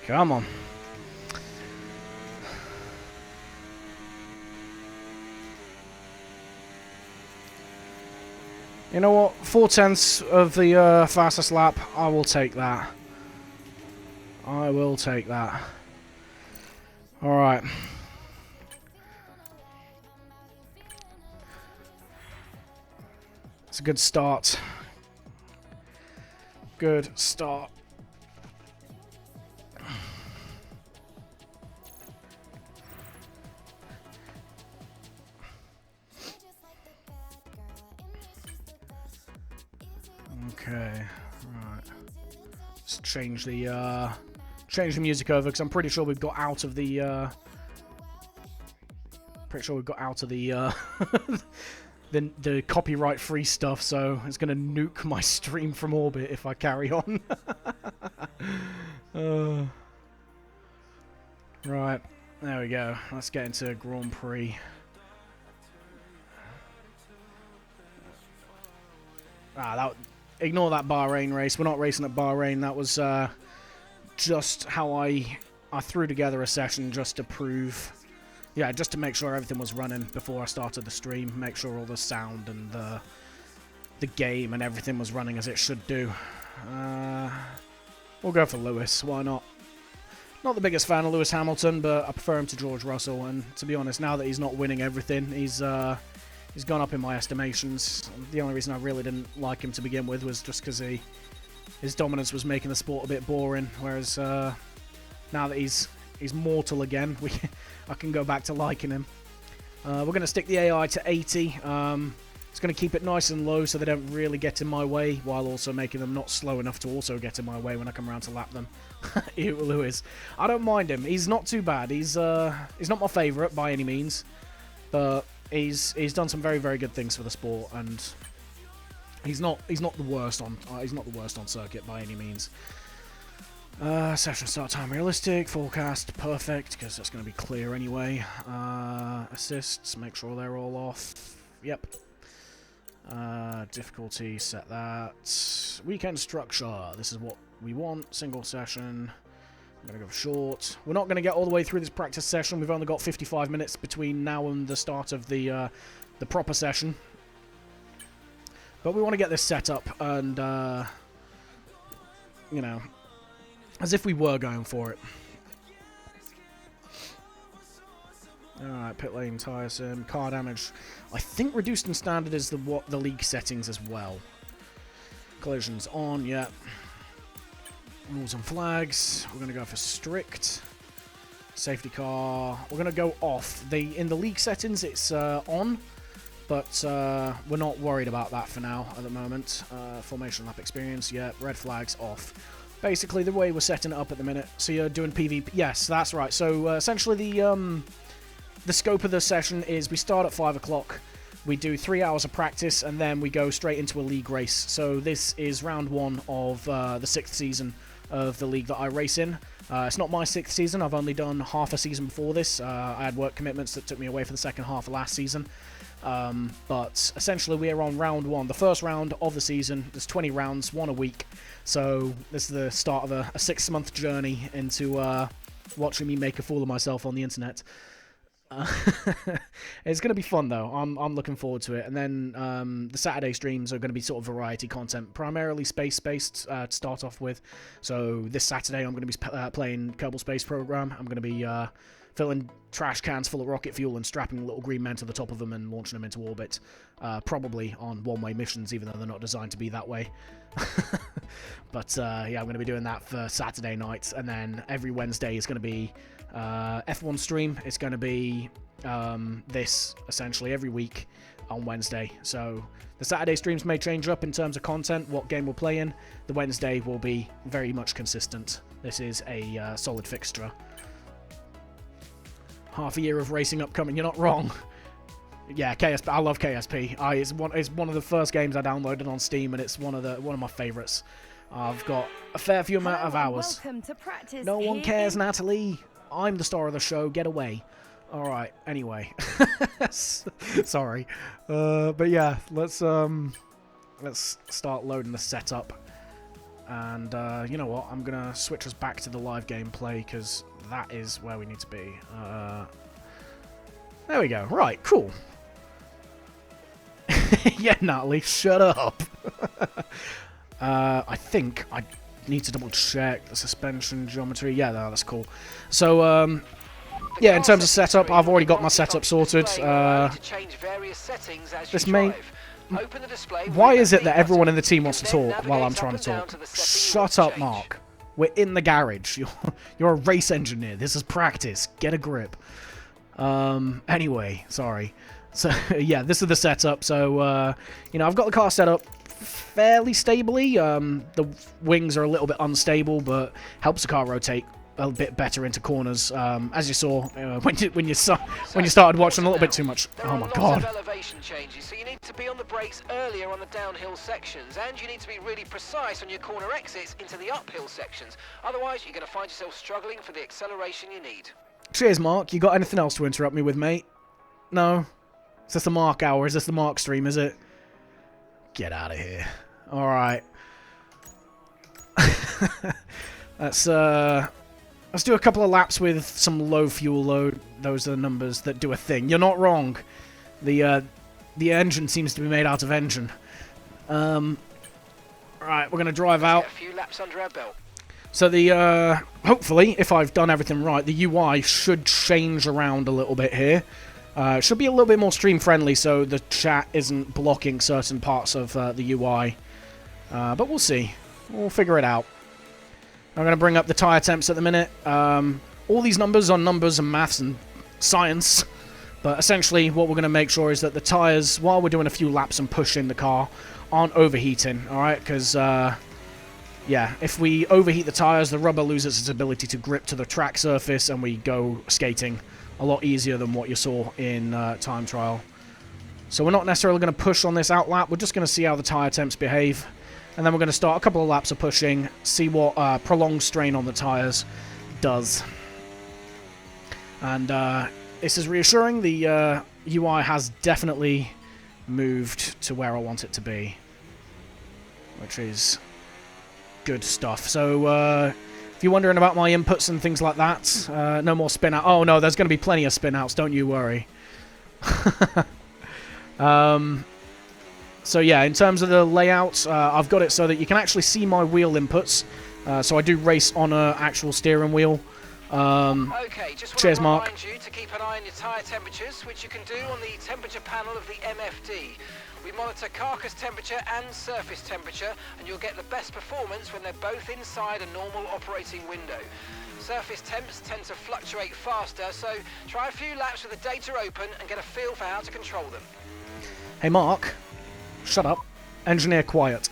Come on. You know what? 4/10 of the fastest lap. I will take that. I will take that. Alright. It's a good start. Good start. Okay, right. Let's change the music over because I'm pretty sure we've got out of the the copyright free stuff, so it's gonna nuke my stream from orbit if I carry on. Right, there we go. Let's get into Grand Prix. Ignore that Bahrain race. We're not racing at Bahrain. That was just how I threw together a session just to prove yeah, just to make sure everything was running before I started the stream, make sure all the sound and the game and everything was running as it should do. We'll go for Lewis, why not? Not the biggest fan of Lewis Hamilton, but I prefer him to George Russell, and to be honest, now that he's not winning everything, he's gone up in my estimations. The only reason I really didn't like him to begin with was just because his dominance was making the sport a bit boring, whereas now that he's mortal again, I can go back to liking him. We're going to stick the AI to 80. It's going to keep it nice and low so they don't really get in my way, while also making them not slow enough to also get in my way when I come around to lap them. Ew, Lewis. I don't mind him. He's not too bad. He's not my favourite by any means, but he's done some very, very good things for the sport, and he's not the worst on circuit by any means. Session start time realistic, forecast perfect because that's going to be clear anyway. Assists, make sure they're all off. Yep. Difficulty, set that. Weekend structure, this is what we want. Single session. I'm going to go for short. We're not going to get all the way through this practice session. We've only got 55 minutes between now and the start of the proper session. But we want to get this set up and, you know, as if we were going for it. Alright, pit lane, tyre sim, car damage. I think reduced and standard is the league settings as well. Collisions on, yeah. Rules and flags. We're going to go for strict. Safety car. We're going to go off. In the league settings, it's on, but we're not worried about that for now at the moment. Formation lap experience, yeah. Red flags off. Basically, the way we're setting it up at the minute. So you're doing PvP. Yes, that's right. So essentially, the scope of the session is we start at 5 o'clock. We do 3 hours of practice, and then we go straight into a league race. So this is round 1 of the 6th season of the league that I race in. It's not my 6th season. I've only done half a season before this. I had work commitments that took me away for the second half of last season. But essentially we are on round 1, the first round of the season. There's 20 rounds, 1 a week. So this is the start of a 6-month journey into watching me make a fool of myself on the internet. It's going to be fun though. I'm looking forward to it. And then the Saturday streams are going to be sort of variety content, primarily space-based to start off with. So this Saturday I'm going to be playing Kerbal Space Program. I'm going to be filling trash cans full of rocket fuel and strapping little green men to the top of them and launching them into orbit. Probably on one-way missions, even though they're not designed to be that way. But yeah, I'm going to be doing that for Saturday night. And then every Wednesday is going to be F1 stream. It's going to be this essentially every week on Wednesday. So the Saturday streams may change up in terms of content, what game we're playing. The Wednesday will be very much consistent. This is a solid fixture. Half a year of racing upcoming. You're not wrong. Yeah, KSP. I love KSP. It's one of the first games I downloaded on Steam, and it's one of my favourites. I've got a fair few amount of hours. Welcome to practice. No one cares, Natalie. I'm the star of the show. Get away. All right. Anyway, sorry, but yeah, let's start loading the setup. And you know what? I'm gonna switch us back to the live gameplay because that is where we need to be. There we go. Right. Cool. Yeah, Natalie, shut up. I think I need to double check the suspension geometry. Yeah, no, that's cool. So, yeah, in terms of setup, I've already got my setup sorted. This main... Why is it that everyone in the team wants to talk while I'm trying to talk? Shut up, Mark. We're in the garage. You're a race engineer. This is practice. Get a grip. Anyway, sorry. So, yeah, this is the setup. So, you know, I've got the car set up fairly stably. The wings are a little bit unstable, but helps the car rotate a bit better into corners. As you saw when you started watching a little bit too much. Oh my god. Elevation changes, so you need to be on the brakes earlier on the downhill sections, and you need to be really precise on your corner exits into the uphill sections. Otherwise, you're going to find yourself struggling for the acceleration you need. Cheers, Mark. You got anything else to interrupt me with, mate? No? Is this the Mark hour? Is this the Mark stream, is it? Get out of here. Alright. Let's let's do a couple of laps with some low fuel load. Those are the numbers that do a thing. You're not wrong. The engine seems to be made out of engine. Right, we're going to drive out. Get a few laps under our belt. So the, hopefully, if I've done everything right, the UI should change around a little bit here. It should be a little bit more stream-friendly, so the chat isn't blocking certain parts of the UI. But we'll see. We'll figure it out. I'm going to bring up the tyre temps at the minute. All these numbers are numbers and maths and science. But essentially, what we're going to make sure is that the tyres, while we're doing a few laps and pushing the car, aren't overheating, alright? Because, yeah, if we overheat the tyres, the rubber loses its ability to grip to the track surface, and we go skating a lot easier than what you saw in time trial. So we're not necessarily going to push on this out lap. We're just going to see how the tyre temps behave. And then we're going to start a couple of laps of pushing, see what prolonged strain on the tyres does. And this is reassuring. The UI has definitely moved to where I want it to be, which is good stuff. So if you're wondering about my inputs and things like that, no more spin out. Oh no, there's going to be plenty of spin outs, don't you worry. So yeah, in terms of the layout, I've got it so that you can actually see my wheel inputs. So I do race on an actual steering wheel. Okay, just cheers, want to Mark. remind you to keep an eye on your tyre temperatures, which you can do on the temperature panel of the MFD. We monitor carcass temperature and surface temperature, and you'll get the best performance when they're both inside a normal operating window. Surface temps tend to fluctuate faster, so try a few laps with the data open and get a feel for how to control them. Hey Mark, shut up. Engineer quiet.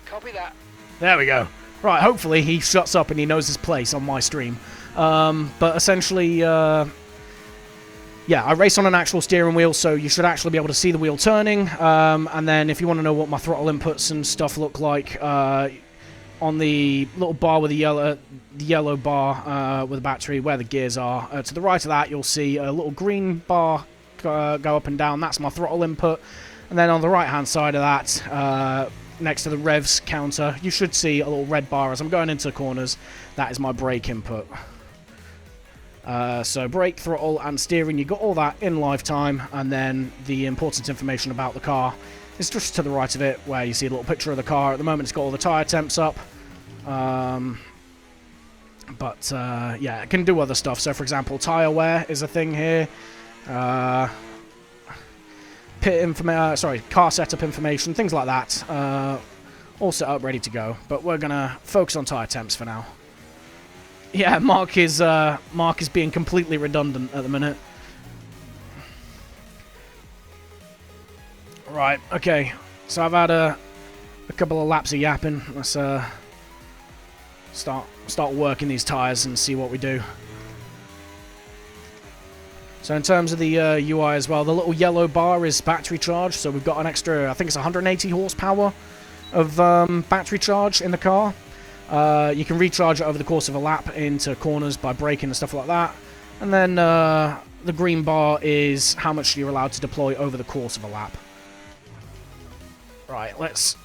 Copy that. There we go. Right, hopefully he shuts up and he knows his place on my stream. But essentially, yeah, I race on an actual steering wheel, so you should actually be able to see the wheel turning. And then if you want to know what my throttle inputs and stuff look like, on the little bar with the yellow bar with the battery, where the gears are, to the right of that, you'll see a little green bar go up and down. That's my throttle input. And then on the right-hand side of that, next to the revs counter, you should see a little red bar as I'm going into corners. That is my brake input. So brake, throttle, and steering, you got all that in live time, and then the important information about the car is just to the right of it, where you see a little picture of the car. At the moment, it's got all the tyre temps up. But yeah, it can do other stuff. So, for example, tyre wear is a thing here. Car setup information, things like that. All set up, ready to go. But we're gonna focus on tyre temps for now. Yeah, Mark is being completely redundant at the minute. Right, okay. So I've had a couple of laps of yapping. Let's start working these tyres and see what we do. So in terms of the UI as well, the little yellow bar is battery charge. So we've got an extra, I think it's 180 horsepower of battery charge in the car. You can recharge it over the course of a lap into corners by braking and stuff like that. And then the green bar is how much you're allowed to deploy over the course of a lap. Right, let's,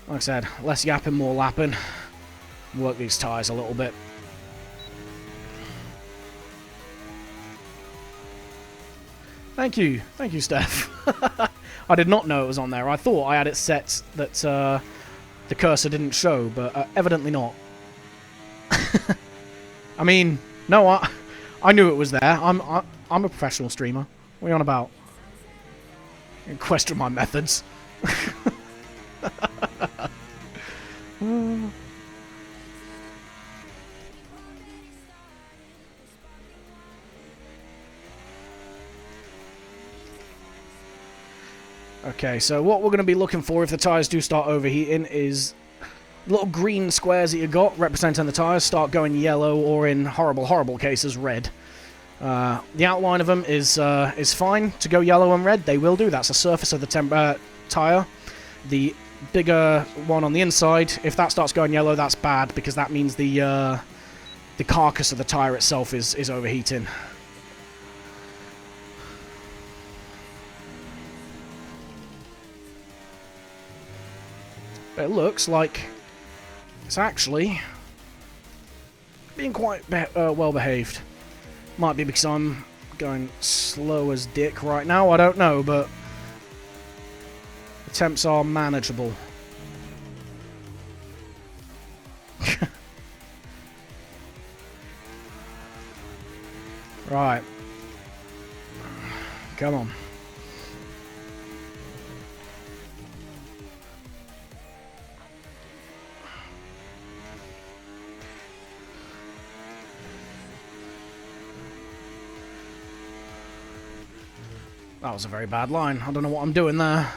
like I said, less yapping, more lapping. Work these tyres a little bit. Thank you, Steph. I did not know it was on there. I thought I had it set that the cursor didn't show, but evidently not. I mean, no, I knew it was there. I'm a professional streamer. What are you on about? You question my methods. Okay, so what we're going to be looking for if the tyres do start overheating is little green squares that you got representing the tyres start going yellow, or in horrible cases, red. The outline of them is fine to go yellow and red. They will do. That's the surface of the tyre. The bigger one on the inside, if that starts going yellow, that's bad, because that means the carcass of the tyre itself is overheating. It looks like it's actually being quite well behaved. Might be because I'm going slow as dick right now, I don't know, but the temps are manageable. Right. Come on. That was a very bad line. I don't know what I'm doing there.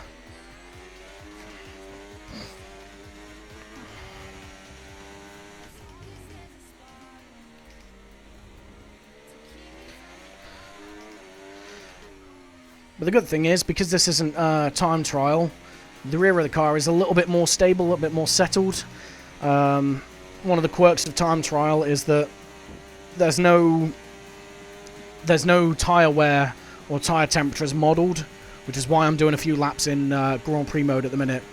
But the good thing is, because this isn't time trial, the rear of the car is a little bit more stable, a little bit more settled. One of the quirks of time trial is that there's no tyre wear or tyre temperatures modelled, which is why I'm doing a few laps in Grand Prix mode at the minute.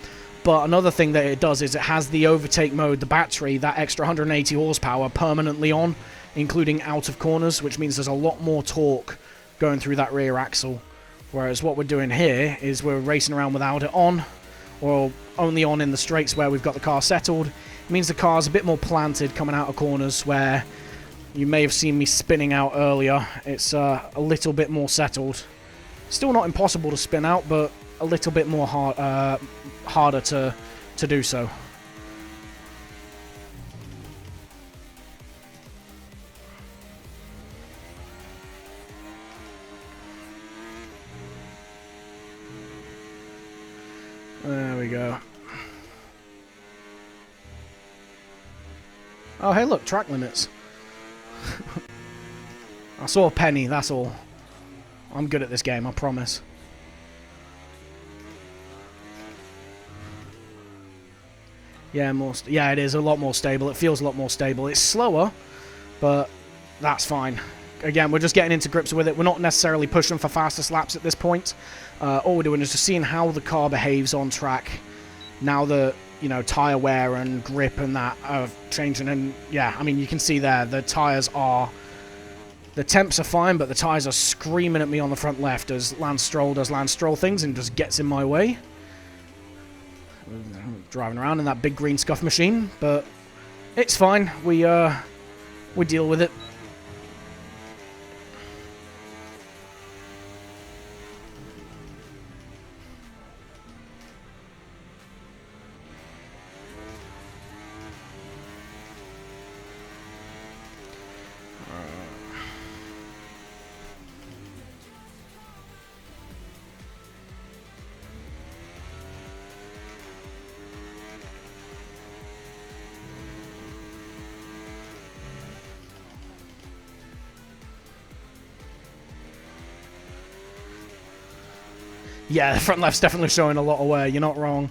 But another thing that it does is it has the overtake mode, the battery, that extra 180 horsepower permanently on, including out of corners, which means there's a lot more torque going through that rear axle. Whereas what we're doing here is we're racing around without it on, or only on in the straights where we've got the car settled. It means the car's a bit more planted coming out of corners where you may have seen me spinning out earlier. It's a little bit more settled. Still not impossible to spin out, but a little bit more harder to do so. There we go. Oh, hey, look, track limits. I saw a penny, that's all. I'm good at this game, I promise. Yeah, yeah, it is a lot more stable. It feels a lot more stable. It's slower, but that's fine. Again, we're just getting into grips with it. We're not necessarily pushing for fastest laps at this point. All we're doing is just seeing how the car behaves on track. Now that, you know, tyre wear and grip and that are changing. And, yeah, I mean, you can see there, the tyres are... The temps are fine, but the tyres are screaming at me on the front left as Lance Stroll does Lance Stroll things and just gets in my way. Driving around in that big green scuff machine, but it's fine. We deal with it. Yeah, the front left's definitely showing a lot of wear, you're not wrong.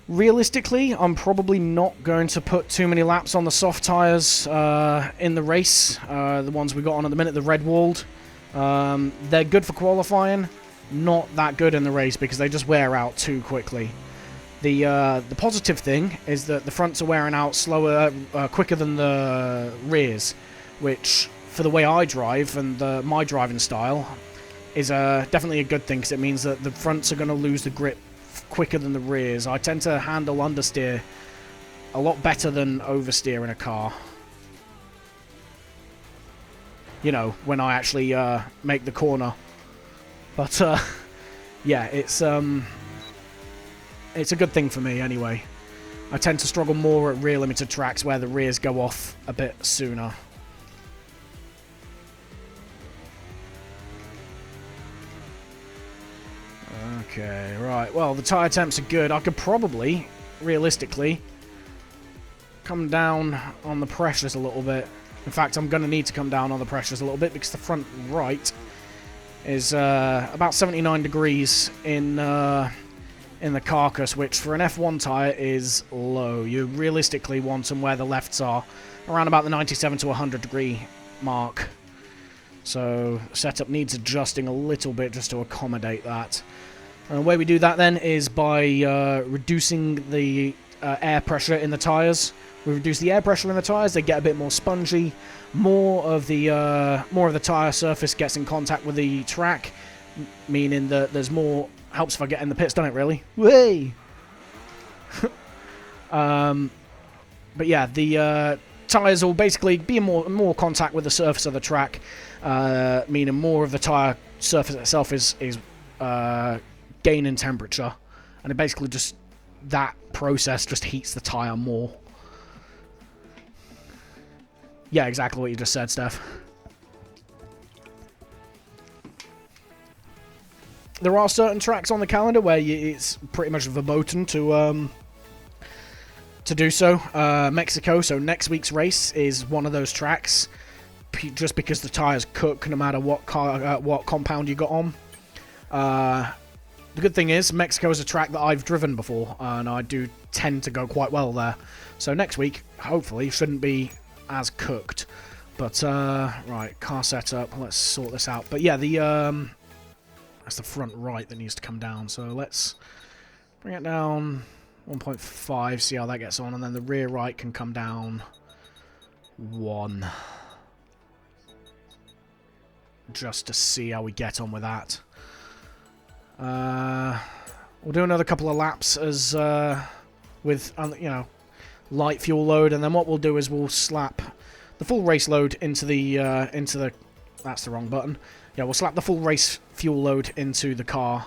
Realistically, I'm probably not going to put too many laps on the soft tyres in the race. The ones we got on at the minute, the red-walled. They're good for qualifying, not that good in the race because they just wear out too quickly. The positive thing is that the fronts are wearing out slower, quicker than the rears, which, for the way I drive and my driving style, is definitely a good thing because it means that the fronts are going to lose the grip quicker than the rears. I tend to handle understeer a lot better than oversteer in a car. You know, when I actually make the corner. But, yeah, it's a good thing for me anyway. I tend to struggle more at rear limited tracks where the rears go off a bit sooner. Okay, right. Well, the tyre temps are good. I could probably, realistically, come down on the pressures a little bit. In fact, I'm going to need to come down on the pressures a little bit because the front right is about 79 degrees in the carcass, which for an F1 tyre is low. You realistically want them where the lefts are, around about the 97 to 100 degree mark. So, setup needs adjusting a little bit just to accommodate that. The way we do that then is by reducing the air pressure in the tyres. We reduce the air pressure in the tyres, they get a bit more spongy. More of the tyre surface gets in contact with the track, meaning that there's more. Helps if I get in the pits, doesn't it? Really? Way. But yeah, the tyres will basically be in more contact with the surface of the track, meaning more of the tyre surface itself is gaining temperature, and it basically just that process just heats the tyre more. Yeah, exactly what you just said, Steph. There are certain tracks on the calendar where it's pretty much verboten to do so. Mexico, so next week's race is one of those tracks, just because the tyres cook no matter what compound you got on. The good thing is, Mexico is a track that I've driven before, and I do tend to go quite well there. So next week, hopefully, shouldn't be as cooked. But, right, car setup, let's sort this out. But yeah, that's the front right that needs to come down, so let's bring it down 1.5, see how that gets on, and then the rear right can come down 1. Just to see how we get on with that. We'll do another couple of laps as with you know, light fuel load, and then what we'll do is we'll slap the full race load into the that's the wrong button. Yeah, we'll slap the full race fuel load into the car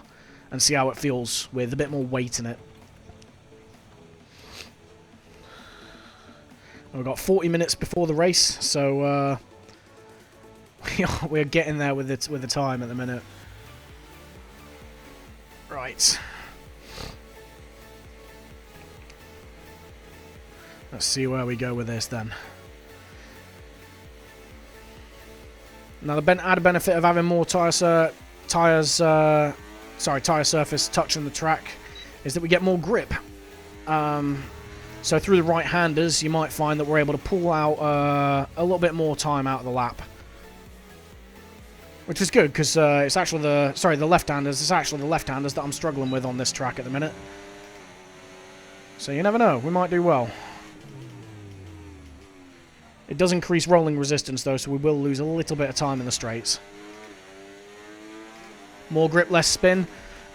and see how it feels with a bit more weight in it. We've got 40 minutes before the race, so we're getting there with the time at the minute. Right. Let's see where we go with this then. Now, the added benefit of having more tyre surface touching the track is that we get more grip. So through the right-handers, you might find that we're able to pull out a little bit more time out of the lap, which is good because it's actually the left-handers. It's actually the left-handers that I'm struggling with on this track at the minute. So you never know, we might do well. It does increase rolling resistance, though, so we will lose a little bit of time in the straights. More grip, less spin.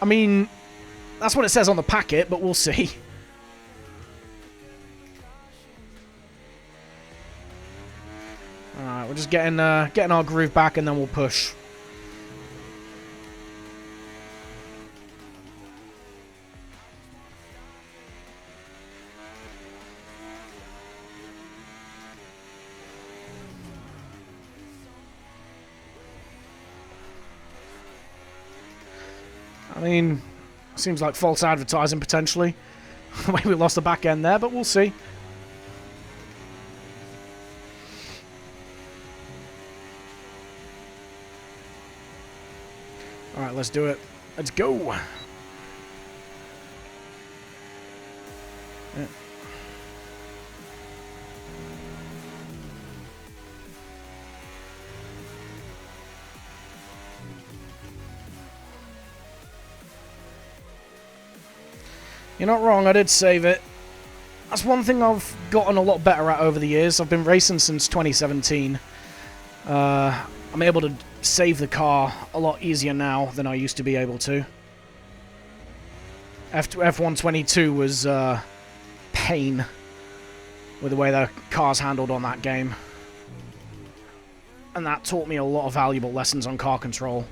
I mean, that's what it says on the packet, but we'll see. Alright, we're just getting our groove back, and then we'll push. I mean, seems like false advertising, potentially. The way we lost the back end there, but we'll see. Alright, let's do it. Let's go! Yeah. You're not wrong, I did save it. That's one thing I've gotten a lot better at over the years. I've been racing since 2017. I'm able to save the car a lot easier now than I used to be able to. F122 was pain with the way the car's handled on that game. And that taught me a lot of valuable lessons on car control.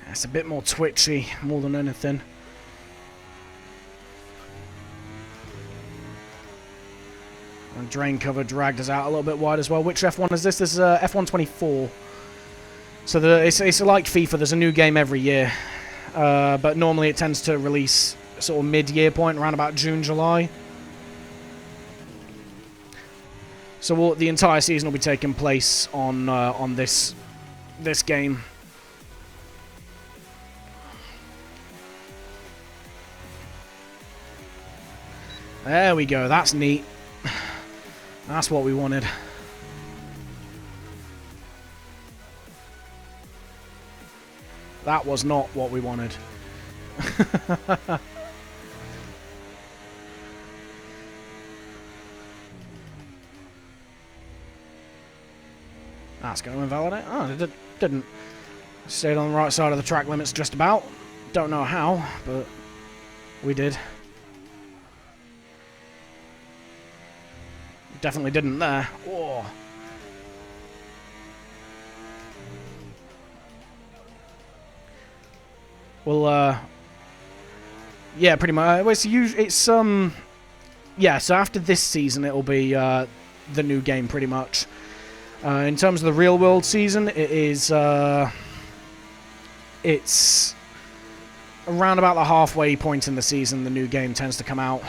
It's a bit more twitchy, more than anything. And drain cover dragged us out a little bit wide as well. Which F1 is this? This is F124. So it's like FIFA, there's a new game every year. But normally it tends to release sort of mid-year point, around about June, July. So the entire season will be taking place on this game. There we go. That's neat. That's what we wanted. That was not what we wanted. That's going to invalidate. Oh, it didn't. Stayed on the right side of the track limits just about. Don't know how, but we did. Definitely didn't there. Oh. Well, yeah, pretty much. It's yeah. So after this season, it'll be the new game, pretty much. In terms of the real world season, it is it's around about the halfway point in the season. The new game tends to come out.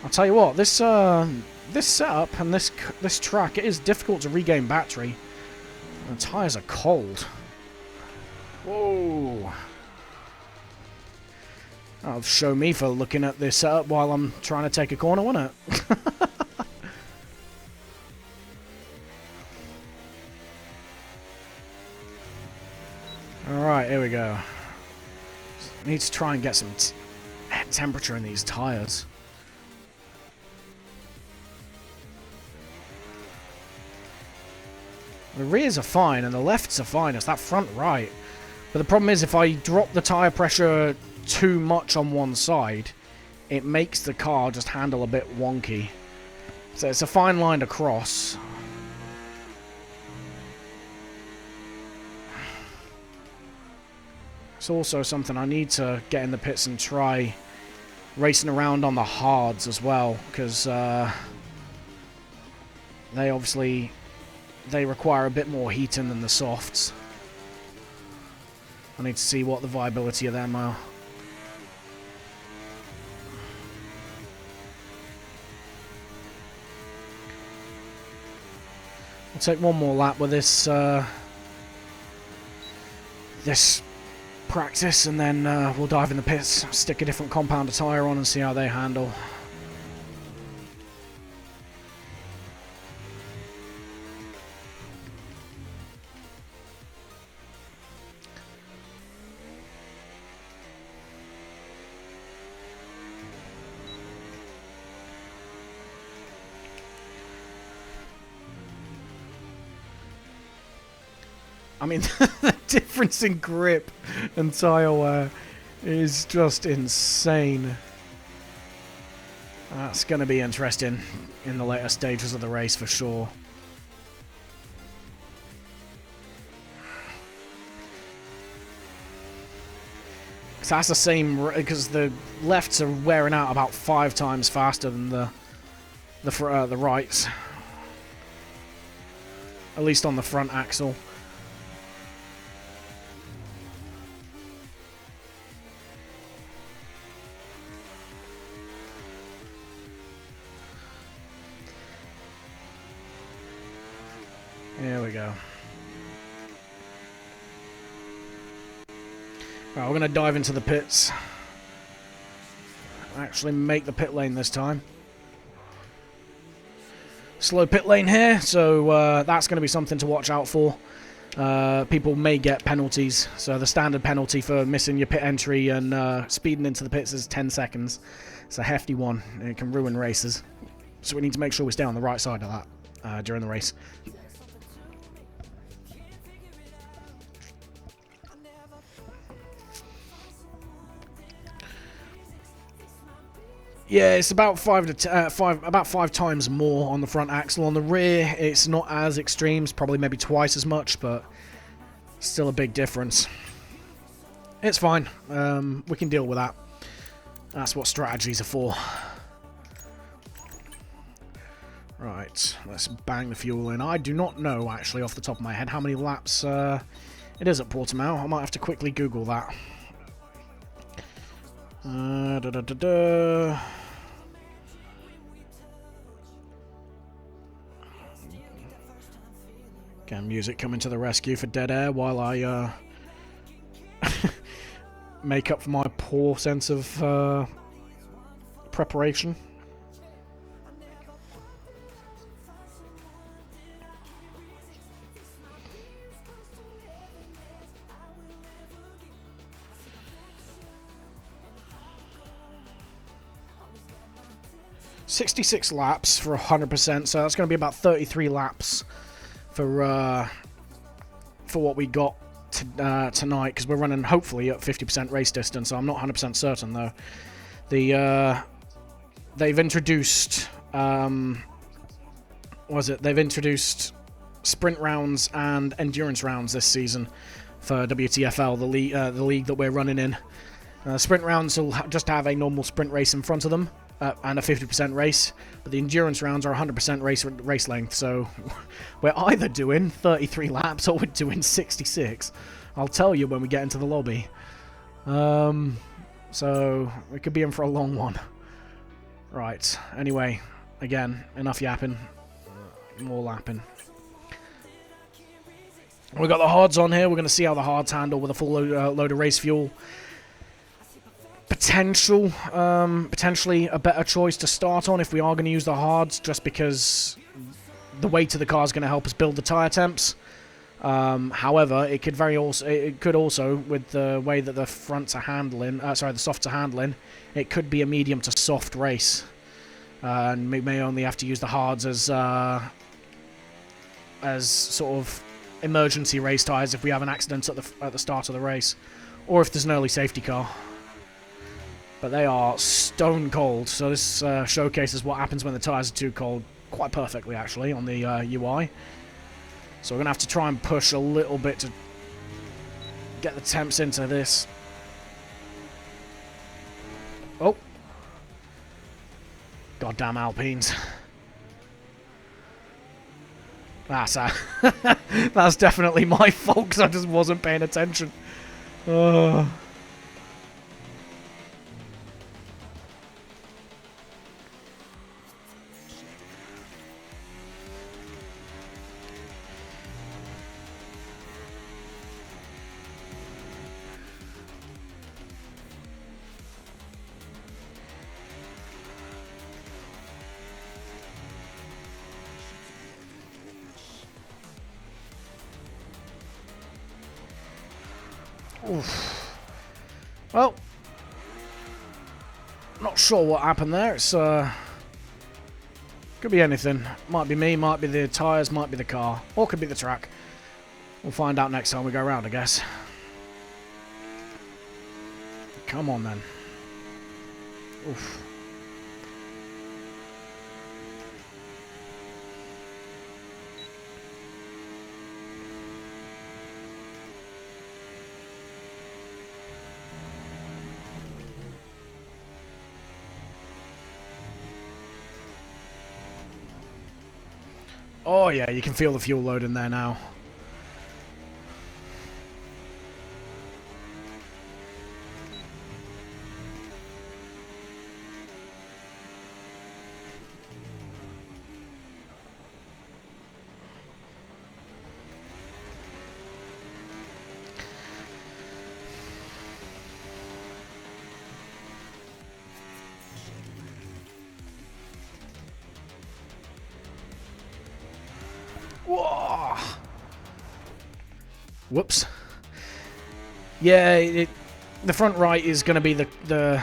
I'll tell you what, this this setup and this track, it is difficult to regain battery. The tires are cold. Whoa. That'll show me for looking at this setup while I'm trying to take a corner, won't it? Alright, here we go. Need to try and get some temperature in these tires. The rears are fine and the lefts are fine. It's that front right. But the problem is if I drop the tire pressure too much on one side, it makes the car just handle a bit wonky. So it's a fine line to cross. It's also something I need to get in the pits and try racing around on the hards as well, because they require a bit more heating than the softs. I need to see what the viability of them are. I'll take one more lap with this this practice, and then we'll dive in the pits, stick a different compounder tyre on and see how they handle. I mean, the difference in grip and tyre wear is just insane. That's going to be interesting in the later stages of the race for sure. Because that's the same, because the lefts are wearing out about 5 times faster than the rights. At least on the front axle. There we go. Right, we're going to dive into the pits. Actually make the pit lane this time. Slow pit lane here, so that's going to be something to watch out for. People may get penalties, so the standard penalty for missing your pit entry and speeding into the pits is 10 seconds. It's a hefty one, and it can ruin races. So we need to make sure we stay on the right side of that during the race. Yeah, it's about about 5 times more on the front axle. On the rear, it's not as extreme. It's probably maybe twice as much, but still a big difference. It's fine. We can deal with that. That's what strategies are for. Right, let's bang the fuel in. I do not know, actually, off the top of my head, how many laps it is at Portimao. I might have to quickly Google that. Again, music coming to the rescue for dead air while I make up for my poor sense of preparation. "66 laps for 100%, so that's going to be about 33 laps for what we got tonight, because we're running hopefully at 50% race distance. So I'm not 100% certain though. They've introduced they've introduced sprint rounds and endurance rounds this season for WTFL, the league that we're running in. Sprint rounds will just have a normal sprint race in front of them and a 50% race, but the endurance rounds are 100% race length, so we're either doing 33 laps or we're doing 66. I'll tell you when we get into the lobby. So we could be in for a long one. Right, anyway, again, enough yapping. More lapping. We've got the hards on here. We're going to see how the hards handle with a full load of race fuel. Potentially a better choice to start on if we are going to use the hards, just because the weight of the car is going to help us build the tyre temps. However, it could also, with the way that the fronts are handling, the softs are handling, it could be a medium to soft race, and we may only have to use the hards as sort of emergency race tyres if we have an accident at the start of the race, or if there's an early safety car. But they are stone cold, so this showcases what happens when the tyres are too cold quite perfectly, actually, on the UI. So we're going to have to try and push a little bit to get the temps into this. Oh. Goddamn Alpines. That's definitely my fault, because I just wasn't paying attention. Oof. Well, not sure what happened there. It's could be anything. Might be me, might be the tyres, might be the car, or could be the track. We'll find out next time we go around, I guess. Come on then. Oof. Oh yeah, you can feel the fuel load in there now. Whoa. Whoops. Yeah, the front right is going to be the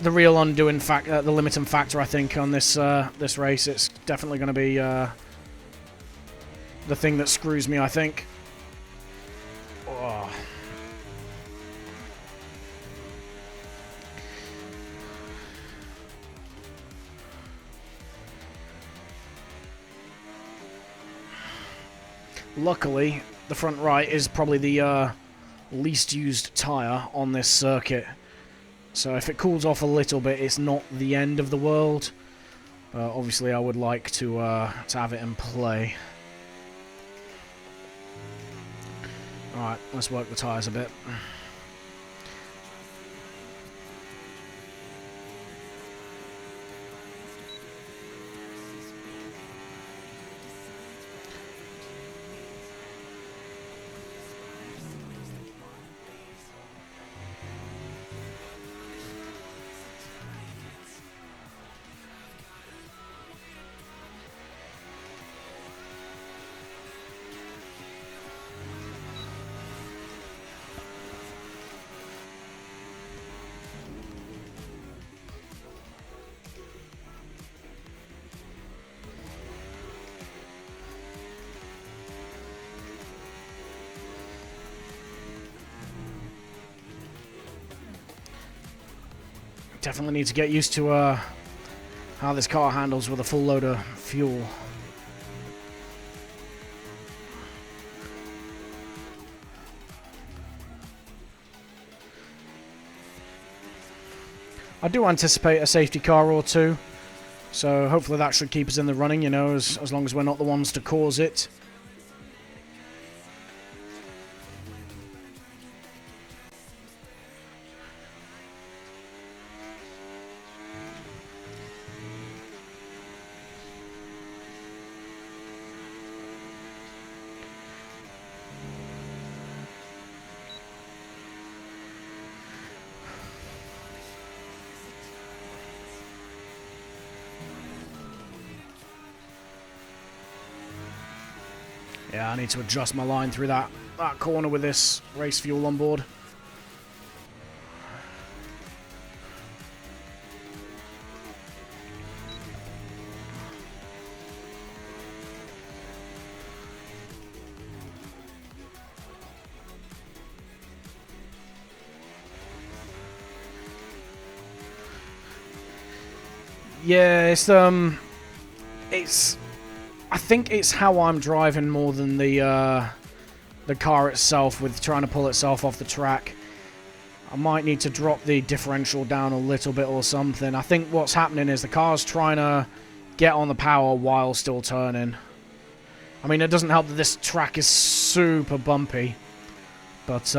real undoing factor, the limiting factor, I think, on this this race. It's definitely going to be the thing that screws me, I think. Oh. Luckily, the front right is probably the least used tyre on this circuit. So if it cools off a little bit, it's not the end of the world. Obviously, I would like to have it in play. Alright, let's work the tyres a bit. Definitely need to get used to how this car handles with a full load of fuel. I do anticipate a safety car or two, so hopefully that should keep us in the running, you know, as long as we're not the ones to cause it. Yeah, I need to adjust my line through that corner with this race fuel on board. Yeah, it's I think it's how I'm driving more than the car itself with trying to pull itself off the track. I might need to drop the differential down a little bit or something. I think what's happening is the car's trying to get on the power while still turning. I mean, it doesn't help that this track is super bumpy. But,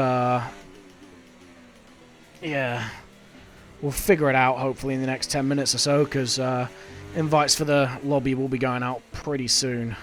yeah. We'll figure it out, hopefully, in the next 10 minutes or so, because invites for the lobby will be going out pretty soon.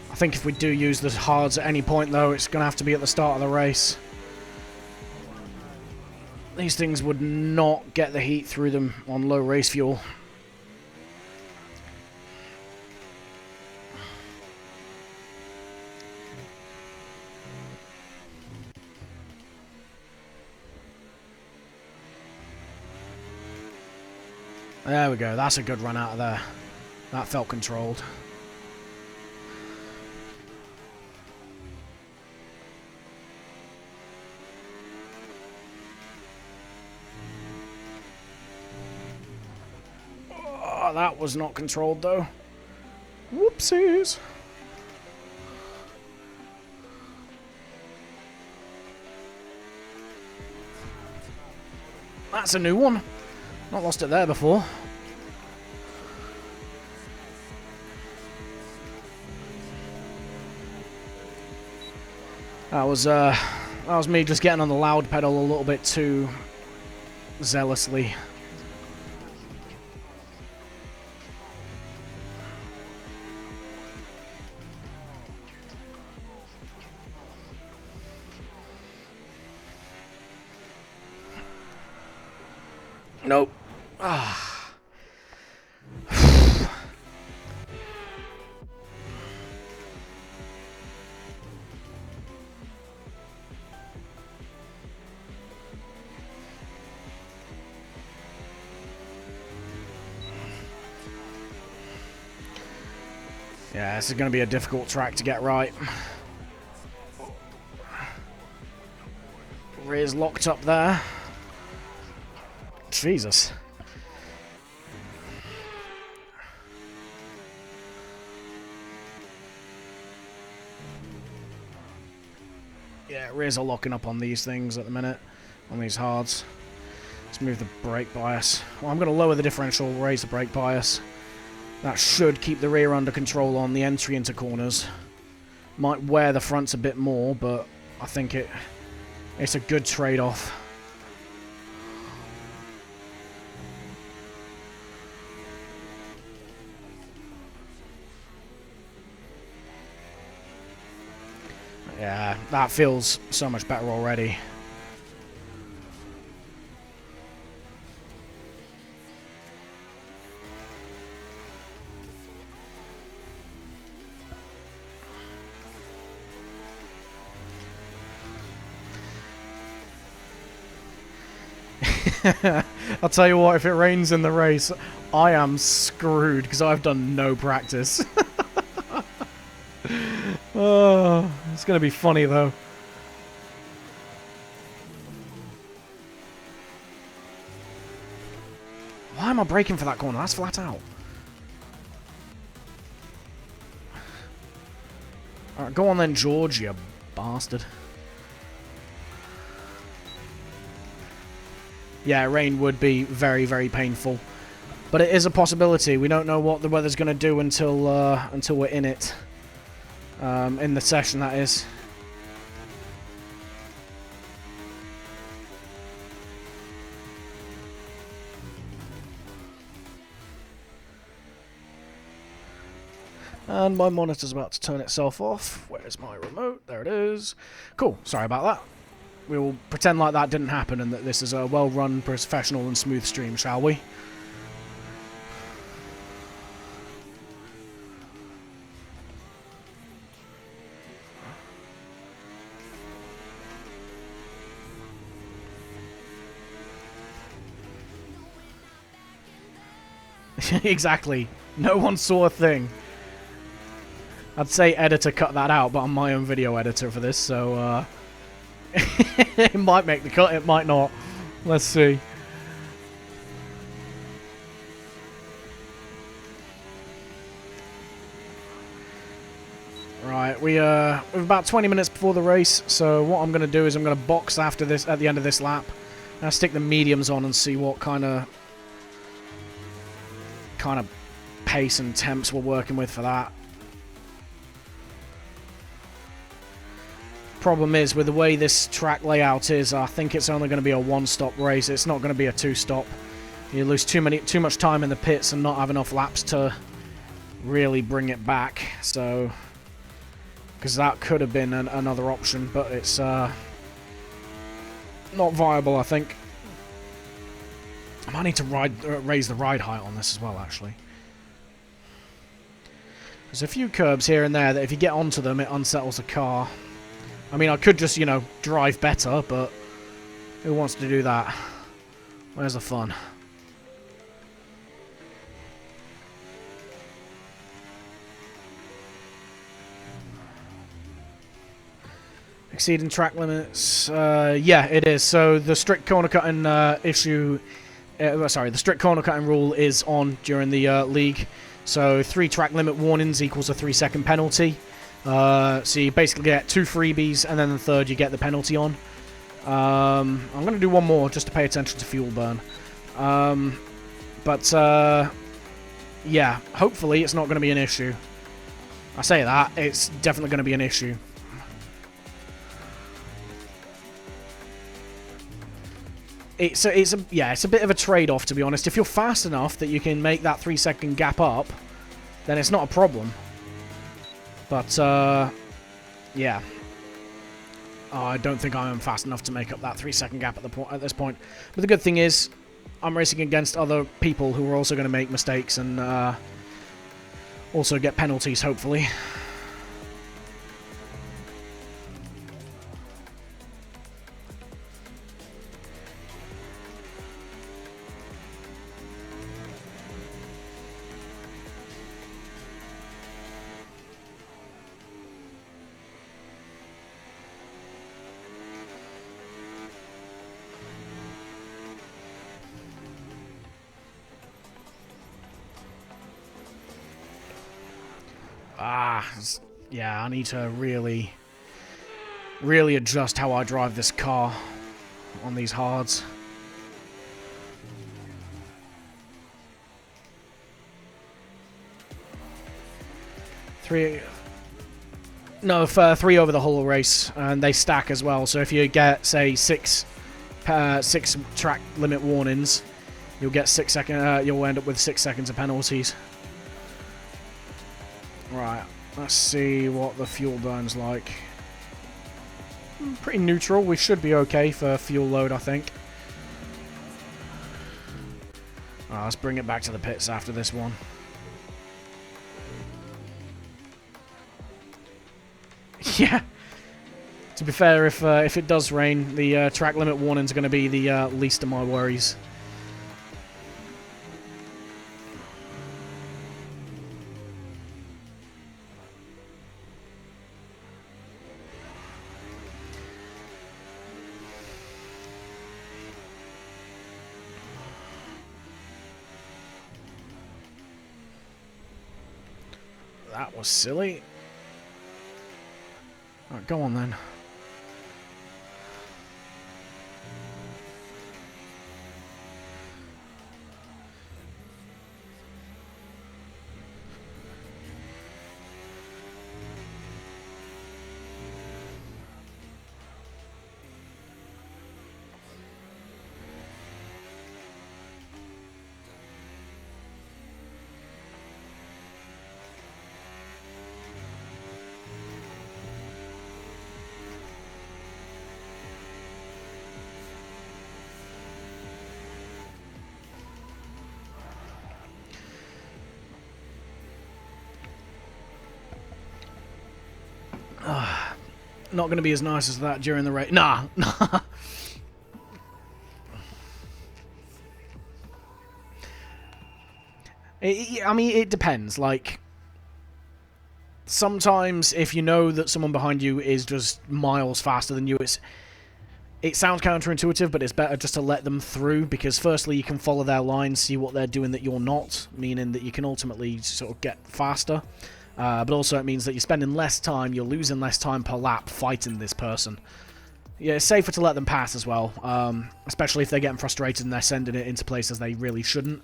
I think if we do use the hards at any point, though, it's going to have to be at the start of the race. These things would not get the heat through them on low race fuel. There we go. That's a good run out of there. That felt controlled. That was not controlled, though. Whoopsies. That's a new one. Not lost it there before. That was me just getting on the loud pedal a little bit too zealously. Nope. Ah. Yeah, this is going to be a difficult track to get right. Rear's locked up there. Jesus. Yeah, rears are locking up on these things at the minute, on these hards. Let's move the brake bias. Well, I'm going to lower the differential, raise the brake bias. That should keep the rear under control on the entry into corners. Might wear the fronts a bit more, but I think it's a good trade-off. Yeah, that feels so much better already. I'll tell you what, if it rains in the race, I am screwed because I've done no practice. Oh, it's going to be funny though. Why am I braking for that corner? That's flat out. Alright, go on then, George, you bastard. Yeah, rain would be very, very painful. But it is a possibility. We don't know what the weather's going to do until we're in it. In the session, that is. And my monitor's about to turn itself off. Where's my remote? There it is. Cool. Sorry about that. We will pretend like that didn't happen and that this is a well-run, professional and smooth stream, shall we? Exactly. No one saw a thing. I'd say editor cut that out, but I'm my own video editor for this, so it might make the cut, it might not. Let's see. Right, we're about 20 minutes before the race, so what I'm going to do is I'm going to box after this at the end of this lap. And I'll stick the mediums on and see what kind of pace and temps we're working with for that. Problem is, with the way this track layout is, I think it's only going to be a one-stop race. It's not going to be a two-stop. You lose too much time in the pits and not have enough laps to really bring it back. So, because that could have been another option, but it's not viable, I think. I might need to raise the ride height on this as well, actually. There's a few curbs here and there that if you get onto them, it unsettles the car. I mean, I could just, you know, drive better, but who wants to do that? Where's the fun? Exceeding track limits. Yeah, it is. So the strict corner cutting issue... sorry, the strict corner cutting rule is on during the league. So 3 track limit warnings equals a 3-second penalty. So you basically get 2 freebies, and then the third you get the penalty on. I'm going to do one more just to pay attention to fuel burn. Yeah, hopefully it's not going to be an issue. I say that, it's definitely going to be an issue. It's a bit of a trade-off, to be honest. If you're fast enough that you can make that 3-second gap up, then it's not a problem. But, yeah. I don't think I am fast enough to make up that 3-second gap at this point. But the good thing is, I'm racing against other people who are also going to make mistakes and also get penalties, hopefully. Yeah, I need to really adjust how I drive this car on these hards. Three over the whole race, and they stack as well. So if you get, say, 6 track limit warnings, you'll get 6 seconds. You'll end up with 6 seconds of penalties. Right, let's see what the fuel burn's like. Pretty neutral. We should be okay for fuel load, I think. Right, let's bring it back to the pits after this one. Yeah. To be fair, if it does rain, the track limit warning is going to be the least of my worries. That was silly. Alright, go on then. Not going to be as nice as that during the race. Nah. I mean, it depends. Like, sometimes if you know that someone behind you is just miles faster than you, it sounds counterintuitive, but it's better just to let them through, because firstly, you can follow their line, see what they're doing that you're not, meaning that you can ultimately sort of get faster. But also it means that you're spending less time, you're losing less time per lap fighting this person. Yeah, it's safer to let them pass as well, especially if they're getting frustrated and they're sending it into places they really shouldn't.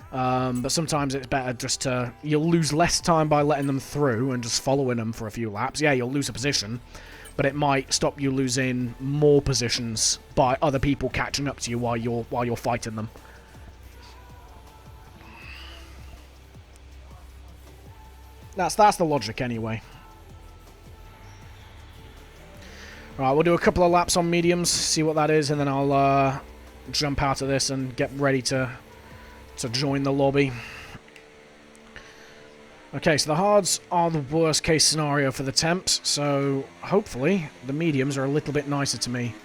But sometimes it's better just to... You'll lose less time by letting them through and just following them for a few laps. Yeah, you'll lose a position, but it might stop you losing more positions by other people catching up to you while you're fighting them. That's the logic anyway. Right, we'll do a couple of laps on mediums, see what that is, and then I'll jump out of this and get ready to join the lobby. Okay, so the hards are the worst case scenario for the temps, so hopefully the mediums are a little bit nicer to me.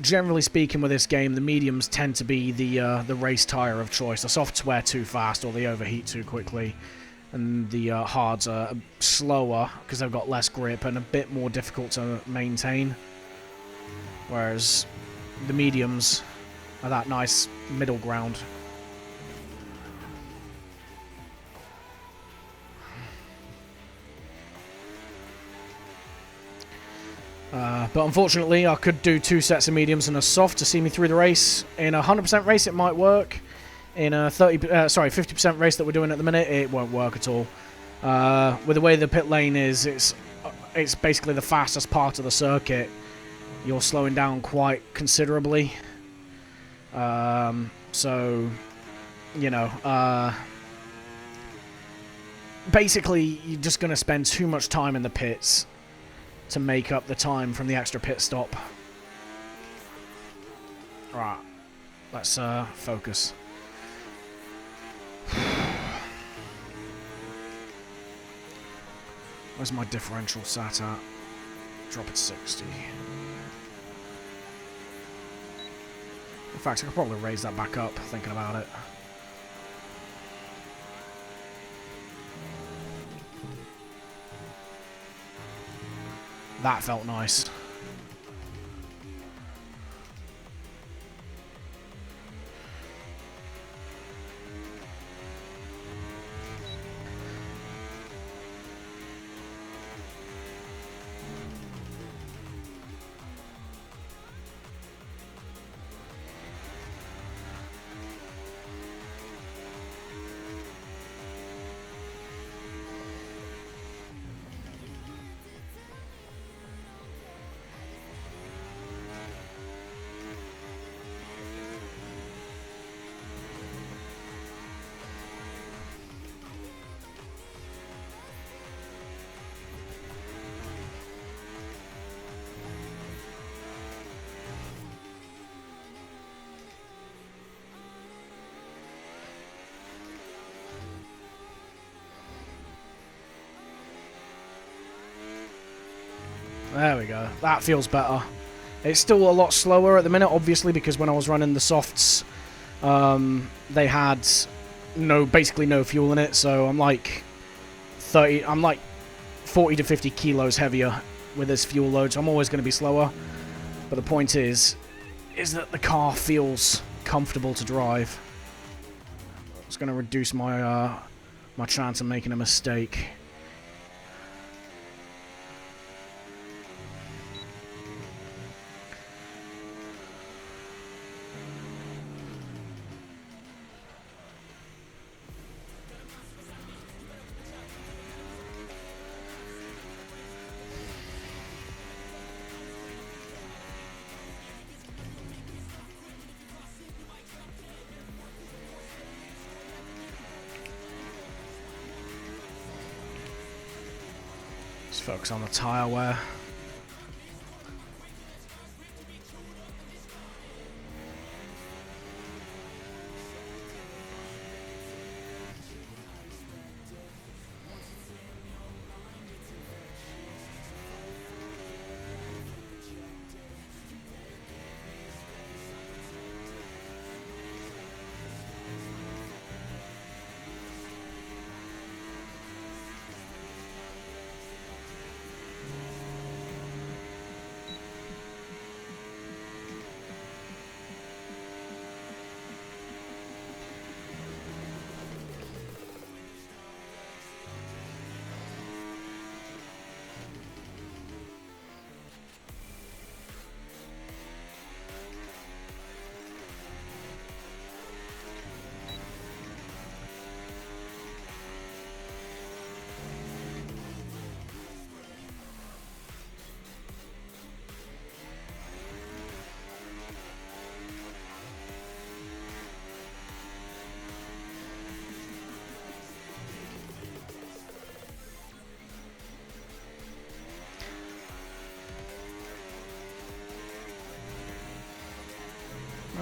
Generally speaking with this game, the mediums tend to be the race tyre of choice. The softs wear too fast or they overheat too quickly. And the hards are slower because they've got less grip and a bit more difficult to maintain. Whereas the mediums are that nice middle ground. But unfortunately, I could do 2 sets of mediums and a soft to see me through the race. In a 100% race, it might work. In a 50% race that we're doing at the minute, it won't work at all. With the way the pit lane is, it's basically the fastest part of the circuit. You're slowing down quite considerably. So, you know, basically you're just going to spend too much time in the pits to make up the time from the extra pit stop. Right, let's focus. Where's my differential sat at? Drop it 60. In fact, I could probably raise that back up, thinking about it. That felt nice. There we go. That feels better. It's still a lot slower at the minute, obviously, because when I was running the softs, they had basically no fuel in it, so I'm like 40 to 50 kilos heavier with this fuel load, so I'm always going to be slower. But the point is that the car feels comfortable to drive. It's going to reduce my my chance of making a mistake. Let's focus on the tyre wear.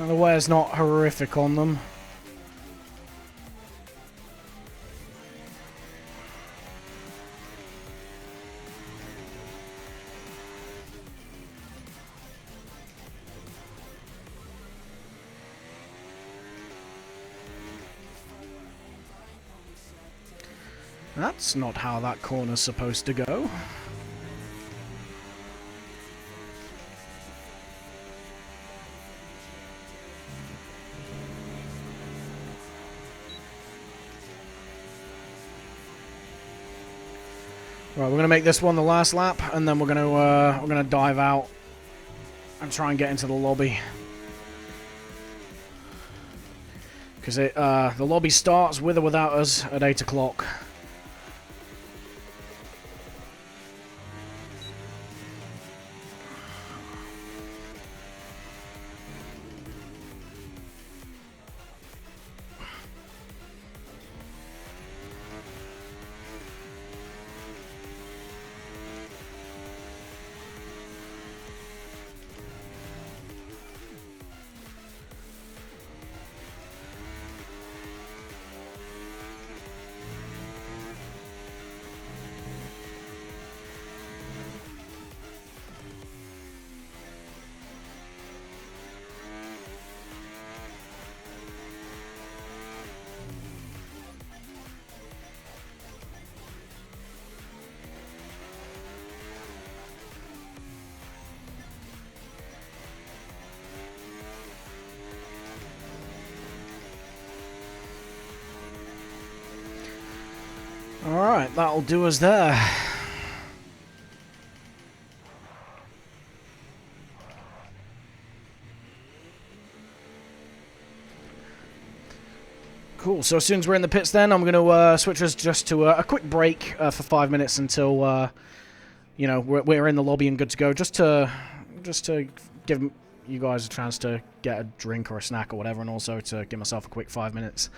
The wear's not horrific on them. That's not how that corner's supposed to go. Right, we're gonna make this one the last lap, and then we're gonna dive out and try and get into the lobby. Because the lobby starts with or without us at 8 o'clock. Alright, that'll do us there. Cool, so as soon as we're in the pits then, I'm going to switch us just to a quick break for 5 minutes until, you know, we're in the lobby and good to go. Just to give you guys a chance to get a drink or a snack or whatever, and also to give myself a quick 5 minutes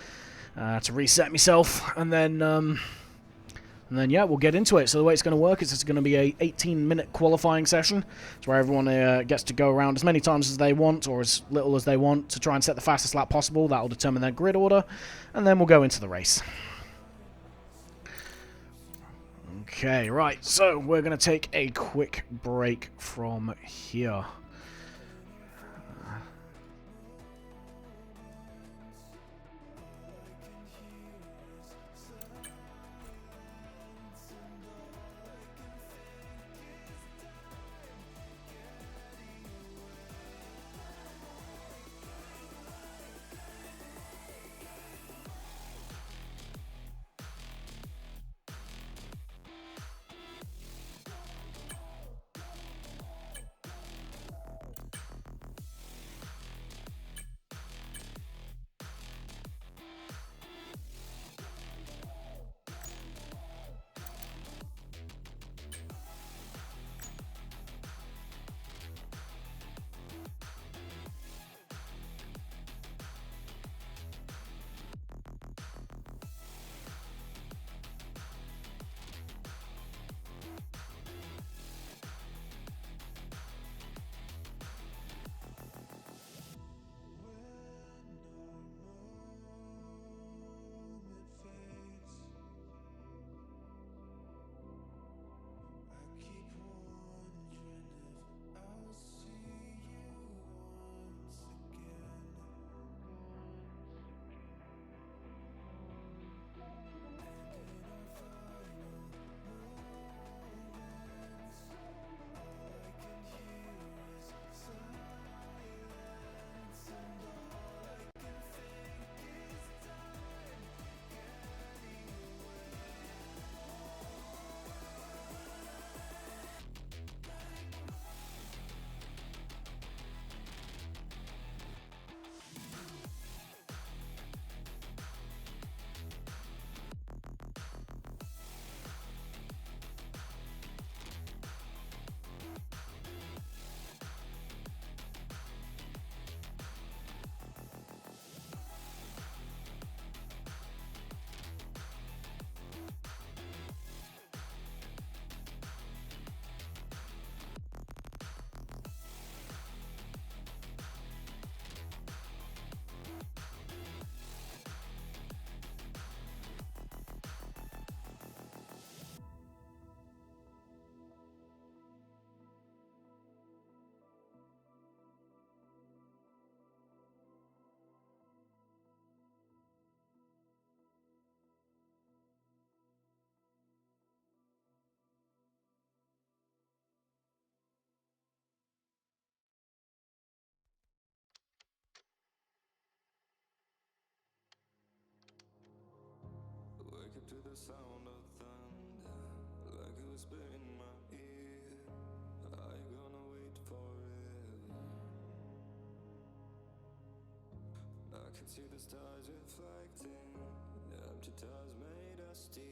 to reset myself, and then yeah, we'll get into it. So the way it's going to work is it's going to be a 18-minute qualifying session. It's where everyone gets to go around as many times as they want, or as little as they want, to try and set the fastest lap possible. That will determine their grid order, and then we'll go into the race. Okay, right, so we're going to take a quick break from here. Wake up to the sound of thunder, like it whisper in my ear. Are you gonna wait forever? I can see the stars reflecting, empty tires made of steel.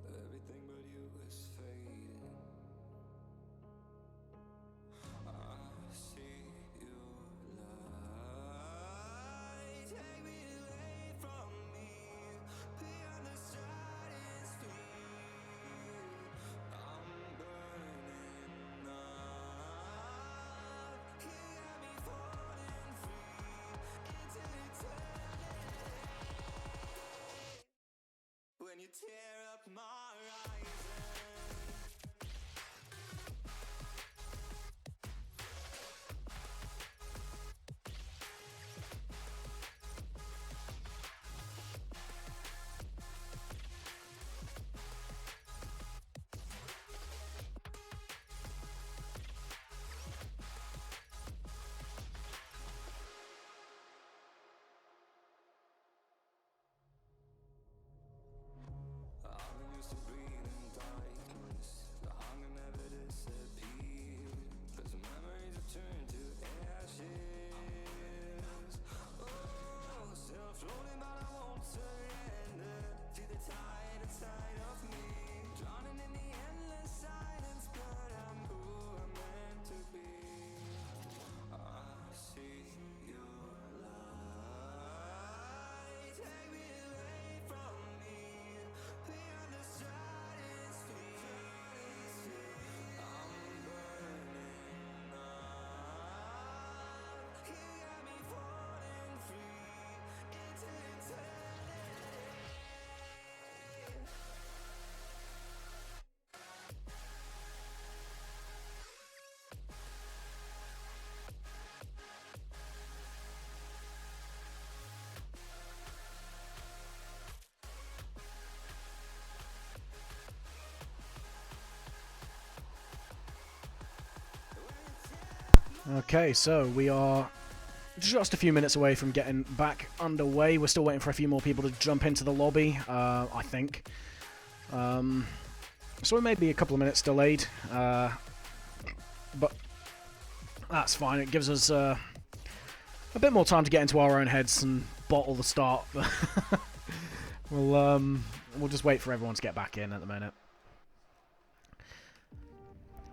Everything but you is fading. I see you lie, take me away from me, beyond the stratosphere. I'm burning up, you got me falling free into eternity. When you tear up my horizon. I've been used to breathing down Okay, so we are just a few minutes away from getting back underway. We're still waiting for a few more people to jump into the lobby, I think. So we may be a couple of minutes delayed, but that's fine. It gives us a bit more time to get into our own heads and bottle the start. We'll just wait for everyone to get back in at the minute.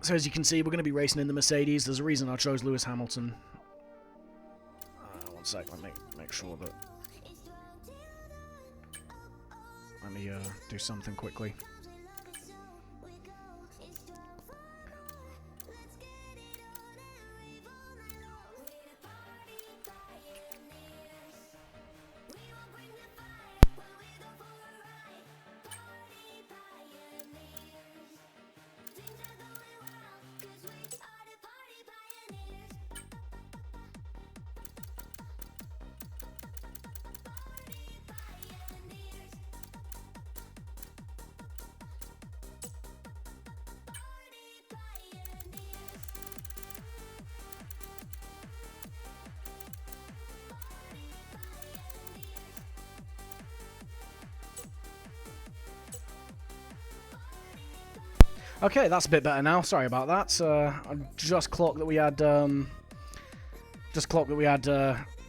So as you can see, we're going to be racing in the Mercedes. There's a reason I chose Lewis Hamilton. One sec, let me make sure that... Let me do something quickly. Okay, that's a bit better now. Sorry about that. I just clocked that we had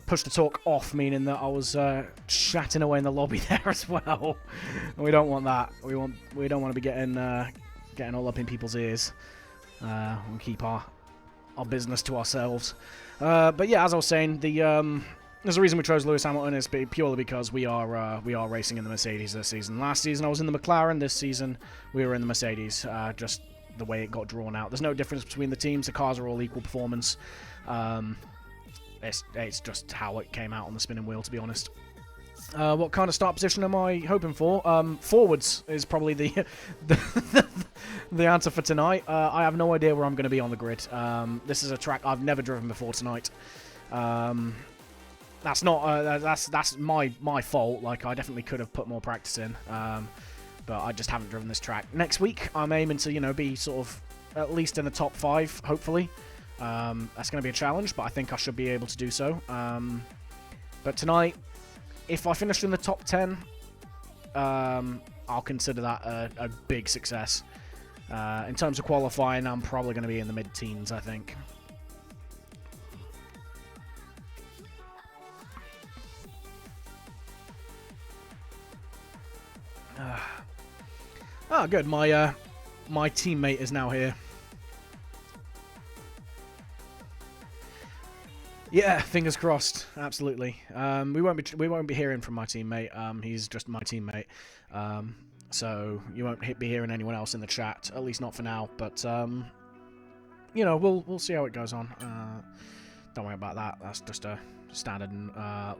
push to talk off, meaning that I was chatting away in the lobby there as well. And we don't want that. We don't want to be getting all up in people's ears. We'll keep our business to ourselves. But yeah, as I was saying, there's a reason we chose Lewis Hamilton. It's purely because we are racing in the Mercedes this season. Last season I was in the McLaren. This season we were in the Mercedes. Just the way it got drawn out. There's no difference between the teams. The cars are all equal performance. It's just how it came out on the spinning wheel, to be honest. What kind of start position am I hoping for? Forwards is probably the answer for tonight. I have no idea where I'm going to be on the grid. This is a track I've never driven before tonight. That's not that's my fault. Like, I definitely could have put more practice in, but I just haven't driven this track. Next week I'm aiming to be sort of at least in the top 5, hopefully. That's going to be a challenge, but I think I should be able to do so. But tonight, if I finish in the top 10, I'll consider that a big success. In terms of qualifying, I'm probably going to be in the mid-teens, I think. Oh, good. My teammate is now here. Yeah, fingers crossed. Absolutely. We won't be hearing from my teammate. He's just my teammate. So you won't be hearing anyone else in the chat, at least not for now. But we'll see how it goes on. Don't worry about that. That's just a standard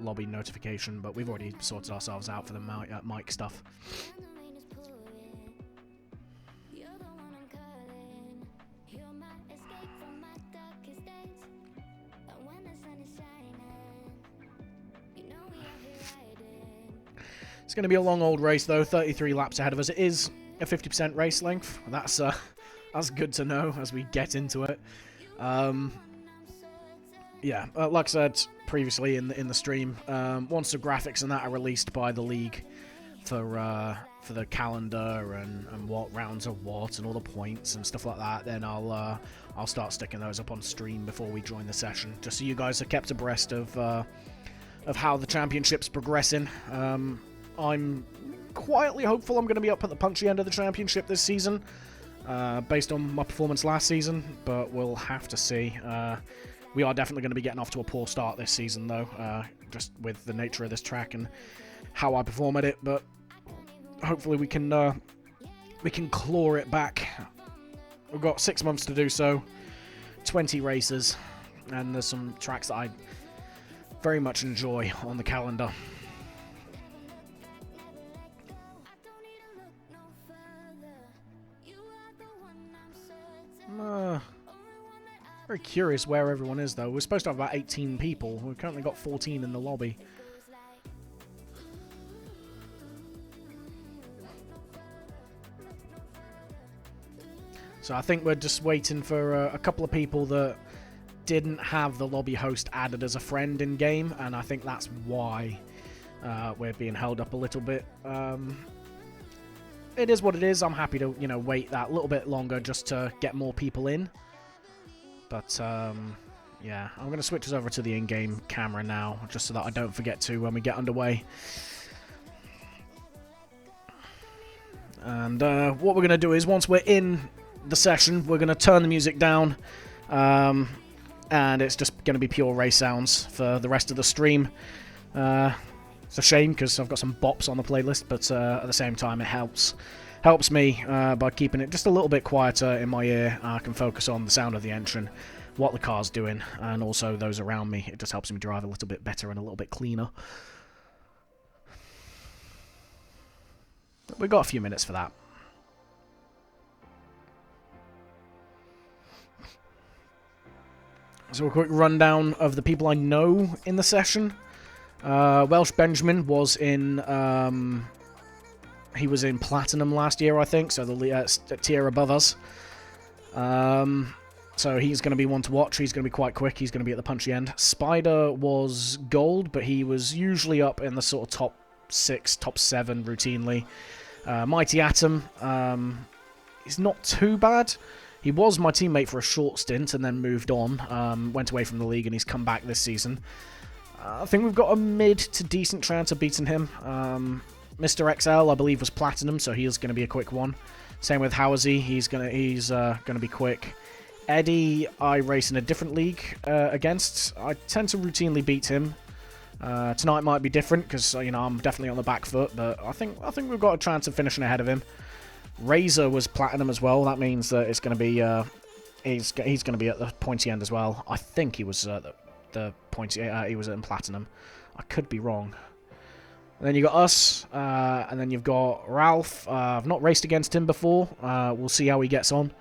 lobby notification. But we've already sorted ourselves out for the mic stuff. It's going to be a long old race though, 33 laps ahead of us. It is a 50% race length. That's good to know as we get into it. Yeah, like I said previously in the stream, once the graphics and that are released by the league for the calendar and what rounds are what and all the points and stuff like that, then I'll start sticking those up on stream before we join the session, just so you guys are kept abreast of how the championship's progressing. I'm quietly hopeful I'm going to be up at the punchy end of the championship this season, based on my performance last season, but we'll have to see. We are definitely going to be getting off to a poor start this season, though, just with the nature of this track and how I perform at it, but hopefully we can claw it back. We've got 6 months to do so, 20 races, and there's some tracks that I very much enjoy on the calendar. Very curious where everyone is, though. We're supposed to have about 18 people. We've currently got 14 in the lobby. So I think we're just waiting for a couple of people that didn't have the lobby host added as a friend in game, and I think that's why we're being held up a little bit. It is what it is. I'm happy to, you know, wait that little bit longer just to get more people in. But yeah, I'm going to switch us over to the in-game camera now, just so that I don't forget to when we get underway. And what we're going to do is, once we're in the session, we're going to turn the music down, and it's just going to be pure race sounds for the rest of the stream. It's a shame because I've got some bops on the playlist, but at the same time it helps me by keeping it just a little bit quieter in my ear. I can focus on the sound of the engine, what the car's doing, and also those around me. It just helps me drive a little bit better and a little bit cleaner. We've got a few minutes for that. So a quick rundown of the people I know in the session. Welsh Benjamin was in he was in Platinum last year, I think, so the tier above us. So he's going to be one to watch. He's going to be quite quick. He's going to be at the punchy end. Spider was gold, but he was usually up in the sort of top 6, top 7 routinely. Mighty Atom, he's not too bad. He was my teammate for a short stint and then moved on, went away from the league, and he's come back this season. I think we've got a mid to decent chance of beating him. Mr. XL, I believe, was Platinum, so he's going to be a quick one. Same with Howazy, he's gonna be quick. Eddie, I race in a different league against. I tend to routinely beat him. Tonight might be different because you know I'm definitely on the back foot, but I think we've got a chance of finishing ahead of him. Razor was Platinum as well. That means that it's going to be he's going to be at the pointy end as well. I think he was the pointy. He was in Platinum. I could be wrong. And then you got us, and then you've got Ralph. I've not raced against him before. We'll see how he gets on.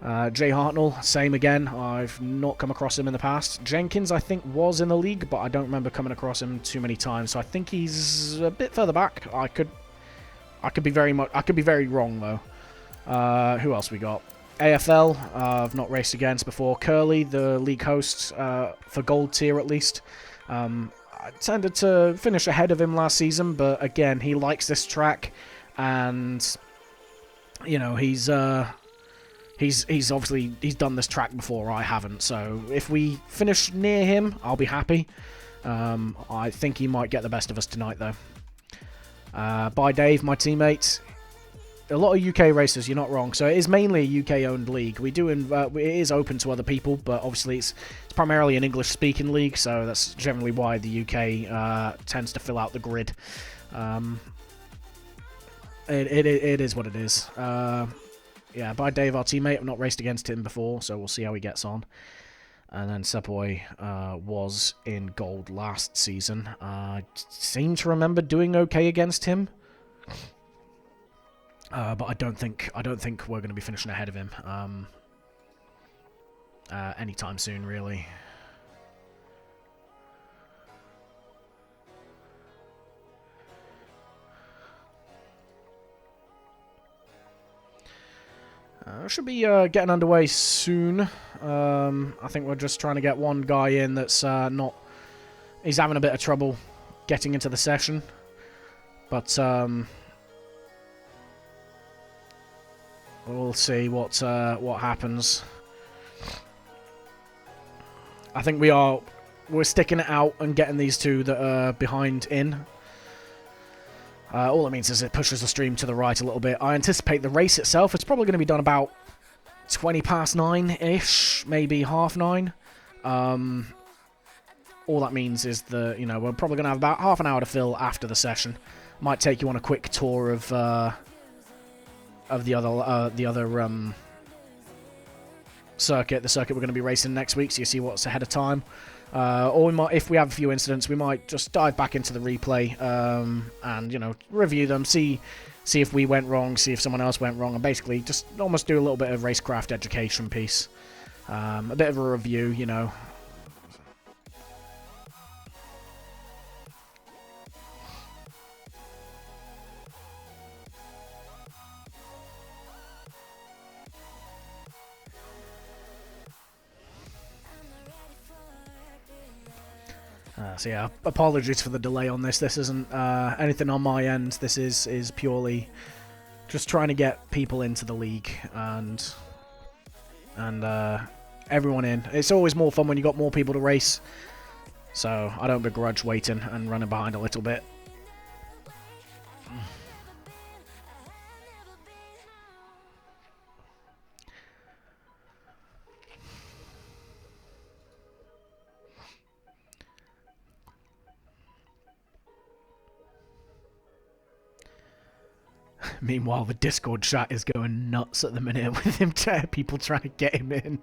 Jay Hartnell, same again. I've not come across him in the past. Jenkins, I think, was in the league, but I don't remember coming across him too many times. So I think he's a bit further back. I could be very wrong though. Who else we got? AFL. I've not raced against before. Curly, the league host for gold tier at least. I tended to finish ahead of him last season, but again, he likes this track, and you know he's obviously done this track before. I haven't, so if we finish near him, I'll be happy. I think he might get the best of us tonight, though. By Dave, my teammate. A lot of UK racers, you're not wrong. So it is mainly a UK-owned league. It is open to other people, but obviously it's primarily an English-speaking league, so that's generally why the UK tends to fill out the grid. It is what it is. Yeah, by Dave, our teammate. I've not raced against him before, so we'll see how he gets on. And then Sepoy was in gold last season. I seem to remember doing okay against him. But I don't think we're going to be finishing ahead of him anytime soon, really. Should be getting underway soon. I think we're just trying to get one guy in that's not... He's having a bit of trouble getting into the session. But we'll see what happens. I think we're sticking it out and getting these two that are behind in. All it means is it pushes the stream to the right a little bit. I anticipate the race itself, it's probably going to be done about 20 past 9-ish, maybe half 9. All that means is that, you know, we're probably going to have about half an hour to fill after the session. Might take you on a quick tour of the other circuit, the circuit we're going to be racing next week, so you see what's ahead of time. Or we might, if we have a few incidents, we might just dive back into the replay and, you know, review them, see if we went wrong, see if someone else went wrong, and basically just almost do a little bit of racecraft education piece. A bit of a review, you know. So yeah, apologies for the delay on this. This isn't anything on my end. This is purely just trying to get people into the league and everyone in. It's always more fun when you got more people to race. So I don't begrudge waiting and running behind a little bit. Meanwhile, the Discord chat is going nuts at the minute with him people trying to get him in.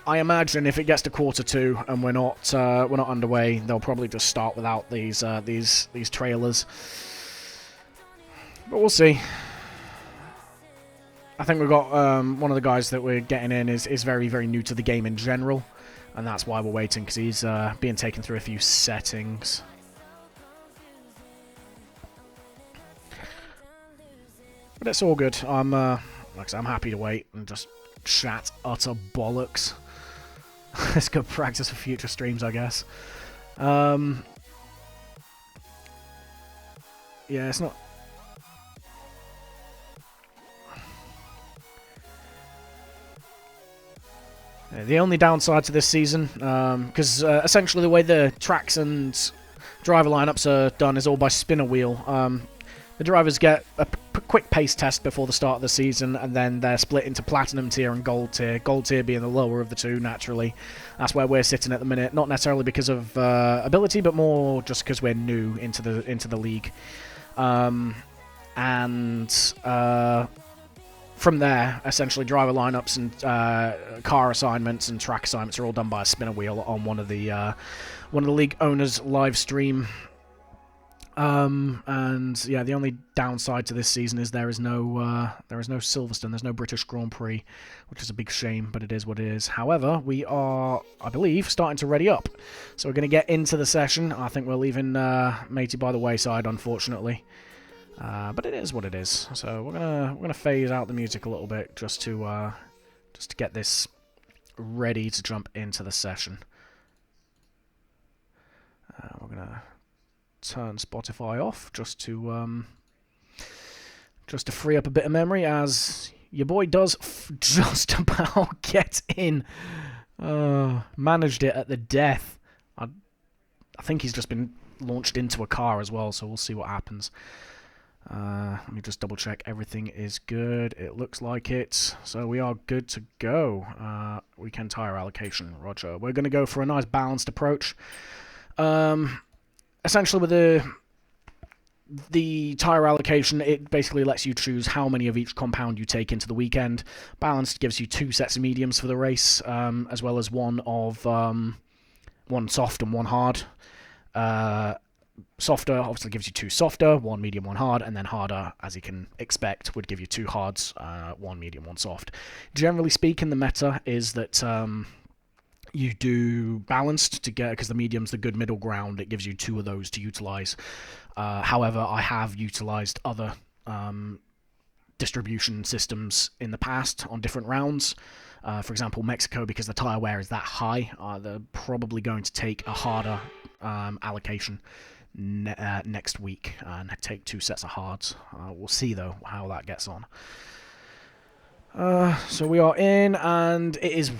I imagine if it gets to quarter 2 and we're not underway, they'll probably just start without these trailers. But we'll see. I think we've got one of the guys that we're getting in is very, very new to the game in general. And that's why we're waiting, because he's being taken through a few settings. But it's all good. I'm like I said, I'm happy to wait and just chat utter bollocks. It's good practice for future streams, I guess. Yeah, it's not... The only downside to this season, because essentially the way the tracks and driver lineups are done is all by spinner wheel. The drivers get a quick pace test before the start of the season, and then they're split into platinum tier and gold tier. Gold tier being the lower of the two, naturally. That's where we're sitting at the minute. Not necessarily because of ability, but more just because we're new into the league. From there, essentially, driver lineups and car assignments and track assignments are all done by a spinner wheel on one of the league owners' live stream. And yeah, the only downside to this season is there is no Silverstone, there's no British Grand Prix, which is a big shame, but it is what it is. However, we are, I believe, starting to ready up, so we're going to get into the session. I think we're leaving Matey by the wayside, unfortunately. But it is what it is. So we're gonna phase out the music a little bit just to get this ready to jump into the session. We're gonna turn Spotify off just to free up a bit of memory, as your boy does just about get in. Managed it at the death. I think he's just been launched into a car as well, so we'll see what happens. Let me just double check everything is good. It looks like it. So we are good to go. Weekend tire allocation, roger. We're going to go for a nice balanced approach. Essentially with the tire allocation, it basically lets you choose how many of each compound you take into the weekend. Balanced gives you 2 sets of mediums for the race, as well as one soft and one hard. Softer obviously gives you 2 softer, 1 medium, 1 hard, and then harder, as you can expect, would give you 2 hards, 1 medium, 1 soft. Generally speaking, the meta is that you do balanced to get, because the medium's the good middle ground, it gives you 2 of those to utilize. However, I have utilized other distribution systems in the past on different rounds. For example, Mexico, because the tire wear is that high, they're probably going to take a harder allocation next week and take 2 sets of hards. We'll see though how that gets on. So we are in, and it is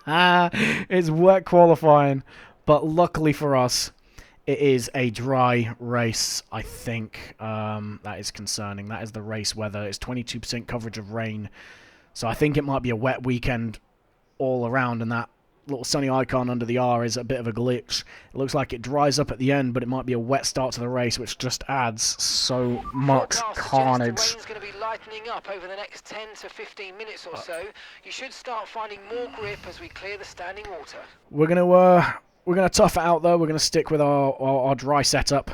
it's wet qualifying, but luckily for us, it is a dry race. I think that is concerning. That is the race weather. It's 22% coverage of rain, so I think it might be a wet weekend all around, and that little sunny icon under the R is a bit of a glitch. It looks like it dries up at the end, but it might be a wet start to the race, which just adds so much carnage. The rain's going to be lightening up over the next 10 to 15 minutes or so. You should start finding more grip as we clear the standing water. We're gonna tough it out though. We're gonna stick with our dry setup,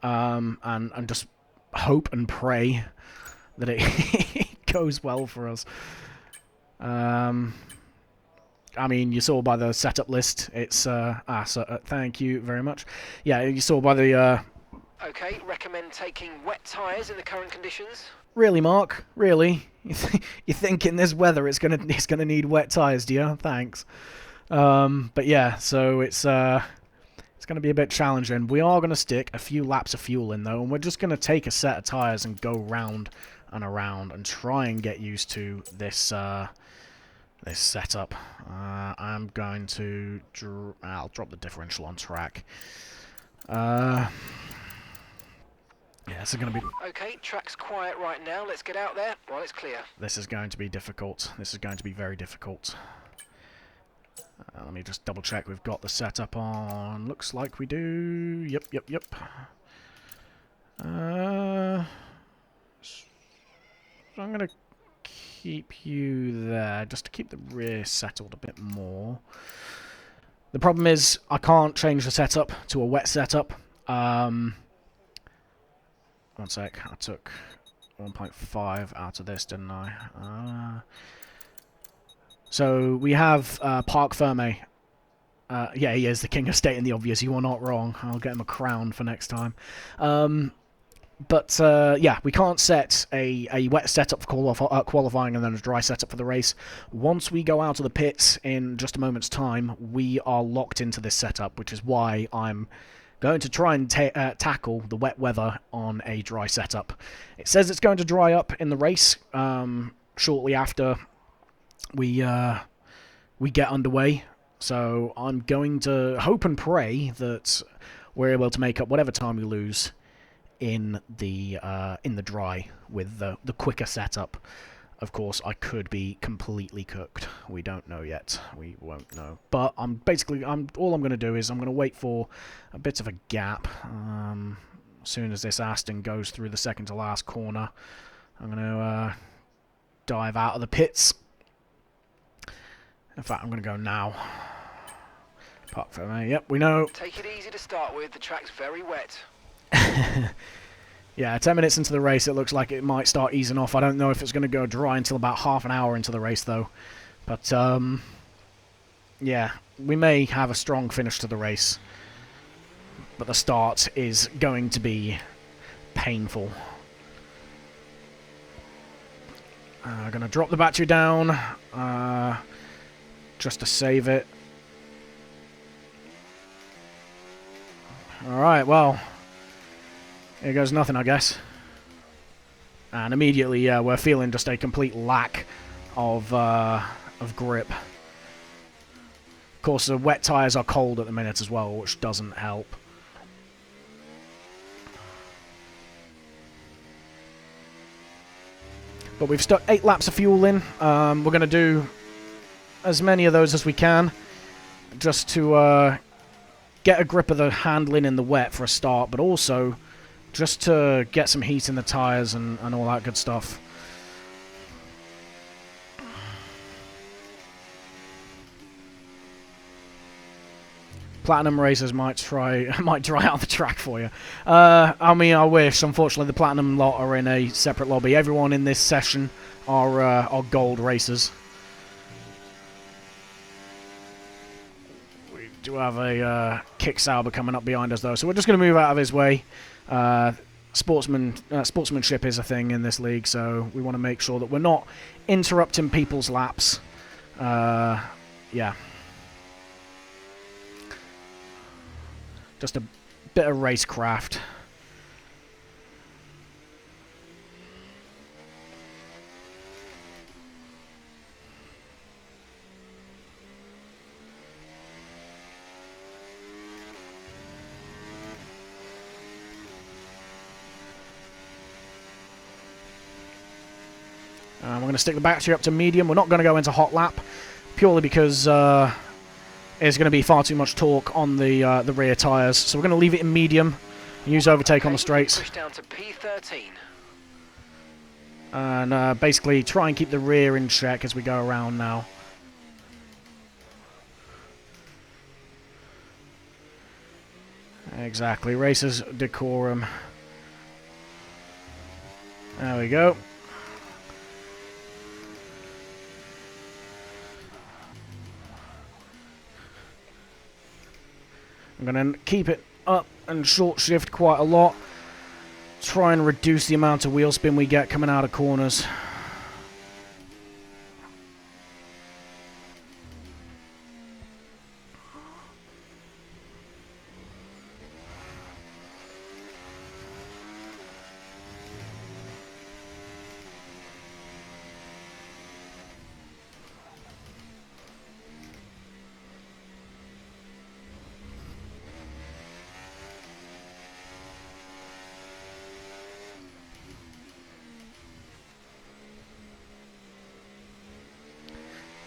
and just hope and pray that it goes well for us. I mean, you saw by the setup list, it's, thank you very much. Yeah, you saw by the, Okay, recommend taking wet tyres in the current conditions. Really, Mark? Really? You think in this weather it's gonna need wet tires, do you? Thanks. But yeah, so it's going to be a bit challenging. We are going to stick a few laps of fuel in, though, and we're just going to take a set of tyres and go round and around and try and get used to this this setup. I'm going to... I'll drop the differential on track. Yeah, this is going to be... Okay, track's quiet right now. Let's get out there while it's clear. This is going to be difficult. This is going to be very difficult. Let me just double check we've got the setup on. Looks like we do. Yep. So I'm going to keep you there, just to keep the rear settled a bit more. The problem is, I can't change the setup to a wet setup. 1 sec, I took 1.5 out of this, didn't I? So we have Park Ferme. Yeah, he is the king of stating the obvious. You are not wrong. I'll get him a crown for next time. But yeah, we can't set a wet setup for qualifying and then a dry setup for the race. Once we go out of the pits in just a moment's time, we are locked into this setup, which is why I'm going to try and tackle the wet weather on a dry setup. It says it's going to dry up in the race shortly after we get underway. So I'm going to hope and pray that we're able to make up whatever time we lose in the dry with the quicker setup. Of course, I could be completely cooked. We don't know yet. We won't know. But all I'm going to do is I'm going to wait for a bit of a gap. As soon as this Aston goes through the second to last corner, I'm going to dive out of the pits. In fact, I'm going to go now. Park for me. Yep, we know. Take it easy to start with. The track's very wet. Yeah, 10 minutes into the race, it looks like it might start easing off. I don't know if it's going to go dry until about half an hour into the race, though. But, yeah, we may have a strong finish to the race. But the start is going to be painful. I'm going to drop the battery down just to save it. Alright, well, here goes nothing, I guess. And immediately, we're feeling just a complete lack of grip. Of course, the wet tyres are cold at the minute as well, which doesn't help. But we've stuck 8 laps of fuel in. We're going to do as many of those as we can, just to get a grip of the handling in the wet for a start, but also just to get some heat in the tyres and all that good stuff. Platinum racers might dry out the track for you. I mean, I wish. Unfortunately, the Platinum lot are in a separate lobby. Everyone in this session are gold racers. We do have a Kick Sauber coming up behind us, though, so we're just going to move out of his way. Sportsmanship is a thing in this league, so we want to make sure that we're not interrupting people's laps. Yeah. Just a bit of racecraft. We're going to stick the battery up to medium. We're not going to go into hot lap, purely because there's going to be far too much torque on the rear tyres. So we're going to leave it in medium, use overtake on the straights. Push down to P13. And basically try and keep the rear in check as we go around now. Exactly, racers decorum. There we go. I'm going to keep it up and short shift quite a lot. try and reduce the amount of wheel spin we get coming out of corners.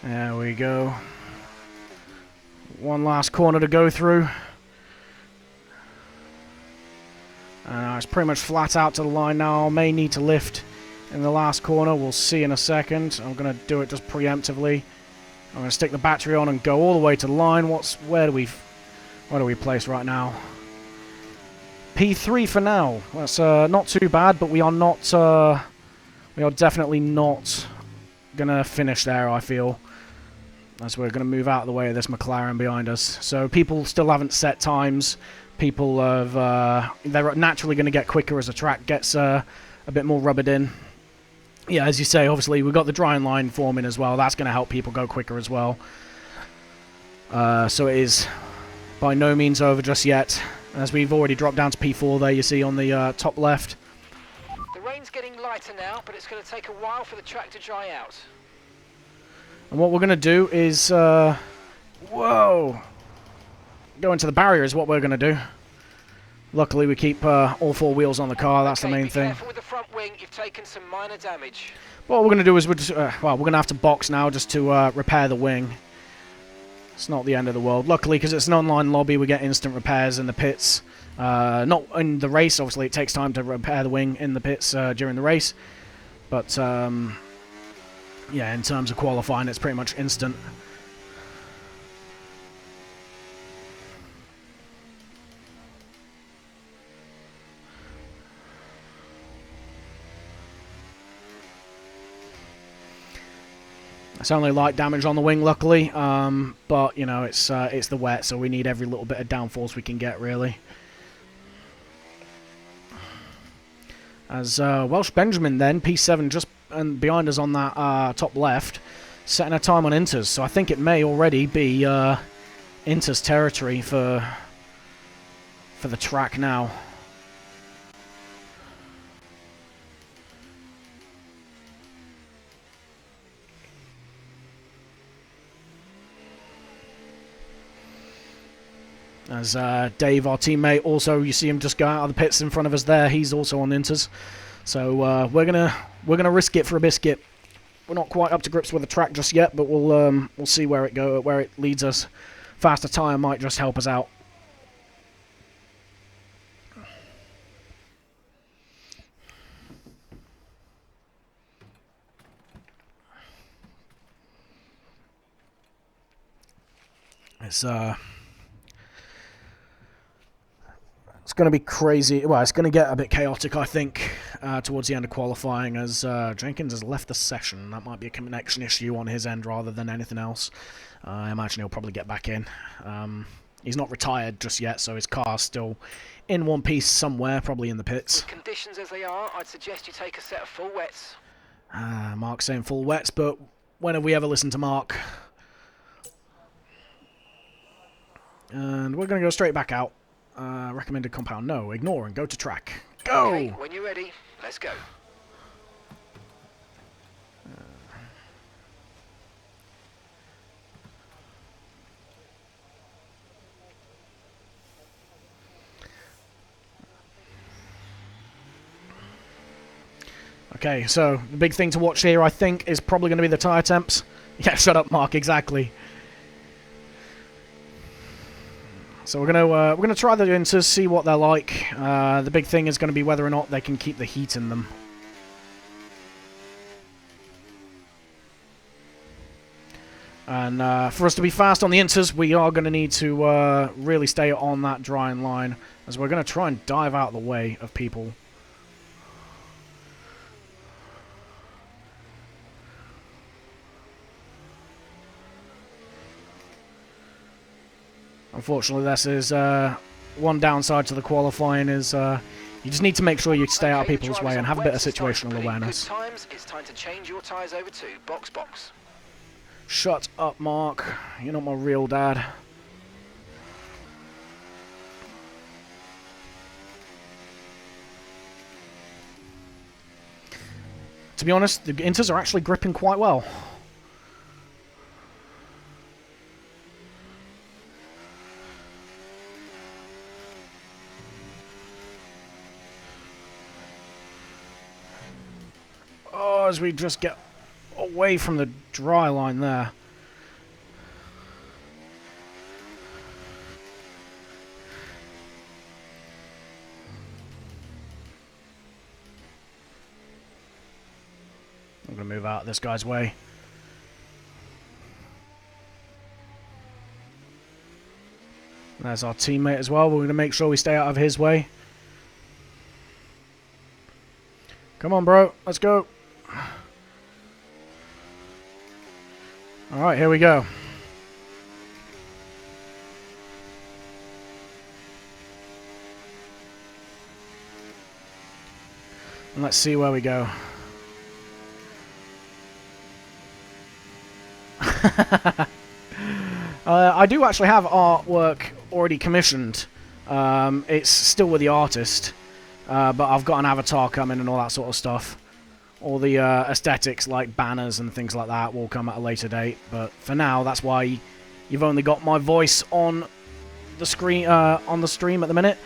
There we go. One last corner to go through. It's pretty much flat out to the line now. I may need to lift in the last corner. We'll see in a second. I'm going to do it just preemptively. I'm going to stick the battery on and go all the way to the line. Where do we place right now? P3 for now. That's not too bad, but we are definitely not going to finish there, I feel. As we're going to move out of the way of this McLaren behind us. So people still haven't set times. People have they're naturally going to get quicker as the track gets a bit more rubbered in. Yeah, as you say, obviously we've got the drying line forming as well. That's going to help people go quicker as well. So it is by no means over just yet. As we've already dropped down to P4 there, you see on the top left. The rain's getting lighter now, but it's going to take a while for the track to dry out. And what we're going to do is, whoa, go into the barrier is what we're going to do. Luckily, we keep all four wheels on the car. That's the main thing. Careful with the front wing. You've taken some minor damage. What we're going to do is we're going to have to box now just to repair the wing. It's not the end of the world. Luckily, because it's an online lobby, we get instant repairs in the pits. Not in the race, obviously. It takes time to repair the wing in the pits during the race. But yeah, in terms of qualifying, it's pretty much instant. It's only light damage on the wing, luckily, but you know it's the wet, so we need every little bit of downforce we can get, really. As Welsh Benjamin then, P7 just and behind us on that top left, setting a time on Inters. So I think it may already be Inters territory for the track now. As Dave, our teammate, also you see him just go out of the pits in front of us there. He's also on Inters. So we're gonna risk it for a biscuit. We're not quite up to grips with the track just yet, but we'll see where it leads us. Faster tyre might just help us out. It's going to be crazy. Well, it's going to get a bit chaotic, I think, towards the end of qualifying, as Jenkins has left the session. That might be a connection issue on his end rather than anything else. I imagine he'll probably get back in. He's not retired just yet, so his car's still in one piece somewhere, probably in the pits. With conditions as they are, I'd suggest you take a set of full wets. Mark's saying full wets, but when have we ever listened to Mark? And we're going to go straight back out. Recommended compound, no. Ignore and go to track. Go! Okay, when you're ready, let's go. Okay, so the big thing to watch here, I think, is probably going to be the tyre temps. Yeah, shut up, Mark, exactly. So we're gonna try the Inters, see what they're like. The big thing is going to be whether or not they can keep the heat in them. And for us to be fast on the Inters, we are going to need to really stay on that drying line, as we're going to try and dive out of the way of people. Unfortunately, this is one downside to the qualifying is You just need to make sure you stay out of Okay, people's the way drivers and on have a bit of wets are starting to situational put in awareness. Good times. It's time to change your tyres over to box. Shut up, Mark. You're not my real dad. To be honest, the Inters are actually gripping quite well. Oh, as we just get away from the dry line there. I'm going to move out of this guy's way. There's our teammate as well. We're going to make sure we stay out of his way. Come on, bro. Let's go. Alright, here we go. And let's see where we go. I do actually have artwork already commissioned. It's still with the artist, but I've got an avatar coming and all that sort of stuff. All the aesthetics like banners and things like that will come at a later date. But for now, that's why you've only got my voice on the screen on the stream at the minute.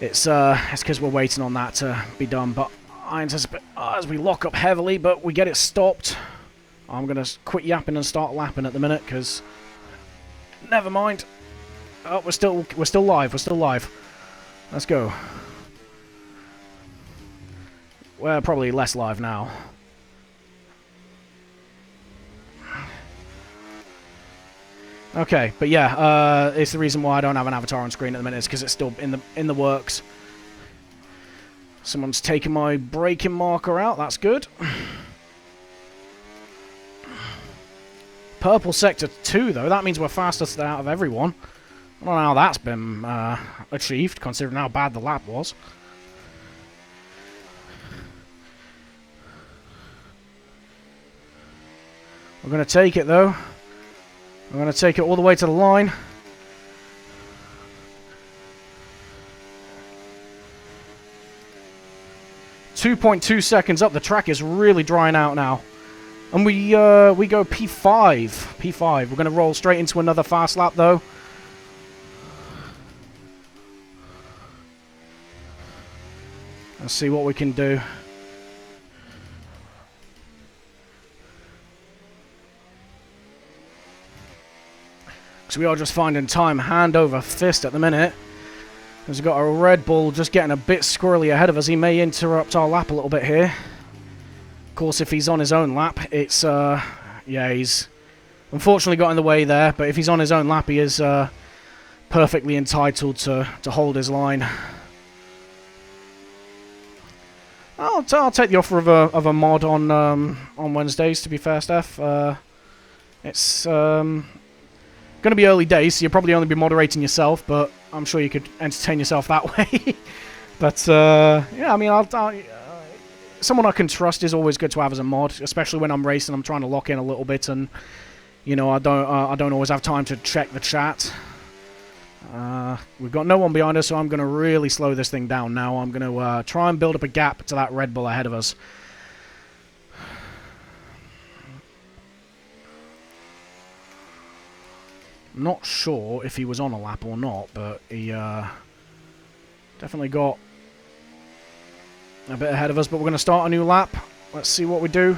It's because we're waiting on that to be done. But I anticipate as we lock up heavily, but we get it stopped. I'm gonna quit yapping and start lapping at the minute because. Never mind. Oh, we're still live. We're still live. Let's go. We're probably less live now. Okay, but yeah, it's the reason why I don't have an avatar on screen at the minute. It's because it's still in the works. Someone's taken my braking marker out. That's good. Purple sector 2, though. That means we're fastest out of everyone. I don't know how that's been achieved, considering how bad the lap was. We're going to take it, though. We're going to take it all the way to the line. .2 seconds up. The track is really drying out now. And we go P5. P5. We're going to roll straight into another fast lap, though. Let's see what we can do. Because we are just finding time hand over fist at the minute. Because we've got a Red Bull just getting a bit squirrely ahead of us. He may interrupt our lap a little bit here. Of course, if he's on his own lap, it's, yeah, he's unfortunately got in the way there, but if he's on his own lap, he is perfectly entitled to hold his line. I'll take the offer of a mod on Wednesdays, to be fair, Steph. It's going to be early days, so you'll probably only be moderating yourself, but I'm sure you could entertain yourself that way. But, yeah, I mean, someone I can trust is always good to have as a mod, especially when I'm racing. I'm trying to lock in a little bit, and you know I don't always have time to check the chat. We've got no one behind us, so I'm going to really slow this thing down now. I'm going to try and build up a gap to that Red Bull ahead of us. I'm not sure if he was on a lap or not, but he definitely got a bit ahead of us, but we're going to start a new lap. Let's see what we do.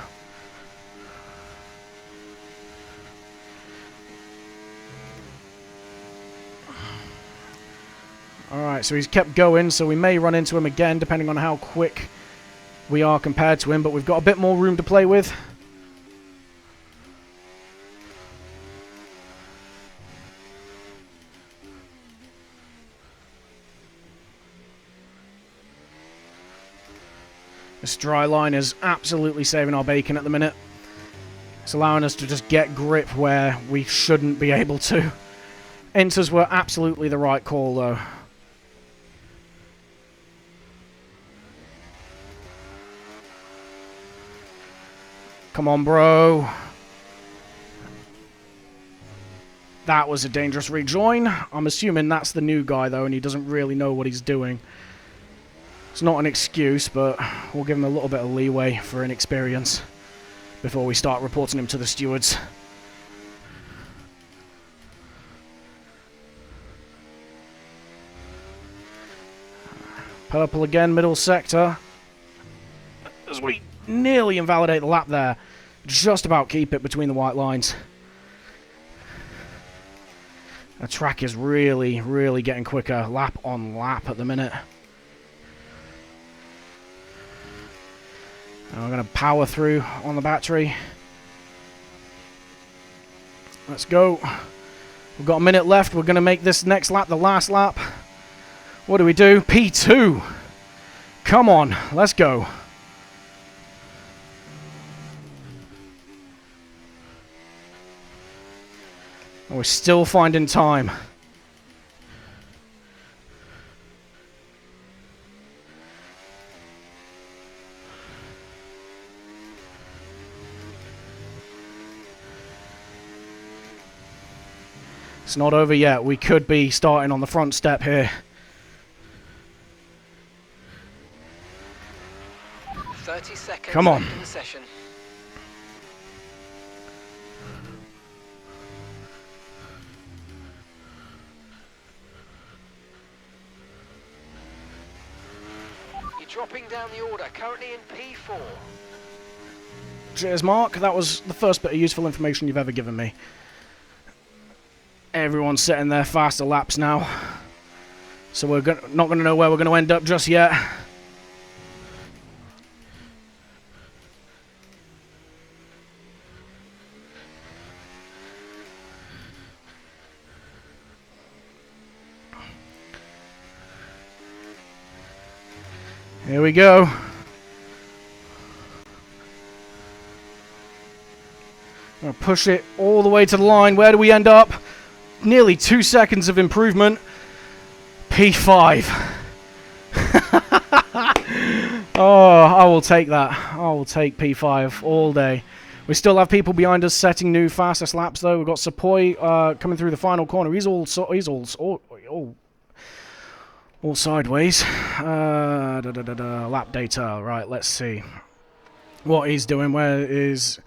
Alright, so he's kept going, so we may run into him again, depending on how quick we are compared to him, but we've got a bit more room to play with. This dry line is absolutely saving our bacon at the minute. It's allowing us to just get grip where we shouldn't be able to. Enters were absolutely the right call, though. Come on, bro. That was a dangerous rejoin. I'm assuming that's the new guy, though, and he doesn't really know what he's doing. It's not an excuse, but we'll give him a little bit of leeway for inexperience before we start reporting him to the stewards. Purple again, middle sector. As we nearly invalidate the lap there. Just about keep it between the white lines. The track is really, really getting quicker lap on lap at the minute. And we're going to power through on the battery. Let's go. We've got a minute left. We're going to make this next lap the last lap. What do we do? P2. Come on. Let's go. We're still finding time. It's not over yet. We could be starting on the front step here. 30 seconds Come on. left in the session. You're dropping down the order, currently in P4. Cheers, Mark. That was the first bit of useful information you've ever given me. Everyone's setting their faster laps now. So we're not going to know where we're going to end up just yet. Here we go. I'm going to push it all the way to the line. Where do we end up? Nearly 2 seconds of improvement. P5. Oh, I will take that. I will take P5 all day. We still have people behind us setting new fastest laps, though. We've got Sepoy coming through the final corner. He's all sideways. Lap data. Right, let's see what he's doing. Where is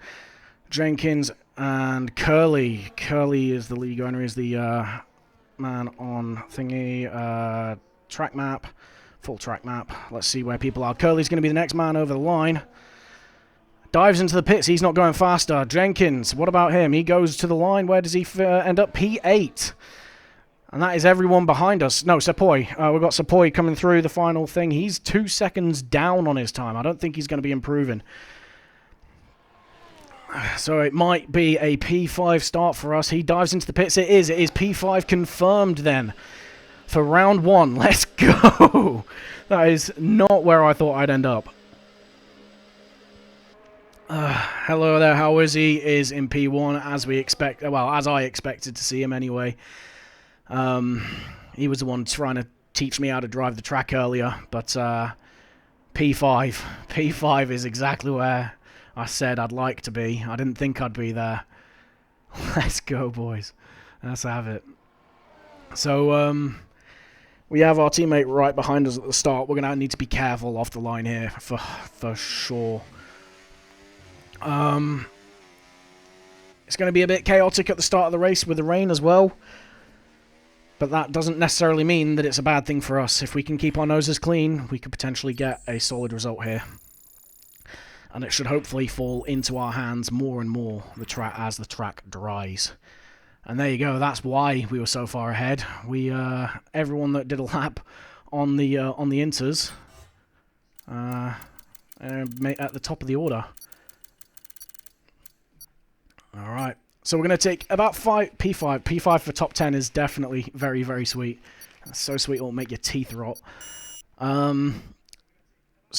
Jenkins and Curly? Curly is the lead owner. Is the man on thingy. Track map. Full track map. Let's see where people are. Curly's going to be the next man over the line. Dives into the pits. He's not going faster. Jenkins, what about him? He goes to the line. Where does he end up? P8. And that is everyone behind us. No, Sepoy. We've got Sepoy coming through the final thing. He's 2 seconds down on his time. I don't think he's going to be improving. So it might be a P5 start for us. He dives into the pits. It is. It is P5 confirmed then for round one. Let's go. That is not where I thought I'd end up. Hello there. How is he? Is in P1 as we expect. Well, as I expected to see him anyway. He was the one trying to teach me how to drive the track earlier, but P5 is exactly where I said I'd like to be. I didn't think I'd be there. Let's go, boys. Let's have it. So we have our teammate right behind us at the start. We're gonna need to be careful off the line here for sure. It's going to be a bit chaotic at the start of the race with the rain as well. But that doesn't necessarily mean that it's a bad thing for us. If we can keep our noses clean, we could potentially get a solid result here. And it should hopefully fall into our hands more and more as the track dries. And there you go. That's why we were so far ahead. Everyone that did a lap on the inters at the top of the order. All right. So we're going to take about P5. P5 for top 10 is definitely very, very sweet. That's so sweet it'll make your teeth rot. So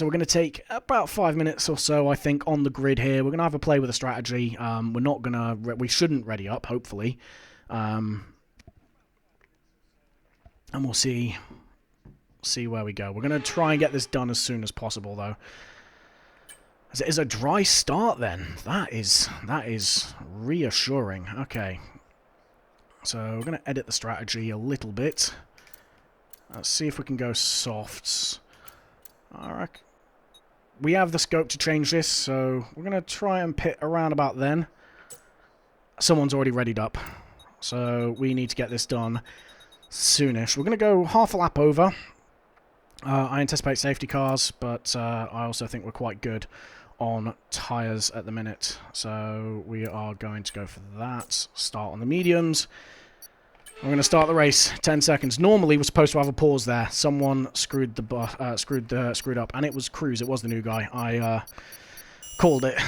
we're going to take about 5 minutes or so, I think, on the grid here. We're going to have a play with a strategy. We shouldn't ready up, hopefully. And we'll see where we go. We're going to try and get this done as soon as possible, though. As it is a dry start then. That is reassuring. Okay. So we're going to edit the strategy a little bit. Let's see if we can go softs. Alright. We have the scope to change this, so we're going to try and pit around about then. Someone's already readied up. So we need to get this done soonish. We're going to go half a lap over. I anticipate safety cars, but I also think we're quite good on tyres at the minute. So we are going to go for that. Start on the mediums. We're going to start the race. 10 seconds. Normally we're supposed to have a pause there. Someone screwed up, and it was Cruz. It was the new guy. I called it.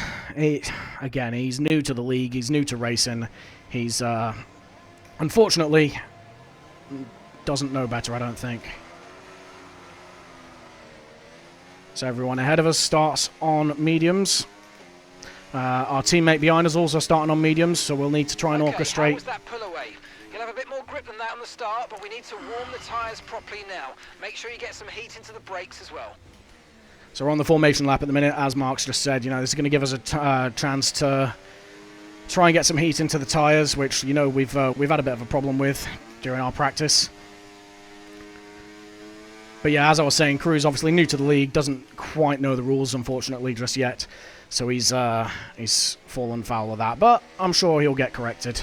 Again, he's new to the league. He's new to racing. He's unfortunately doesn't know better, I don't think. So everyone ahead of us starts on mediums. Our teammate behind us also starting on mediums, so we'll need to try and orchestrate. How was that pull away? You'll have a bit more grip than that on the start, but we need to warm the tyres properly now. Make sure you get some heat into the brakes as well. So we're on the formation lap at the minute, as Mark's just said. You know, this is going to give us a chance to try and get some heat into the tyres, which, you know, we've had a bit of a problem with during our practice. But yeah, as I was saying, Cruz obviously new to the league, doesn't quite know the rules, unfortunately, just yet. So he's fallen foul of that, but I'm sure he'll get corrected.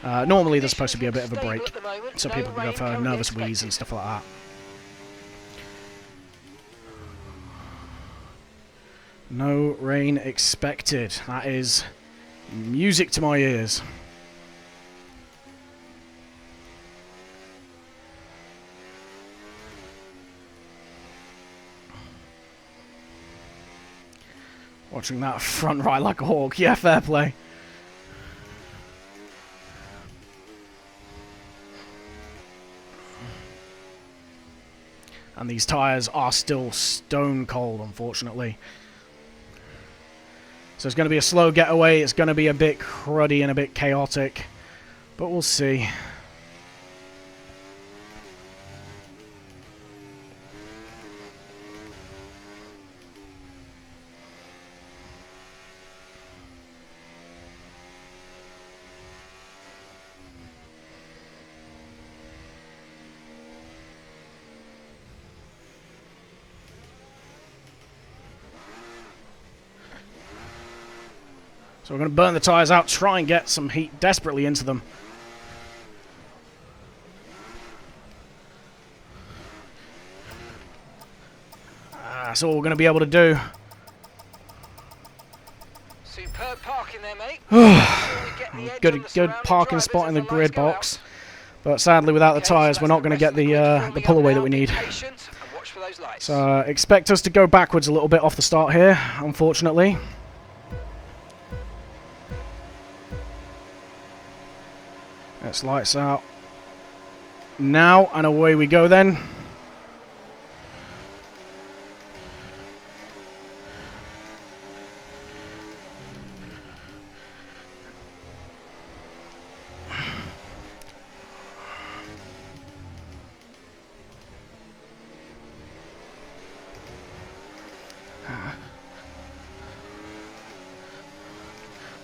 Normally there's supposed to be a bit of a break, so people can go for nervous wheeze and stuff like that. No rain expected. That is music to my ears. Watching that front right like a hawk. Yeah, fair play. And these tyres are still stone cold, unfortunately. So it's going to be a slow getaway. It's going to be a bit cruddy and a bit chaotic. But we'll see. So we're going to burn the tyres out, try and get some heat desperately into them. That's all we're going to be able to do. Superb parking there, mate. Good parking spot in the grid box. But sadly, without the tyres, we're not going to get the pull away that we need. So expect us to go backwards a little bit off the start here, unfortunately. Let's lights out now, and away we go then.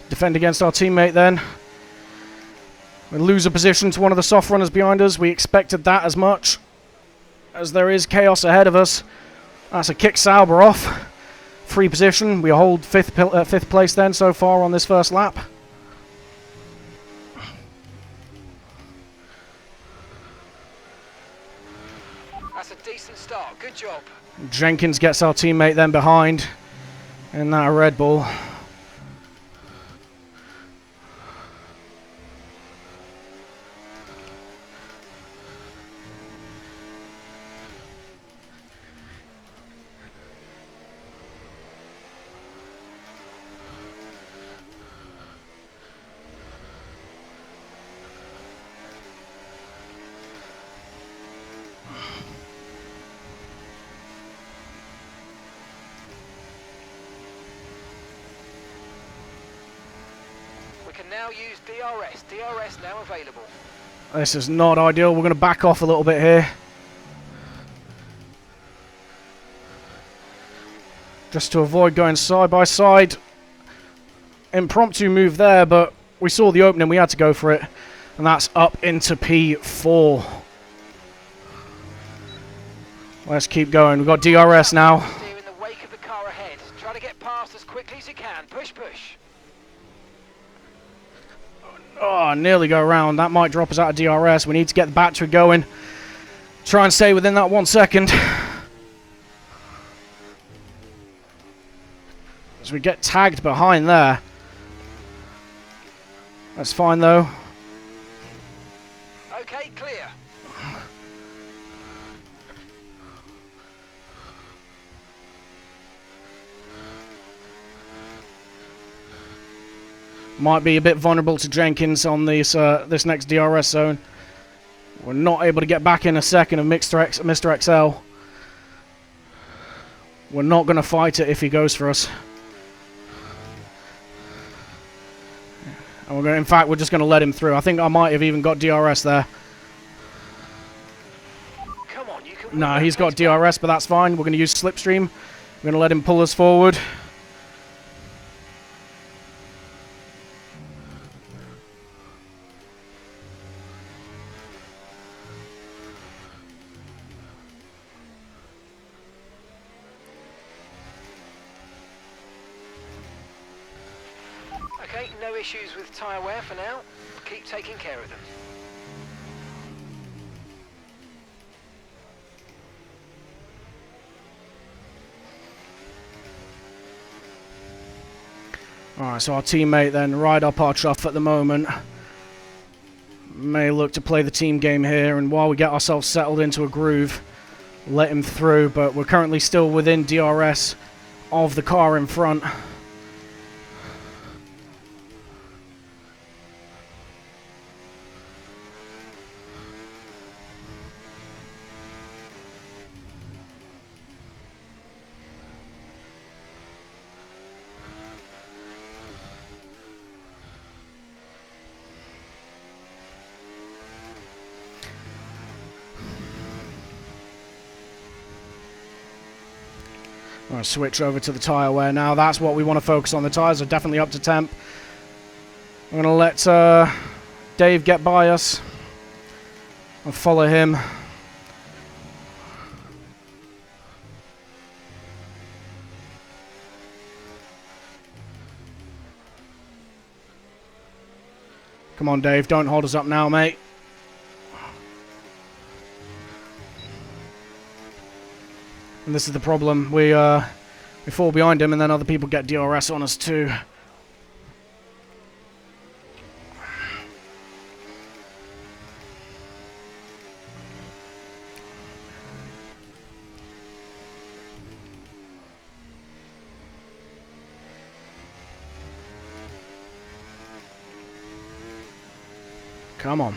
Defend against our teammate then. We lose a position to one of the soft runners behind us. We expected that as much, as there is chaos ahead of us. That's a kick Sauber off. Free position. We hold fifth place then so far on this first lap. That's a decent start. Good job. Jenkins gets our teammate then behind in that Red Bull. Can now use DRS. DRS now available. This is not ideal. We're going to back off a little bit here. just to avoid going side by side. Impromptu move there, but we saw the opening, we had to go for it. And that's up into P4. Let's keep going. We've got DRS now. Steer in the wake of the car ahead. Try to get past as quickly as you can. Push, push. Oh, nearly go around. That might drop us out of DRS. We need to get the battery going. Try and stay within that 1 second. As we get tagged behind there. That's fine though. Okay, clear. Might be a bit vulnerable to Jenkins on this this next DRS zone. We're not able to get back in a second of Mr. XL. We're not going to fight it if he goes for us. And in fact, we're just going to let him through. I think I might have even got DRS there. Come on, you can. No, he's got DRS, but that's fine. We're going to use Slipstream. We're going to let him pull us forward. Okay, no issues with tyre wear for now. Keep taking care of them. Alright, so our teammate then right up our chuff at the moment. May look to play the team game here, and while we get ourselves settled into a groove, let him through, but we're currently still within DRS of the car in front. I'm going to switch over to the tyre wear now. That's what we want to focus on. The tyres are definitely up to temp. I'm going to let Dave get by us. I'll follow him. Come on, Dave. Don't hold us up now, mate. And this is the problem. We fall behind him, and then other people get DRS on us too. Come on.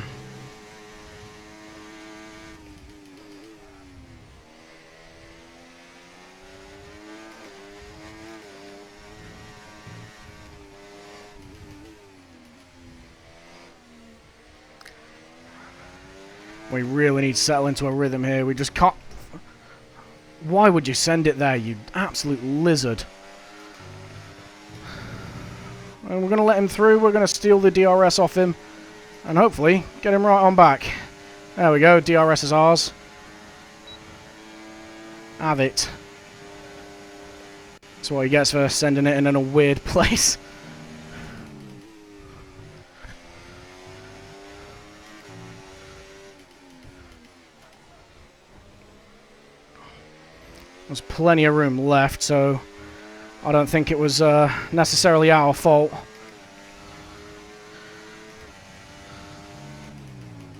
We really need to settle into a rhythm here. We just can't... Why would you send it there, you absolute lizard? And we're going to let him through. We're going to steal the DRS off him. And hopefully get him right on back. There we go. DRS is ours. Have it. That's what he gets for sending it in a weird place. There's plenty of room left, so I don't think it was necessarily our fault.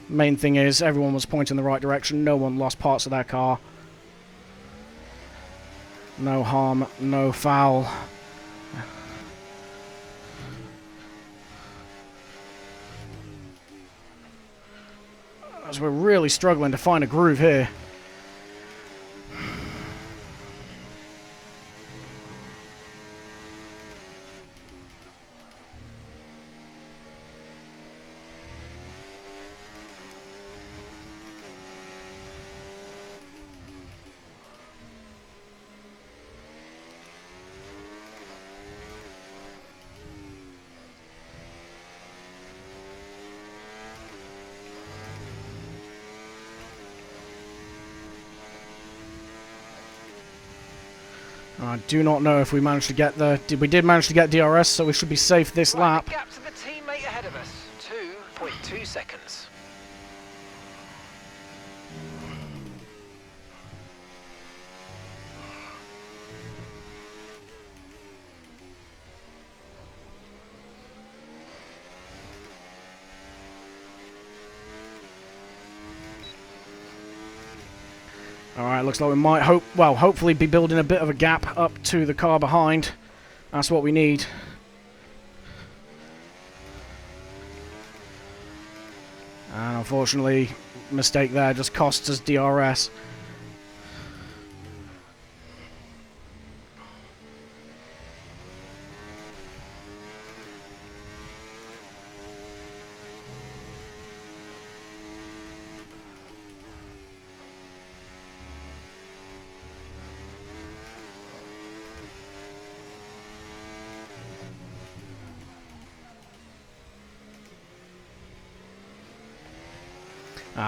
Main thing is everyone was pointing in the right direction. No one lost parts of their car. No harm, no foul. As we're really struggling to find a groove here. I do not know if we managed to get the... We did manage to get DRS, so we should be safe this Right, lap. the gap to the teammate ahead of us, 2.2 seconds. Alright, looks like we might hopefully be building a bit of a gap up to the car behind. That's what we need. And unfortunately, mistake there just costs us DRS.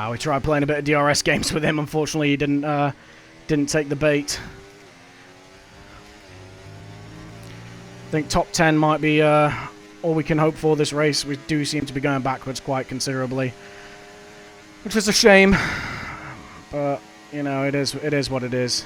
We tried playing a bit of DRS games with him. Unfortunately, he didn't take the bait. I think top 10 might be all we can hope for this race. We do seem to be going backwards quite considerably, which is a shame. But you know, it is what it is.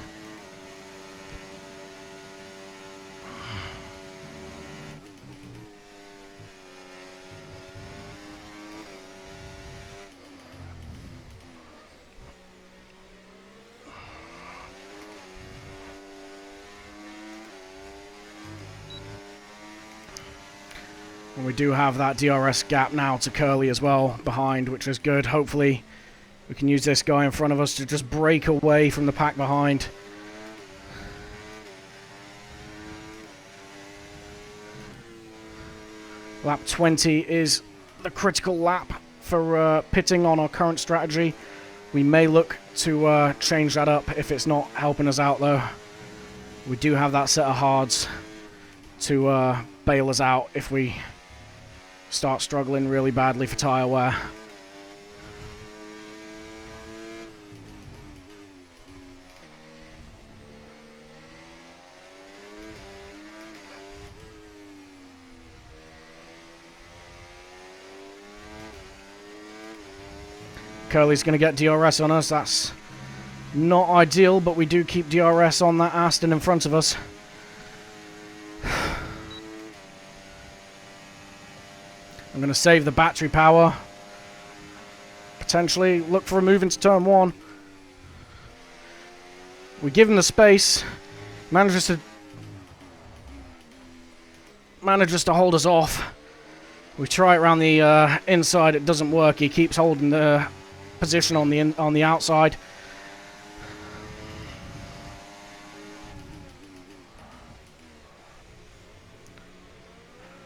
And we do have that DRS gap now to Curly as well behind, which is good. Hopefully we can use this guy in front of us to just break away from the pack behind. Lap 20 is the critical lap for pitting on our current strategy. We may look to change that up if it's not helping us out though. We do have that set of hards to bail us out if we start struggling really badly for tyre wear. Curly's going to get DRS on us. That's not ideal, but we do keep DRS on that Aston in front of us. I'm going to save the battery power. Potentially look for a move into turn 1. We give him the space. Manages to hold us off. We try it around the inside. It doesn't work. He keeps holding the position on the outside.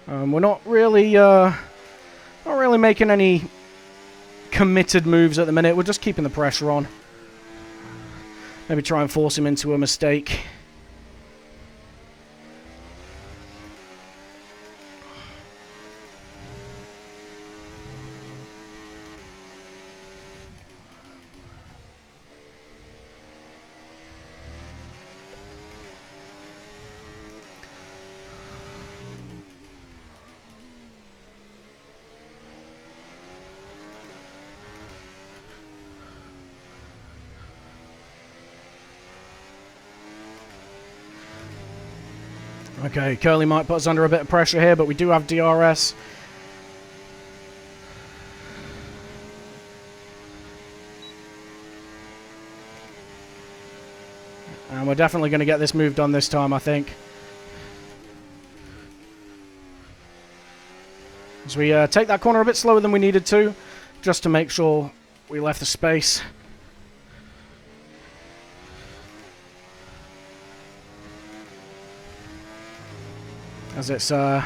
We're not really making any committed moves at the minute. We're just keeping the pressure on. Maybe try and force him into a mistake. Okay, Curly might put us under a bit of pressure here, but we do have DRS. And we're definitely going to get this move done this time, I think. As we take that corner a bit slower than we needed to, just to make sure we left the space. As it's now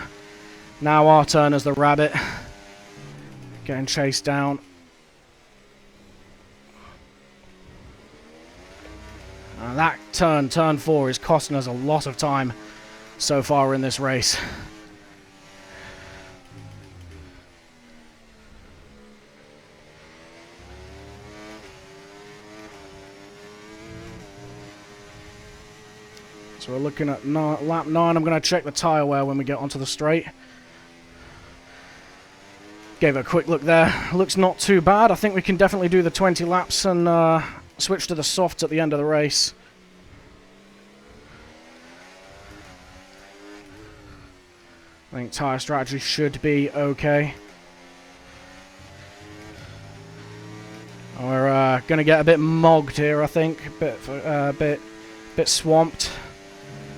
our turn as the rabbit. Getting chased down. That turn 4, is costing us a lot of time so far in this race. So we're looking at lap 9. I'm going to check the tyre wear when we get onto the straight. Gave it a quick look there. Looks not too bad. I think we can definitely do the 20 laps and switch to the softs at the end of the race. I think tyre strategy should be okay. We're going to get a bit mogged here, I think. A bit swamped.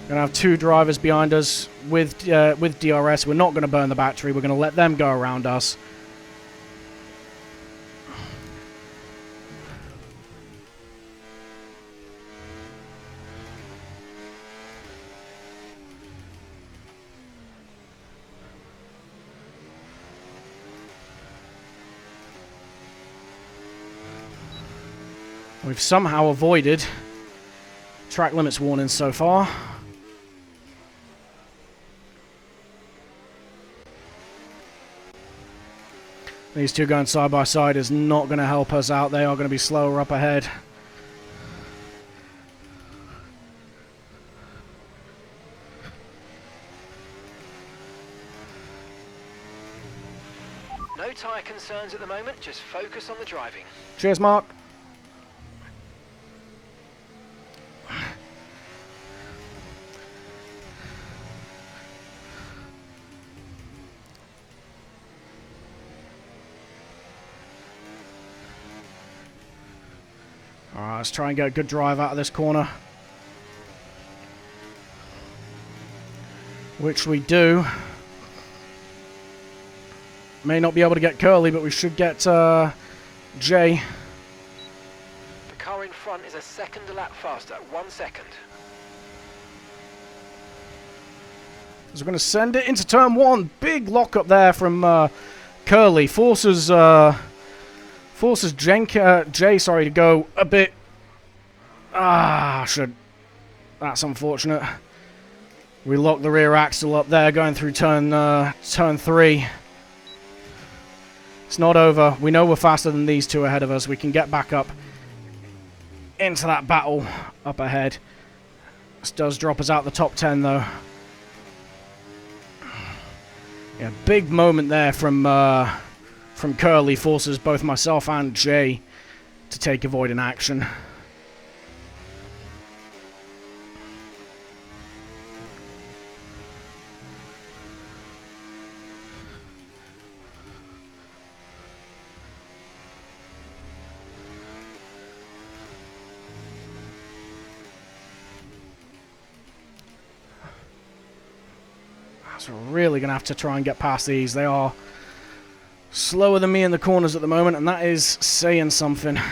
Going to have 2 drivers behind us with DRS. We're not going to burn the battery. We're going to let them go around us. We've somehow avoided track limits warnings so far. These two going side by side is not going to help us out. They are going to be slower up ahead. No tyre concerns at the moment, just focus on the driving. Cheers, Mark. Alright, let's try and get a good drive out of this corner. Which we do. May not be able to get Curly, but we should get Jay. The car in front is a second a lap faster, 1 second. So we're going to send it into turn 1. Big lock up there from Curly. Forces Jay to go a bit. That's unfortunate. We locked the rear axle up there going through turn 3. It's not over. We know we're faster than these two ahead of us. We can get back up into that battle up ahead. This does drop us out the top 10 though. Yeah, big moment there from Curly. Forces both myself and Jay to take avoiding action. So we're really going to have to try and get past these. They are slower than me in the corners at the moment, and that is saying something. I'm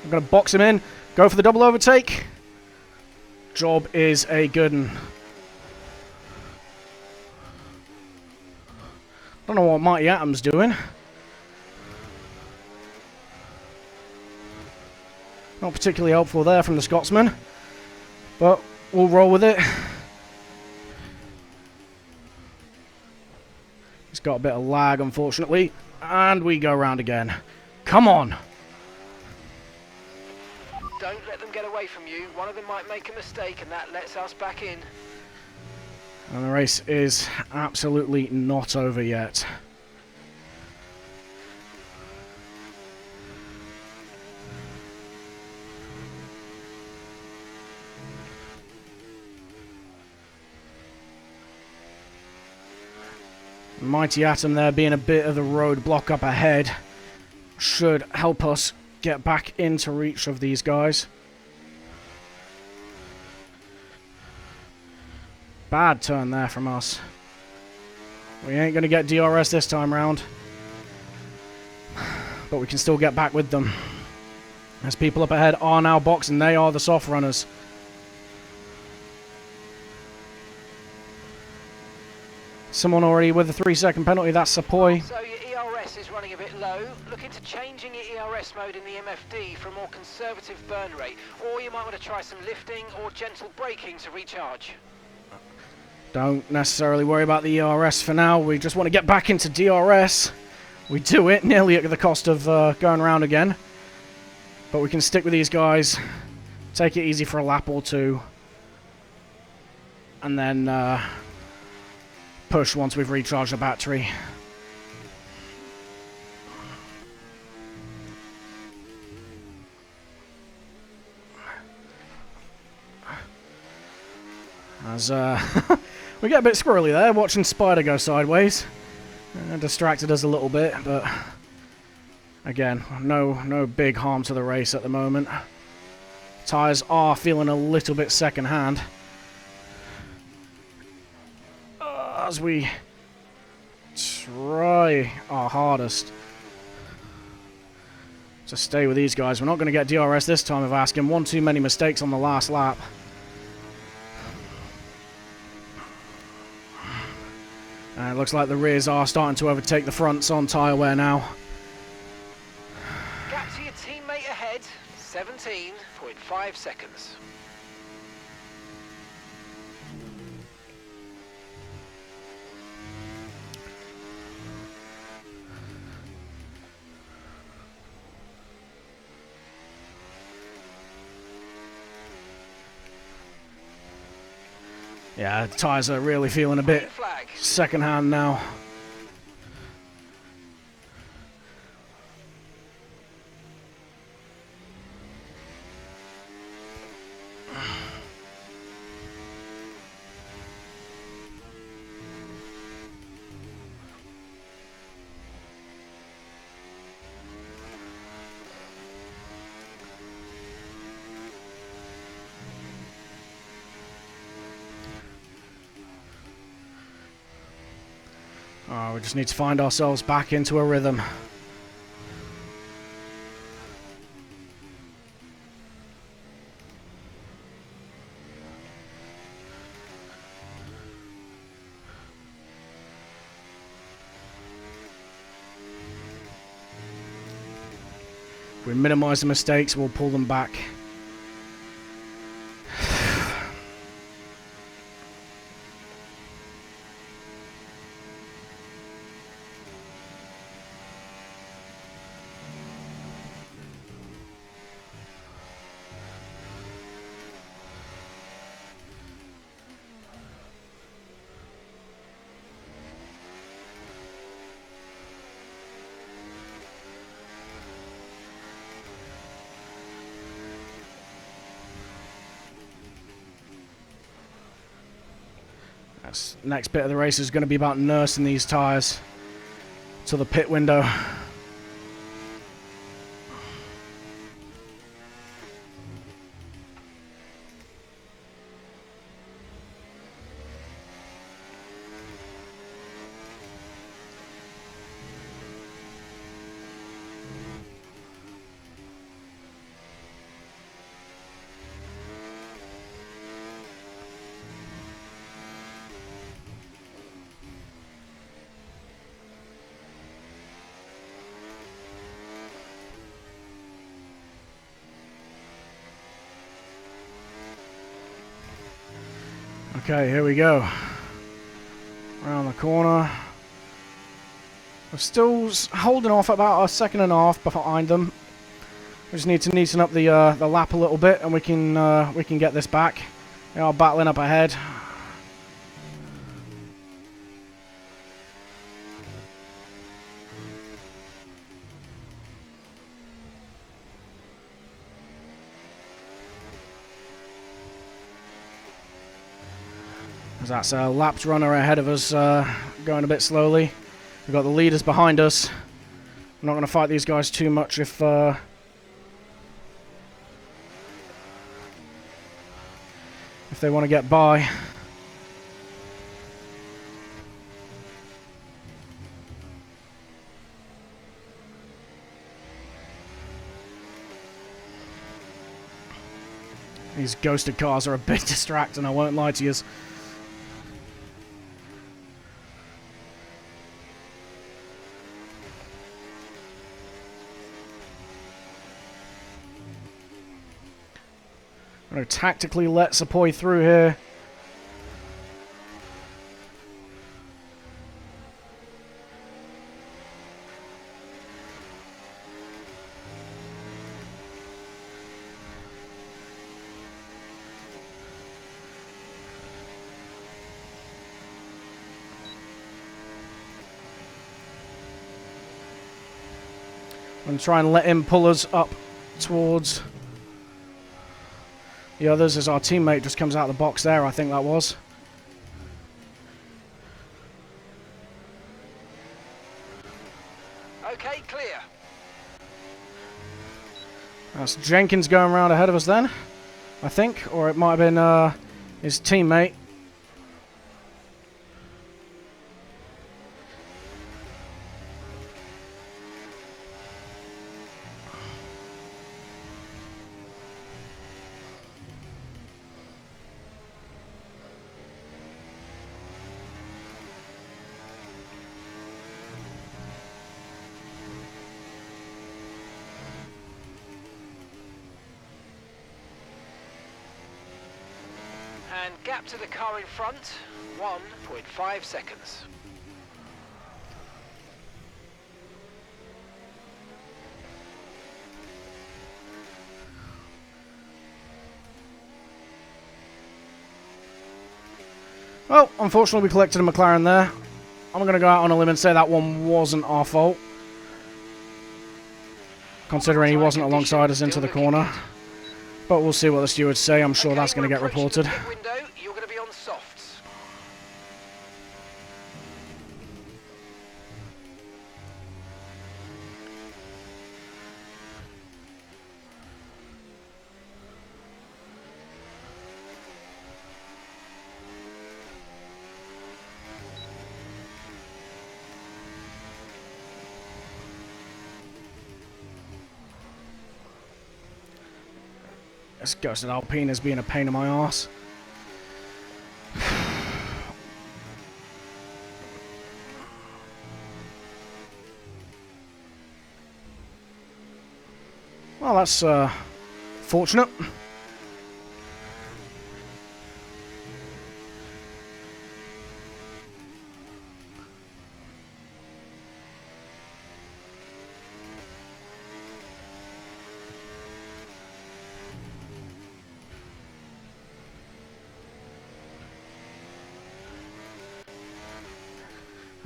going to box him in, go for the double overtake. Job is a good one. Don't know what Mighty Atom's doing. Not particularly helpful there from the Scotsman, but we'll roll with it. He's got a bit of lag, unfortunately, and we go round again. Come on! Don't let them get away from you. One of them might make a mistake, and that lets us back in. And the race is absolutely not over yet. Mighty Atom there being a bit of the roadblock up ahead should help us get back into reach of these guys. Bad turn there from us. We ain't going to get DRS this time round. But we can still get back with them. As people up ahead are now boxing, they are the soft runners. Someone already with a 3-second penalty, that's Sapoy. So your ERS ERS is running a bit low. Look into changing your ERS mode in the MFD for a more conservative burn rate, or you might want to try some lifting or gentle braking to recharge. Don't necessarily worry about the ERS for now. We just want to get back into DRS. We do it, nearly at the cost of going around again. But we can stick with these guys, take it easy for a lap or two, and then push once we've recharged the battery. As we get a bit squirrely there, watching Spider go sideways. Distracted us a little bit, but again, no big harm to the race at the moment. Tyres are feeling a little bit second-hand as we try our hardest to stay with these guys. We're not going to get DRS this time of asking. One too many mistakes on the last lap. And it looks like the rears are starting to overtake the fronts on tyre wear now. Gap to your teammate ahead, 17.5 seconds. Yeah, the tyres are really feeling a bit second-hand now. Oh, we just need to find ourselves back into a rhythm. If we minimize the mistakes, we'll pull them back. Next bit of the race is going to be about nursing these tyres to the pit window. Okay, here we go. Around the corner. We're still holding off about a second and a half behind them. We just need to neaten up the lap a little bit, and we can get this back. They are battling up ahead. That's a lapped runner ahead of us, going a bit slowly. We've got the leaders behind us. I'm not going to fight these guys too much if they want to get by. These ghosted cars are a bit distracting, I won't lie to you. Going to tactically let Sepoy through here. And try and let him pull us up towards the others as our teammate just comes out of the box there, I think that was. Okay, clear. That's Jenkins going around ahead of us then, I think, or it might have been his teammate. And gap to the car in front, 1.5 seconds. Well, unfortunately we collected a McLaren there. I'm going to go out on a limb and say that one wasn't our fault, considering he wasn't alongside us into the corner. But we'll see what the stewards say. I'm sure that's going to get reported. Window, you're going to be on softs. This Ghosted Alpine is being a pain in my arse. Well, that's fortunate.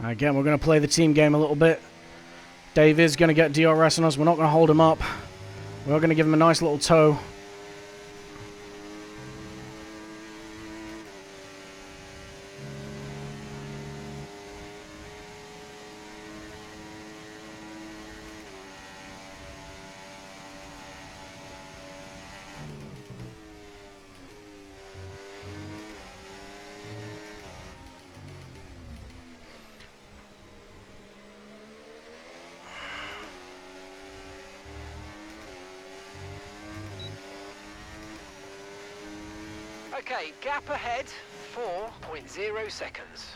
Again, we're going to play the team game a little bit. Dave is going to get DRS on us. We're not going to hold him up. We're going to give him a nice little tow. Okay, gap ahead, 4.0 seconds.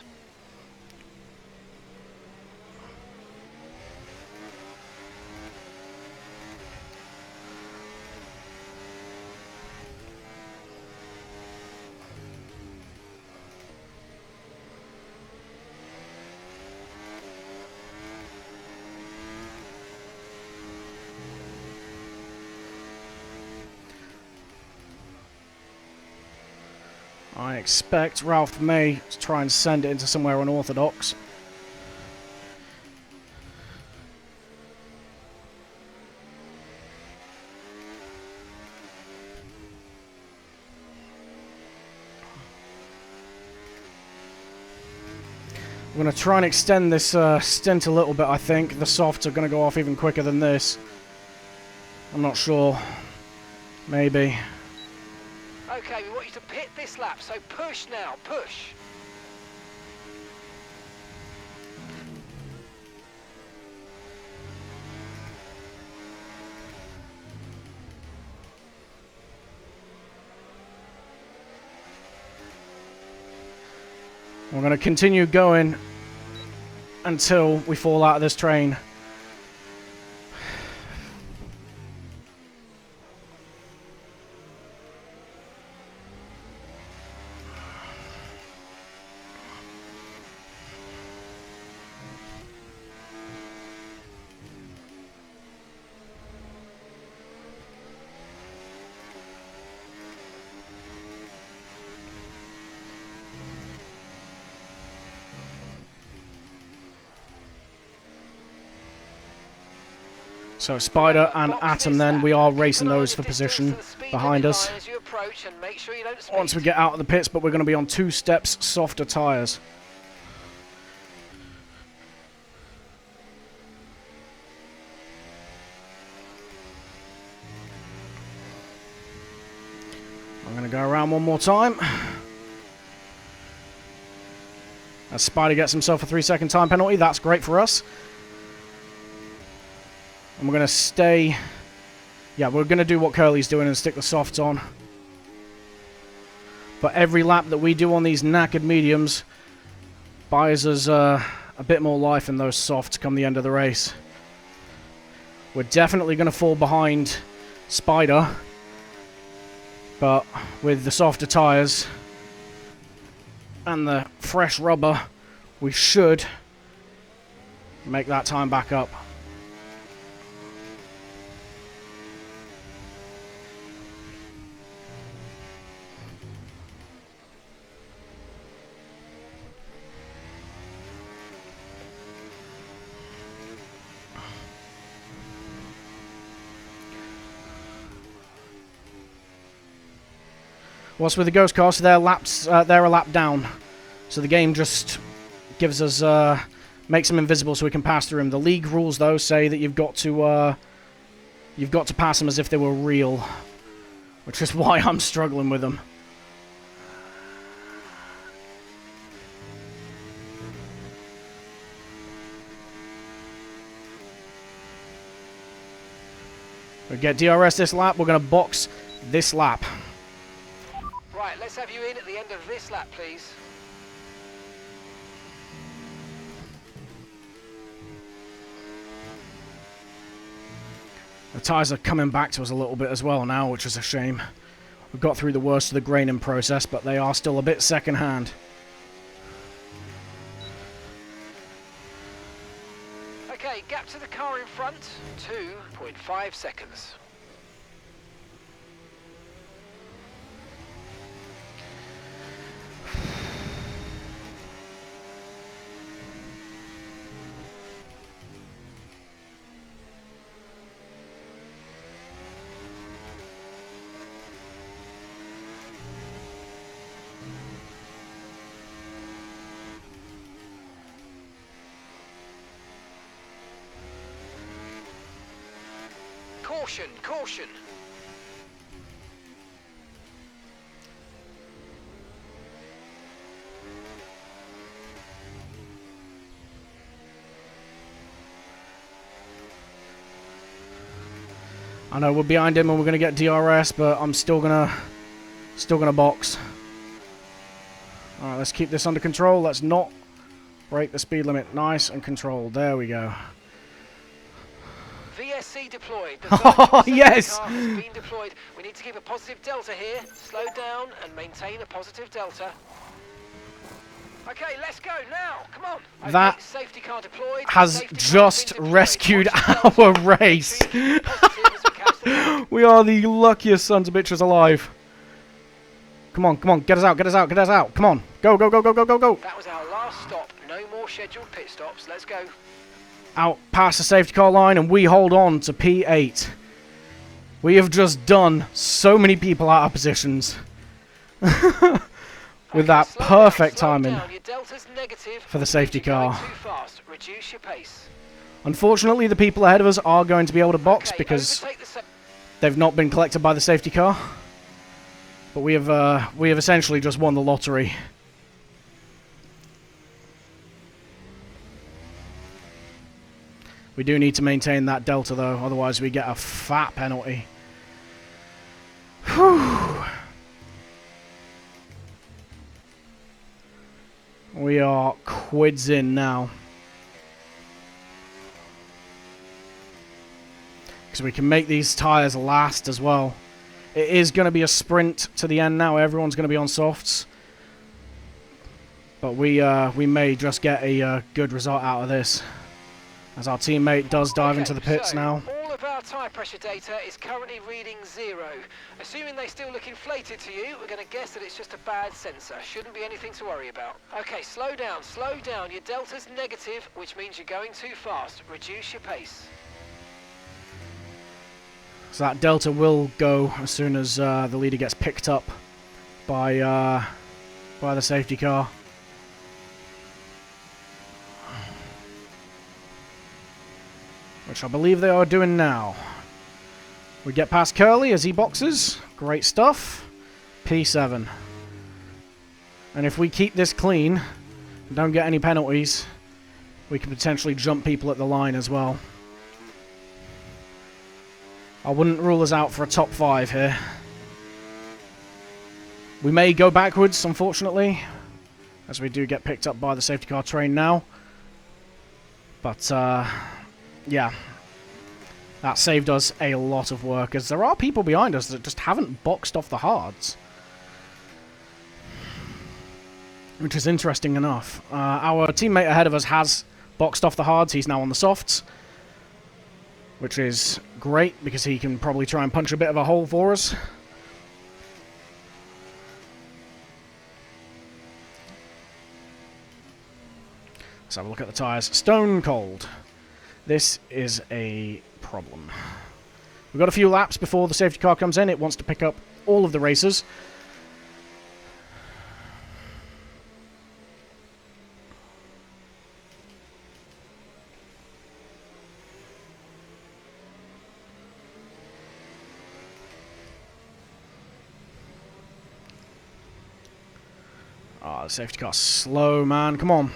I expect Ralph may try and send it into somewhere unorthodox. I'm going to try and extend this stint a little bit, I think. The softs are going to go off even quicker than this. I'm not sure. Maybe. Okay, we want you to pit this lap, so push now, push. We're going to continue going until we fall out of this train. So Spider and Atom then, we are racing those for position behind us once we get out of the pits, but we're going to be on 2 steps softer tyres. I'm going to go around one more time. As Spider gets himself a 3-second time penalty, that's great for us. And we're going to stay... Yeah, we're going to do what Curly's doing and stick the softs on. But every lap that we do on these knackered mediums buys us a bit more life in those softs come the end of the race. We're definitely going to fall behind Spider. But with the softer tyres and the fresh rubber, we should make that time back up. Whilst with the ghost cars, they're a lap down, so the game just gives us makes them invisible so we can pass through them. The league rules though say that you've got to pass them as if they were real, which is why I'm struggling with them. We get DRS this lap. We're going to box this lap. Right, let's have you in at the end of this lap, please. The tyres are coming back to us a little bit as well now, which is a shame. We've got through the worst of the graining process, but they are still a bit second-hand. Okay, gap to the car in front, 2.5 seconds. Caution, caution. I know we're behind him and we're going to get DRS, but I'm still gonna box. All right, let's keep this under control. Let's not break the speed limit. Nice and controlled. There we go. VSC deployed. Oh, yes! Car has been deployed. We need to keep a positive delta here. Slow down and maintain a positive delta. Okay, let's go now. Come on. That okay, safety car deployed. has just rescued our race. We are the luckiest sons of bitches alive. Come on, come on, get us out, get us out, get us out. Come on, go, go, go, go, go, go, go. That was our last stop. No more scheduled pit stops. Let's go. Out past the safety car line, and we hold on to P8. We have just done so many people out of positions. With that perfect timing for the safety car. Unfortunately, the people ahead of us are going to be able to box because they've not been collected by the safety car. But we have essentially just won the lottery. We do need to maintain that delta though, otherwise we get a fat penalty. Whew. We are quids in now. Because we can make these tyres last as well. It is going to be a sprint to the end now. Everyone's going to be on softs. But we may just get a good result out of this. As our teammate does dive into the pits now. All of our tyre pressure data is currently reading 0. Assuming they still look inflated to you, we're going to guess that it's just a bad sensor. Shouldn't be anything to worry about. Okay, slow down, slow down. Your delta's negative, which means you're going too fast. Reduce your pace. So that delta will go as soon as the leader gets picked up by the safety car. Which I believe they are doing now. We get past Curly as he boxes. Great stuff. P7. And if we keep this clean, and don't get any penalties, we can potentially jump people at the line as well. I wouldn't rule us out for a top 5 here. We may go backwards, unfortunately, as we do get picked up by the safety car train now. But, yeah. That saved us a lot of work, as there are people behind us that just haven't boxed off the hards. Which is interesting enough. Our teammate ahead of us has boxed off the hards. He's now on the softs. Which is great, because he can probably try and punch a bit of a hole for us. Let's have a look at the tyres. Stone cold. This is a problem. We've got a few laps before the safety car comes in. It wants to pick up all of the racers. Oh, the safety car's slow, man. Come on.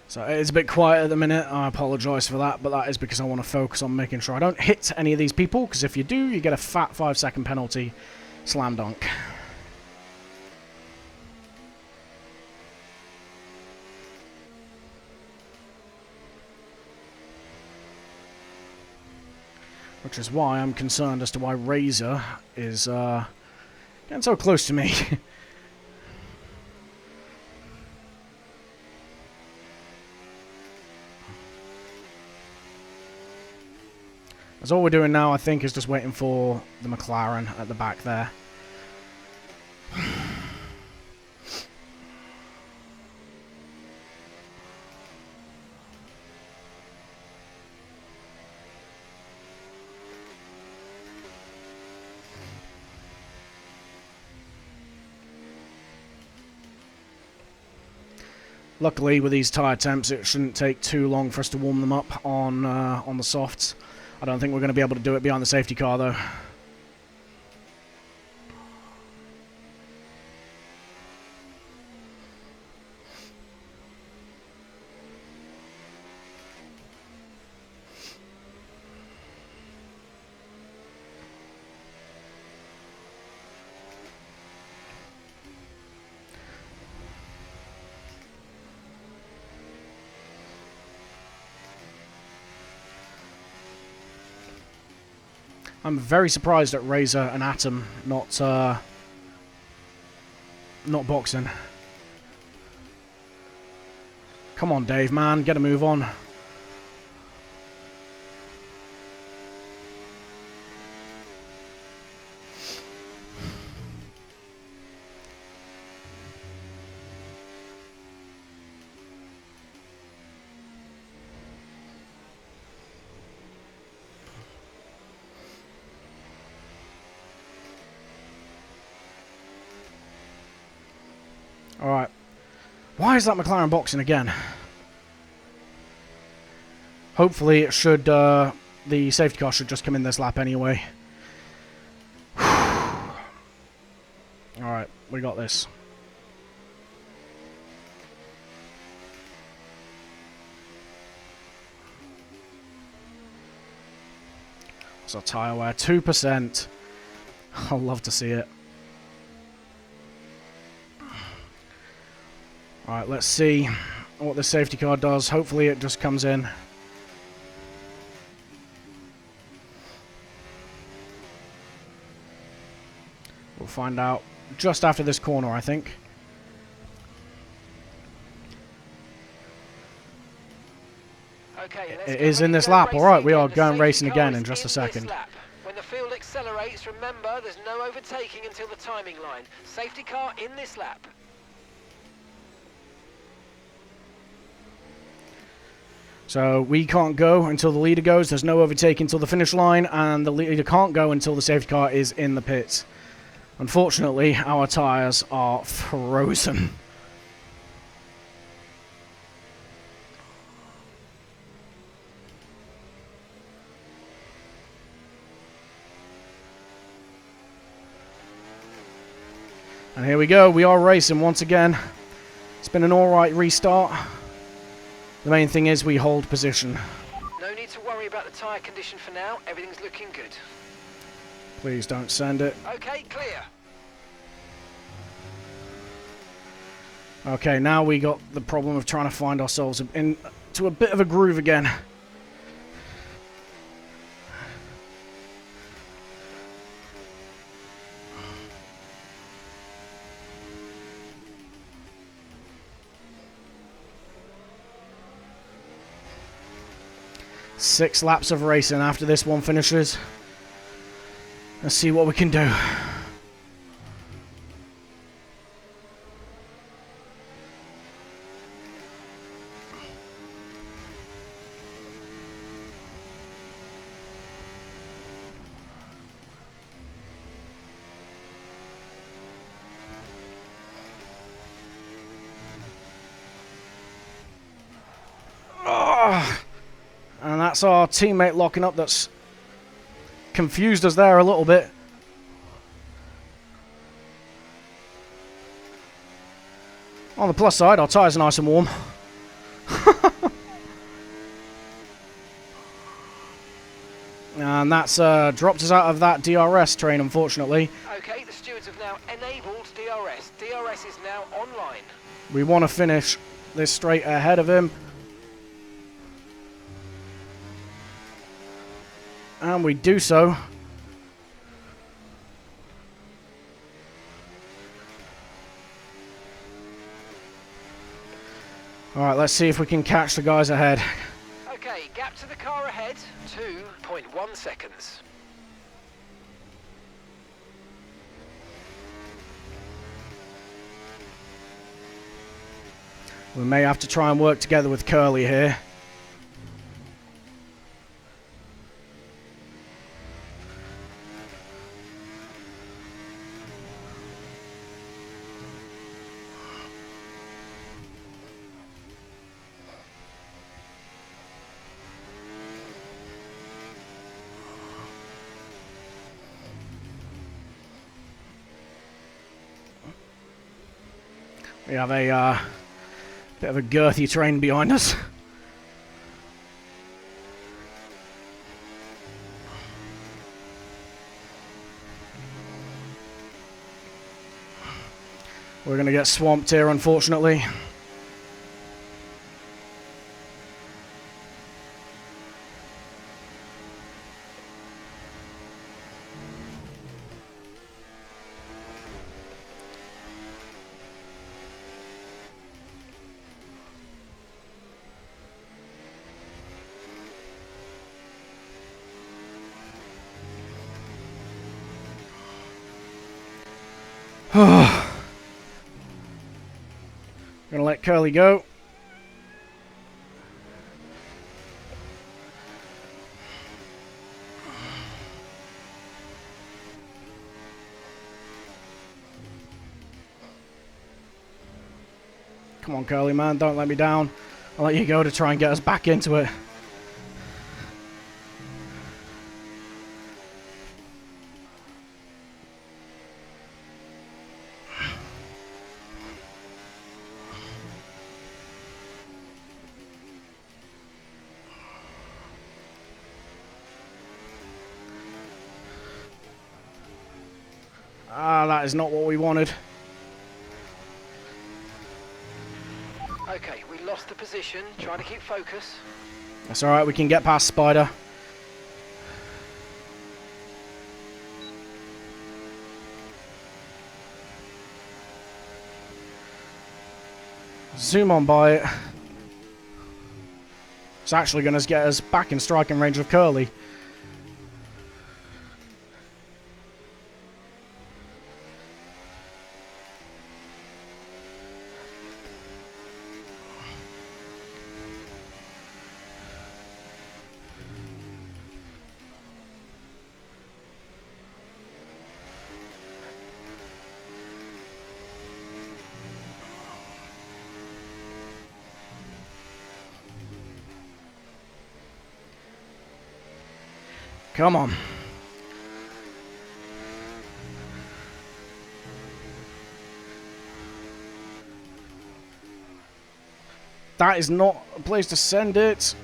So it is a bit quiet at the minute. I apologise for that, but that is because I want to focus on making sure I don't hit any of these people, because if you do, you get a fat 5-second penalty. Slam dunk. Which is why I'm concerned as to why Razor is getting so close to me. As all we're doing now, I think, is just waiting for the McLaren at the back there. Luckily, with these tyre temps, it shouldn't take too long for us to warm them up on the softs. I don't think we're going to be able to do it behind the safety car, though. I'm very surprised at Razor and Atom not boxing. Come on, Dave, man, get a move on. Alright. Why is that McLaren boxing again? Hopefully it should, the safety car should just come in this lap anyway. Alright, we got this. So tyre wear, 2%. I'll love to see it. Alright, let's see what the safety car does. Hopefully it just comes in. We'll find out just after this corner, I think. Okay, let's It get is in ready this to go lap. All right, racing we are again. The going safety racing car again is in just a this second. lap. When the field accelerates, remember there's no overtaking until the timing line. Safety car in this lap. So we can't go until the leader goes. There's no overtaking until the finish line, and the leader can't go until the safety car is in the pits. Unfortunately, our tyres are frozen. And here we go. We are racing once again. It's been an alright restart. The main thing is we hold position. No need to worry about the tyre condition for now. Everything's looking good. Please don't send it. Okay, clear. Okay, now we got the problem of trying to find ourselves into a bit of a groove again. Six laps of racing after this one finishes. Let's see what we can do. And that's our teammate locking up that's confused us there a little bit. On the plus side, our tyres are nice and warm. And that's dropped us out of that DRS train, unfortunately. Okay, the stewards have now enabled DRS. DRS is now online. We want to finish this straight ahead of him. And we do so. Alright, let's see if we can catch the guys ahead. Okay, gap to the car ahead, 2.1 seconds. We may have to try and work together with Curly here. We have a bit of a girthy train behind us. We're going to get swamped here, unfortunately. Gonna let Curly go. Come on, Curly, man, don't let me down. I'll let you go to try and get us back into it. Ah, that is not what we wanted. Okay, we lost the position. Trying to keep focus. That's alright, we can get past Spider. Zoom on by it. It's actually going to get us back in striking range of Curly. Come on. That is not a place to send it.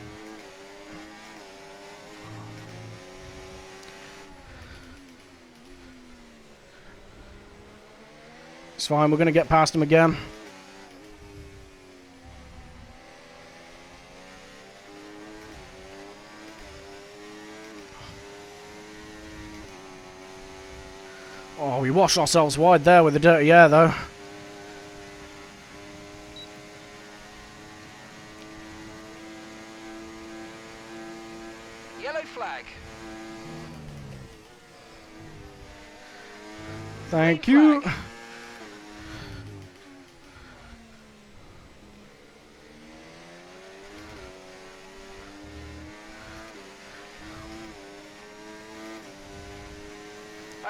It's fine, we're going to get past him again. Oh, we washed ourselves wide there with the dirty air, though. Yellow flag. Thank you. Flag.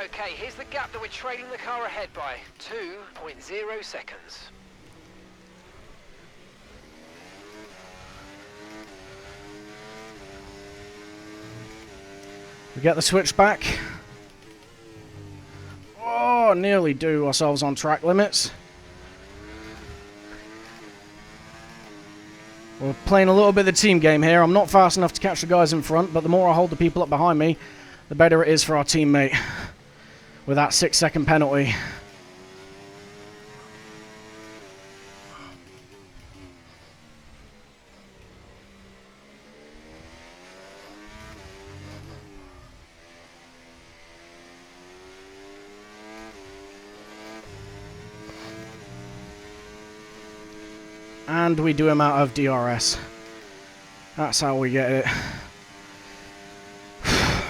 Okay, here's the gap that we're trailing the car ahead by. 2.0 seconds. We get the switch back. Oh, nearly do ourselves on track limits. We're playing a little bit of the team game here. I'm not fast enough to catch the guys in front, but the more I hold the people up behind me, the better it is for our teammate. With that 6-second penalty. And we do him out of DRS. That's how we get it.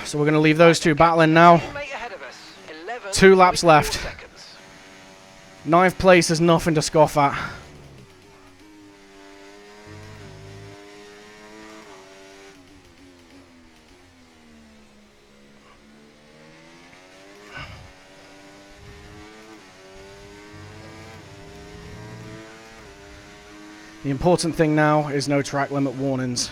So we're going to leave those two battling now. 2 laps left. 9th place is nothing to scoff at. The important thing now is no track limit warnings.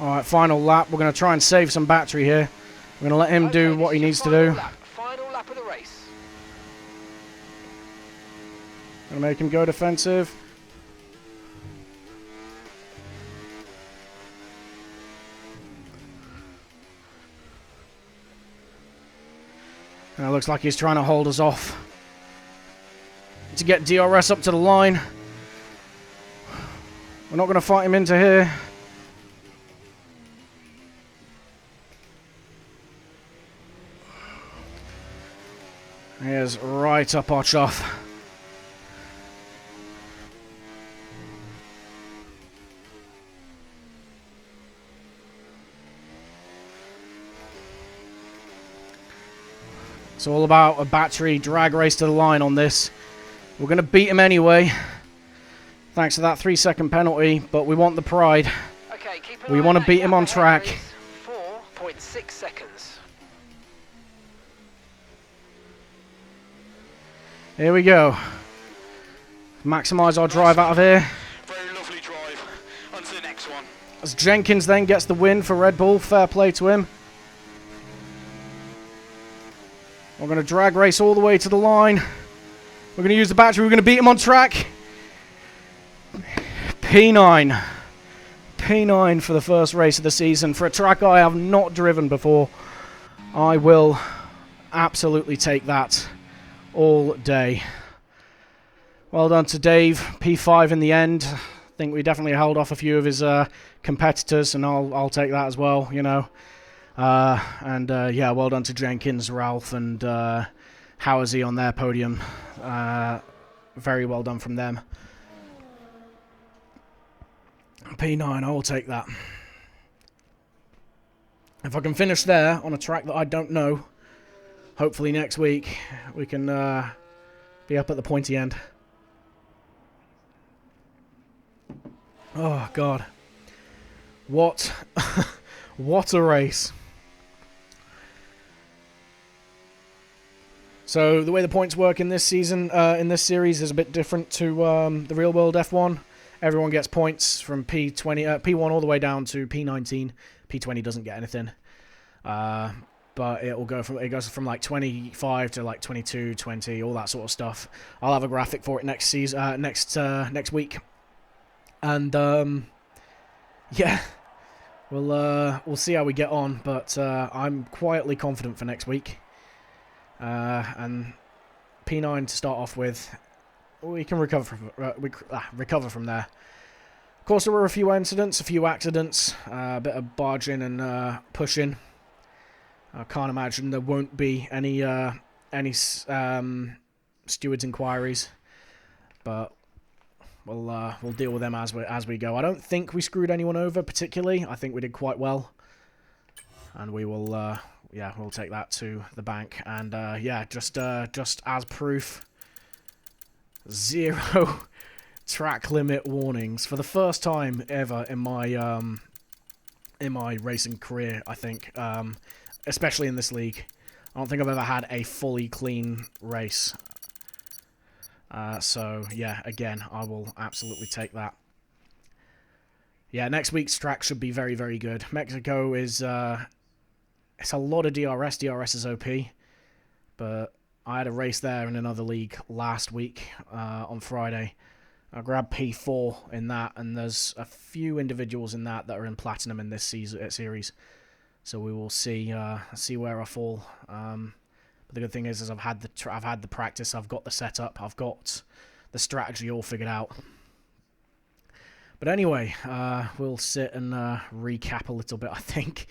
Alright, final lap. We're going to try and save some battery here. We're going to let him do what he needs to do. Final lap of the race. Going to make him go defensive. And it looks like he's trying to hold us off to get DRS up to the line. We're not going to fight him into here. He is right up our chuff. It's all about a battery drag race to the line on this. We're going to beat him anyway, thanks to that 3-second penalty, but we want the pride. Okay, keep We want to beat him on track. 4.6 seconds. Here we go. Maximise our drive out of here. Very lovely drive. On to the next one. As Jenkins then gets the win for Red Bull. Fair play to him. We're going to drag race all the way to the line. We're going to use the battery. We're going to beat him on track. P9. P9 for the first race of the season. For a track I have not driven before. I will absolutely take that all day. Well done to Dave. P5 in the end. I think we definitely held off a few of his competitors, and I'll take that as well, you know. Yeah, well done to Jenkins, Ralph, and Howsey on their podium. Very well done from them. P9, I will take that. If I can finish there on a track that I don't know, hopefully next week we can be up at the pointy end. Oh, God. What what a race. So the way the points work in this season, in this series, is a bit different to the real world F1. Everyone gets points from P1 all the way down to P19. P20 doesn't get anything. But it goes from like 25 to like 22, 20, all that sort of stuff. I'll have a graphic for it next season, next week. And yeah, we'll see how we get on, but I'm quietly confident for next week. And P9 to start off with, we can recover from there. Of course, there were a few incidents, a few accidents, a bit of barging and pushing. I can't imagine there won't be any stewards' inquiries, but we'll deal with them as we go. I don't think we screwed anyone over particularly. I think we did quite well, and we will we'll take that to the bank. And yeah, just as proof, 0 track limit warnings for the first time ever in my racing career. I think, especially in this league, I don't think I've ever had a fully clean race. So, yeah, again, I will absolutely take that. Yeah, next week's track should be very, very good. Mexico is, it's a lot of DRS. DRS is OP. But I had a race there in another league last week, on Friday. I grabbed P4 in that, and there's a few individuals in that are in Platinum in this series. So we will see where I fall. The good thing is I've had the practice, I've got the setup, I've got the strategy all figured out. But anyway, we'll sit and recap a little bit, I think,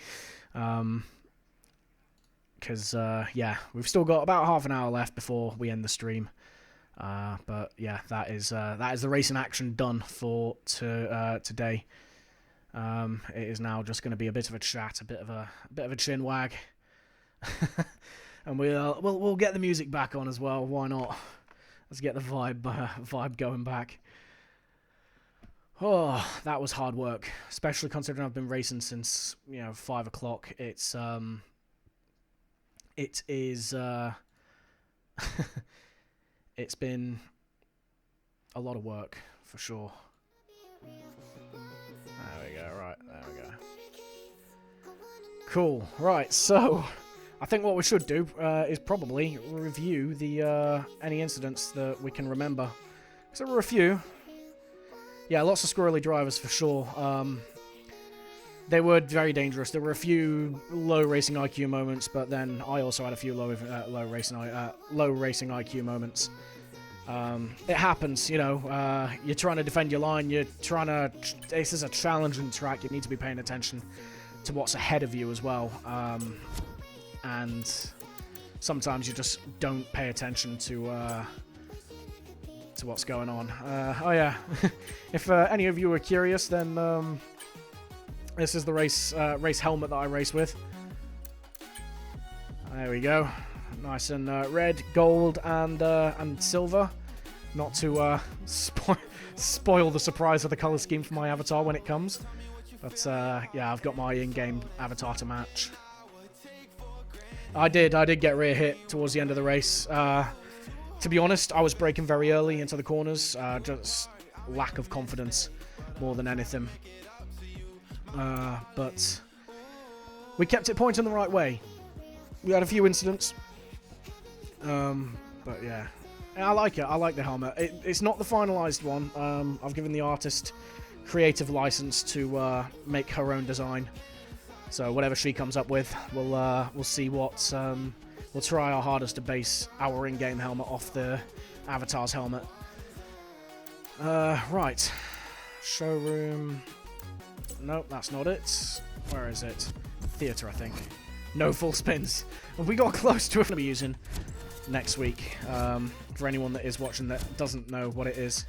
because yeah, we've still got about half an hour left before we end the stream. But yeah, that is the racing action done for today. It is now just going to be a bit of a chat, a bit of a chin wag. And we'll get the music back on as well. Why not? Let's get the vibe going back. Oh, that was hard work, especially considering I've been racing since 5 o'clock. It is it's been a lot of work for sure. There we go. Right, there we go. Cool. Right, so I think what we should do is probably review the any incidents that we can remember. Because there were a few. Yeah, lots of squirrely drivers for sure. They were very dangerous. There were a few low racing IQ moments, but then I also had a few low racing IQ moments. It happens, you're trying to defend your line. This is a challenging track. You need to be paying attention to what's ahead of you as well. And sometimes you just don't pay attention to what's going on. Oh yeah, if any of you are curious, then this is the race helmet that I race with. There we go. Nice and red, gold, and silver. Not to spoil the surprise of the colour scheme for my avatar when it comes. But yeah, I've got my in-game avatar to match. I did get rear hit towards the end of the race. To be honest, I was braking very early into the corners. Just lack of confidence more than anything. But we kept it pointing the right way. We had a few incidents. But yeah, I like it. I like the helmet. It's not the finalized one. I've given the artist creative license to make her own design. So whatever she comes up with, we'll see what. We'll try our hardest to base our in-game helmet off the avatar's helmet. Right, showroom. Nope, that's not it. Where is it? Theatre, I think. No full spins. We got close to it. We'll be using next week. For anyone that is watching that doesn't know what it is.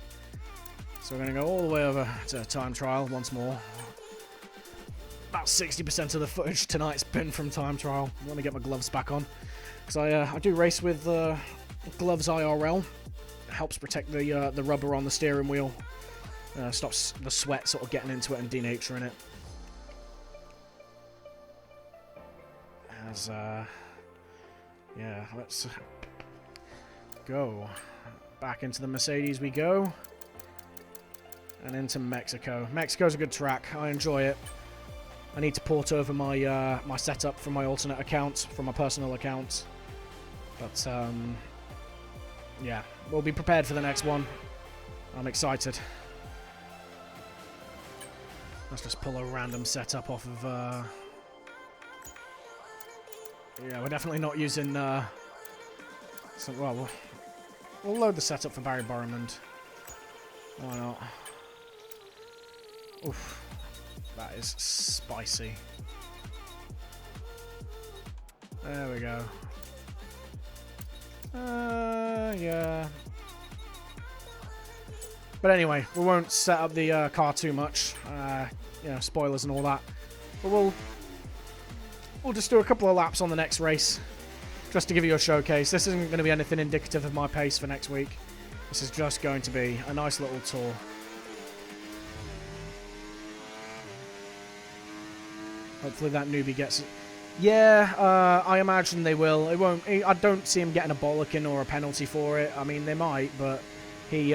So we're going to go all the way over to time trial once more. About 60% of the footage tonight's been from time trial. I'm going to get my gloves back on. Because I do race with gloves IRL. It helps protect the rubber on the steering wheel. Stops the sweat sort of getting into it and denaturing it. As, yeah, let's go. Back into the Mercedes we go. And into Mexico. Mexico's a good track. I enjoy it. I need to port over my my setup from my alternate account, from my personal account. But, yeah, we'll be prepared for the next one. I'm excited. Let's just pull a random setup off of, yeah, we're definitely not using, well, we'll load the setup for Barry Boromond. Why not? Oof. That is spicy. There we go. Yeah. But anyway, we won't set up the car too much. You know, spoilers and all that. But we'll just do a couple of laps on the next race, just to give you a showcase. This isn't going to be anything indicative of my pace for next week. This is just going to be a nice little tour. Hopefully that newbie gets it. Yeah, I imagine they will. It won't. I don't see him getting a bollocking or a penalty for it. I mean, they might, but he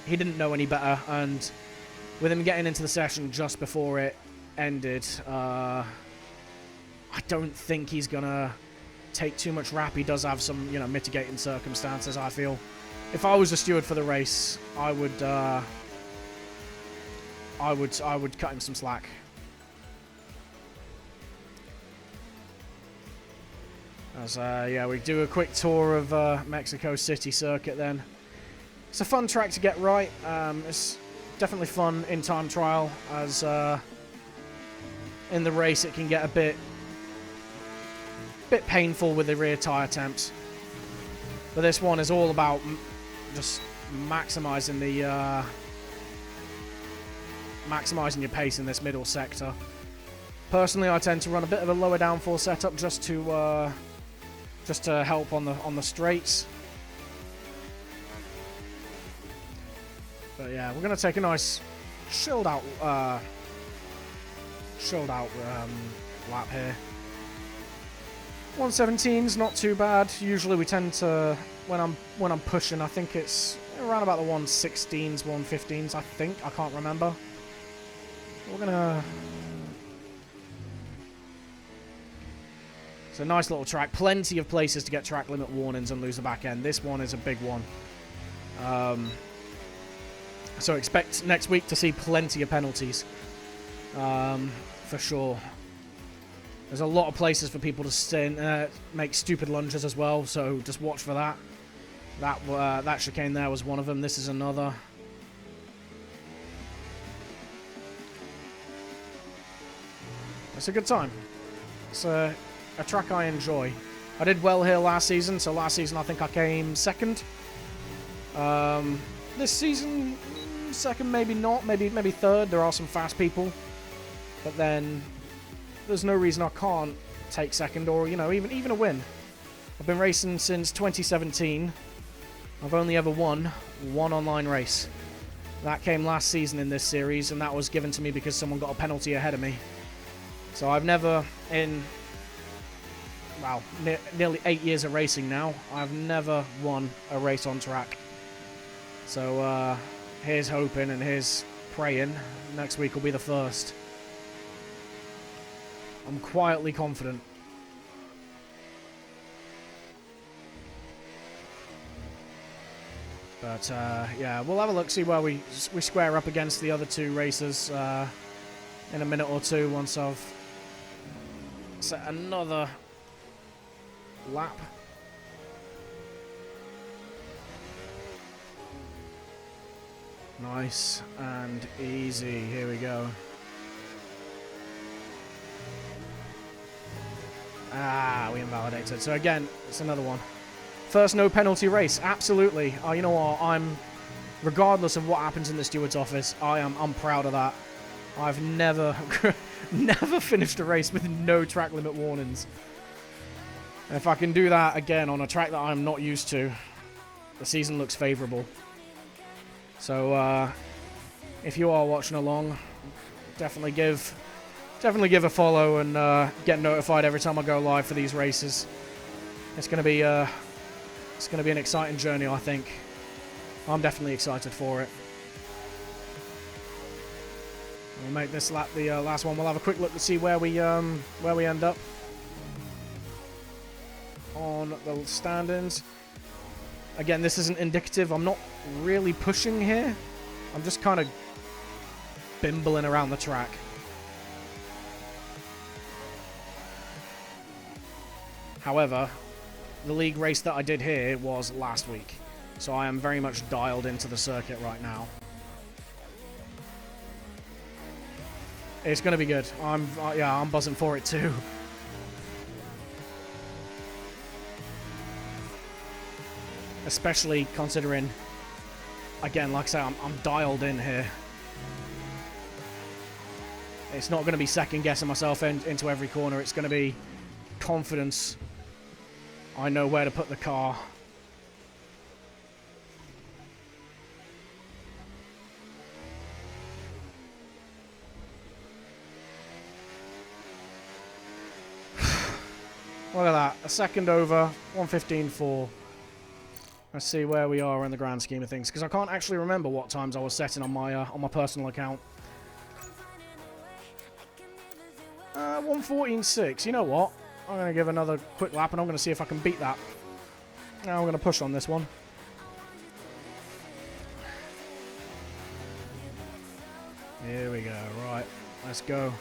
didn't know any better. And with him getting into the session just before it ended, I don't think he's gonna take too much rap. He does have some, you know, mitigating circumstances. I feel. If I was a steward for the race, I would cut him some slack. As, yeah, we do a quick tour of Mexico City circuit then. It's a fun track to get right. It's definitely fun in time trial, as in the race it can get a bit painful with the rear tyre temps. But this one is all about just maximising the maximising your pace in this middle sector. Personally, I tend to run a bit of a lower downforce setup just to help on the straights. But yeah, we're gonna take a nice chilled out lap here. 117's not too bad. Usually we tend to, when I'm pushing, I think it's around about the 116s, 115s. I think, I can't remember. We're gonna. It's a nice little track. Plenty of places to get track limit warnings and lose the back end. This one is a big one. So expect next week to see plenty of penalties. For sure. There's a lot of places for people to make stupid lunges as well, so just watch for that. That chicane there was one of them. This is another. It's a good time. It's a track I enjoy. I did well here last season, so last season I think I came second. This season, second, maybe not, maybe third. There are some fast people, but then there's no reason I can't take second or, you know, even a win. I've been racing since 2017. I've only ever won one online race. That came last season in this series, and that was given to me because someone got a penalty ahead of me. So I've never, in, well, nearly 8 years of racing now, I've never won a race on track. So here's hoping and here's praying next week will be the first. I'm quietly confident. But yeah, we'll have a look, see where we square up against the other two racers in a minute or two once I've set another lap. Nice and easy. Here we go. Ah, we invalidated. So again, it's another one. First no penalty race. Absolutely. Oh, you know what? Regardless of what happens in the steward's office, I'm proud of that. I've never never finished a race with no track limit warnings. And if I can do that again on a track that I'm not used to, the season looks favorable. So if you are watching along, definitely give a follow and get notified every time I go live for these races. It's going to be an exciting journey, I think. I'm definitely excited for it. We'll make this lap the last one. We'll have a quick look to see where we end up on the standings. Again, this isn't indicative. I'm not really pushing here. I'm just kind of bimbling around the track. However, the league race that I did here was last week, so I am very much dialed into the circuit right now. It's going to be good. I'm buzzing for it too. Especially considering, again, like I say, I'm dialed in here. It's not going to be second guessing myself into every corner. It's going to be confidence. I know where to put the car. Look at that. A second over. 1:15.4. Let's see where we are in the grand scheme of things, because I can't actually remember what times I was setting on my personal account. 1:14.6. You know what? I'm going to give another quick lap, and I'm going to see if I can beat that. Now I'm going to push on this one. Here we go. Right. Let's go.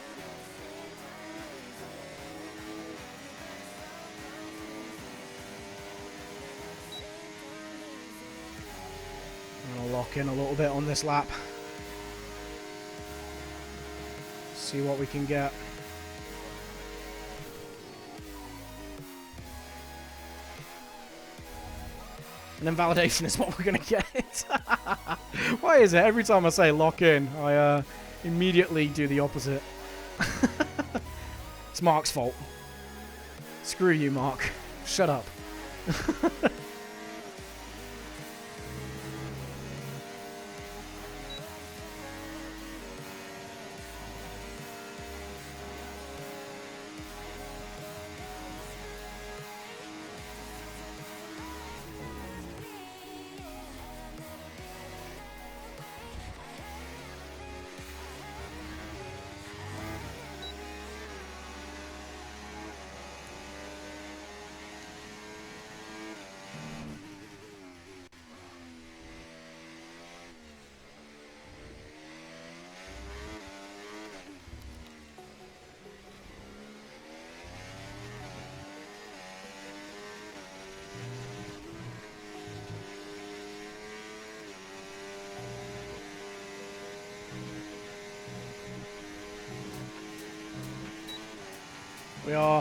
I'm going to lock in a little bit on this lap. See what we can get. And then validation is what we're going to get. Why is it every time I say lock in, I immediately do the opposite? It's Mark's fault. Screw you, Mark. Shut up.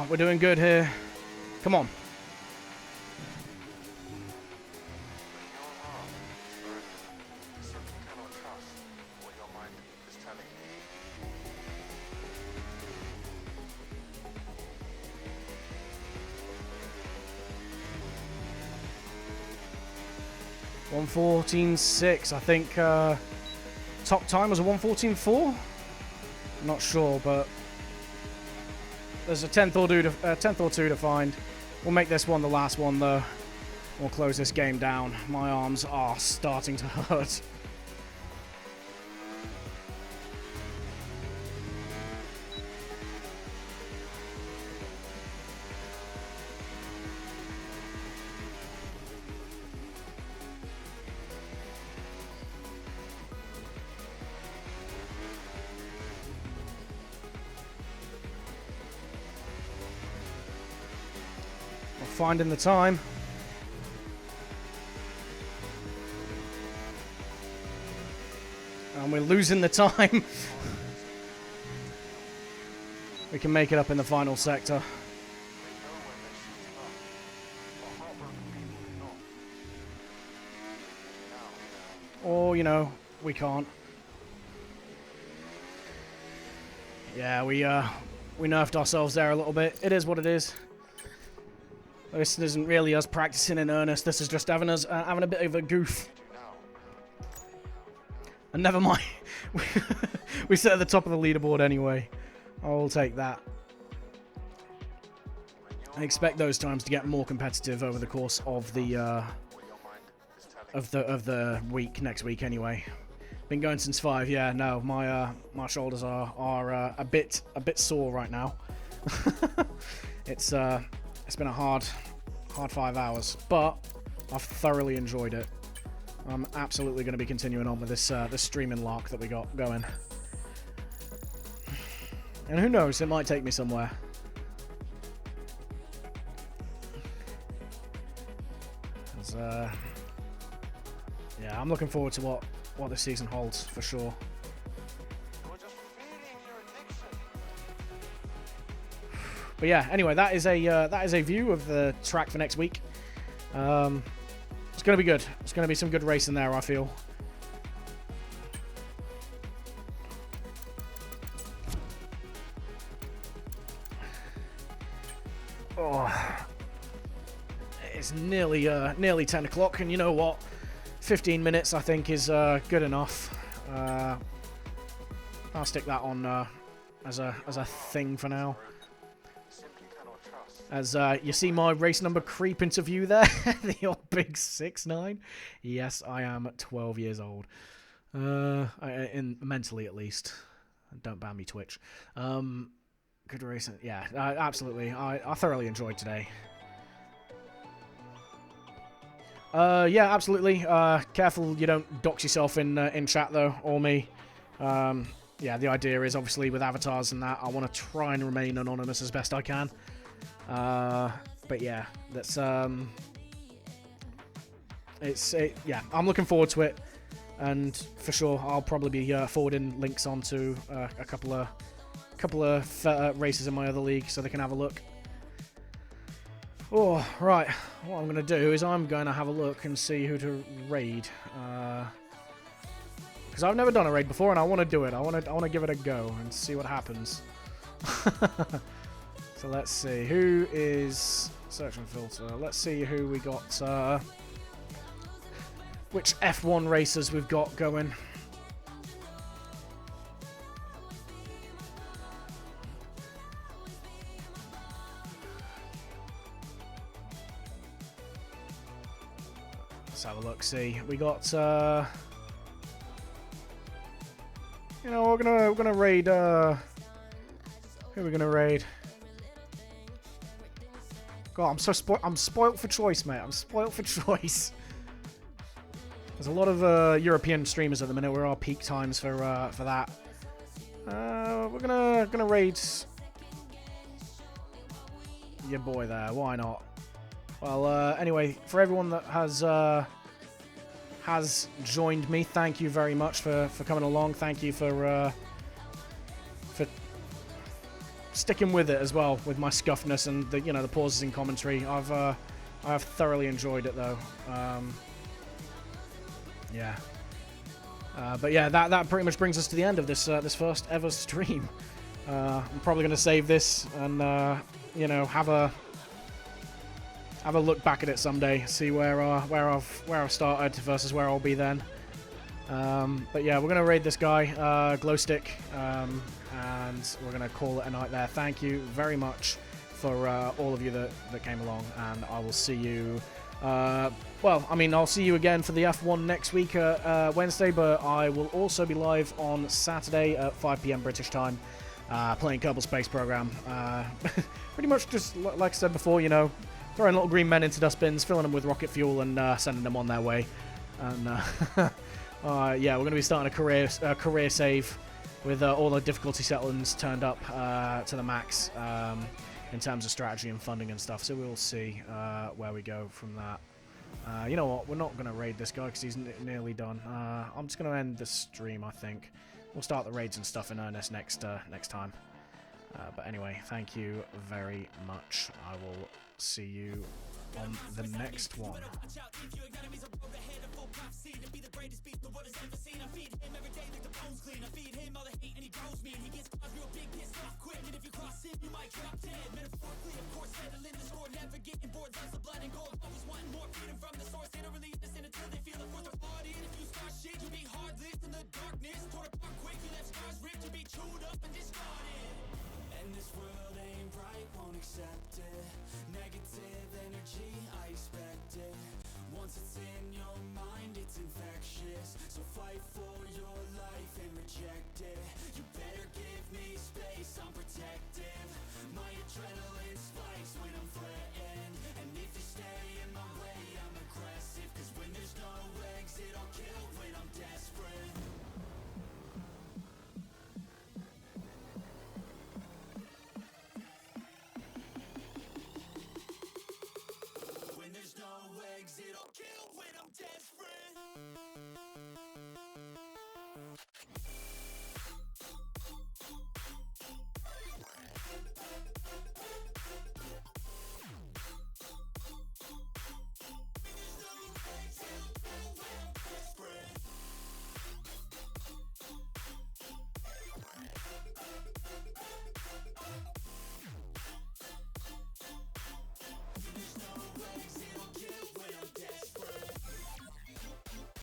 We're doing good here. Come on. 1:14.6. I think top time was a 1:14.4. I'm not sure, but there's a tenth or two to find. We'll make this one the last one, though. We'll close this game down. My arms are starting to hurt. Finding the time. And we're losing the time. We can make it up in the final sector. Or, you know, we can't. Yeah, we nerfed ourselves there a little bit. It is what it is. This isn't really us practicing in earnest. This is just having us having a bit of a goof. And never mind, we sit at the top of the leaderboard anyway. I'll take that. I expect those times to get more competitive over the course of the week next week anyway. Been going since 5. Yeah, no, my shoulders are a bit sore right now. It's been a hard 5 hours, but I've thoroughly enjoyed it. I'm absolutely going to be continuing on with this streaming lark that we got going. And who knows, it might take me somewhere. Yeah, I'm looking forward to what this season holds for sure. But yeah, anyway, that is a view of the track for next week. It's going to be good. It's going to be some good racing there, I feel. Oh, it's nearly 10 o'clock, and you know what? 15 minutes, I think, is good enough. I'll stick that on as a thing for now. As you see my race number creep into view there, the old big 6'9". Yes, I am 12 years old. Mentally at least. Don't ban me, Twitch. Good racing. Yeah, absolutely. I thoroughly enjoyed today. Yeah, absolutely. Careful you don't dox yourself in chat though, or me. Yeah, the idea is obviously with avatars and that, I want to try and remain anonymous as best I can. But yeah, that's yeah, I'm looking forward to it, and for sure I'll probably be forwarding links onto a couple of races in my other league so they can have a look. Oh, right. What I'm going to do is I'm going to have a look and see who to raid, because I've never done a raid before and I want to do it. I want to give it a go and see what happens. So let's see, who is search and filter. Let's see who we got, which F1 racers we've got going. Let's have a look, see. We got, you know, we're gonna raid, who are we gonna raid? God, I'm spoilt for choice, mate. I'm spoilt for choice. There's a lot of European streamers at the minute. We're our peak times for that. We're gonna raid your boy there. Why not? Well, anyway, for everyone that has joined me, thank you very much for coming along. Thank you for sticking with it as well, with my scuffness and the the pauses in commentary. I have thoroughly enjoyed it though. Yeah. But yeah, that pretty much brings us to the end of this this first ever stream. I'm probably going to save this and have have a look back at it someday, see where I've started versus where I'll be then. But yeah, we're gonna raid this guy, Glow Stick, and we're gonna call it a night there. Thank you very much for all of you that came along, and I will see you. Well, I mean, I'll see you again for the F1 next week, Wednesday, but I will also be live on Saturday at 5 PM British time, playing Kerbal Space Program. Pretty much just like I said before, you know, throwing little green men into dustbins, filling them with rocket fuel, and sending them on their way. And yeah, we're going to be starting a career save with all the difficulty settings turned up to the max in terms of strategy and funding and stuff. So we'll see where we go from that. You know what? We're not going to raid this guy because he's nearly done. I'm just going to end the stream, I think. We'll start the raids and stuff in earnest next time. But anyway, thank you very much. I will see you on the next one. And this world ain't right, won't accept it. Negative energy, I expect it. Once it's in your mind, it's infectious. So fight for your life and reject it. You better give me space, I'm protective. My adrenaline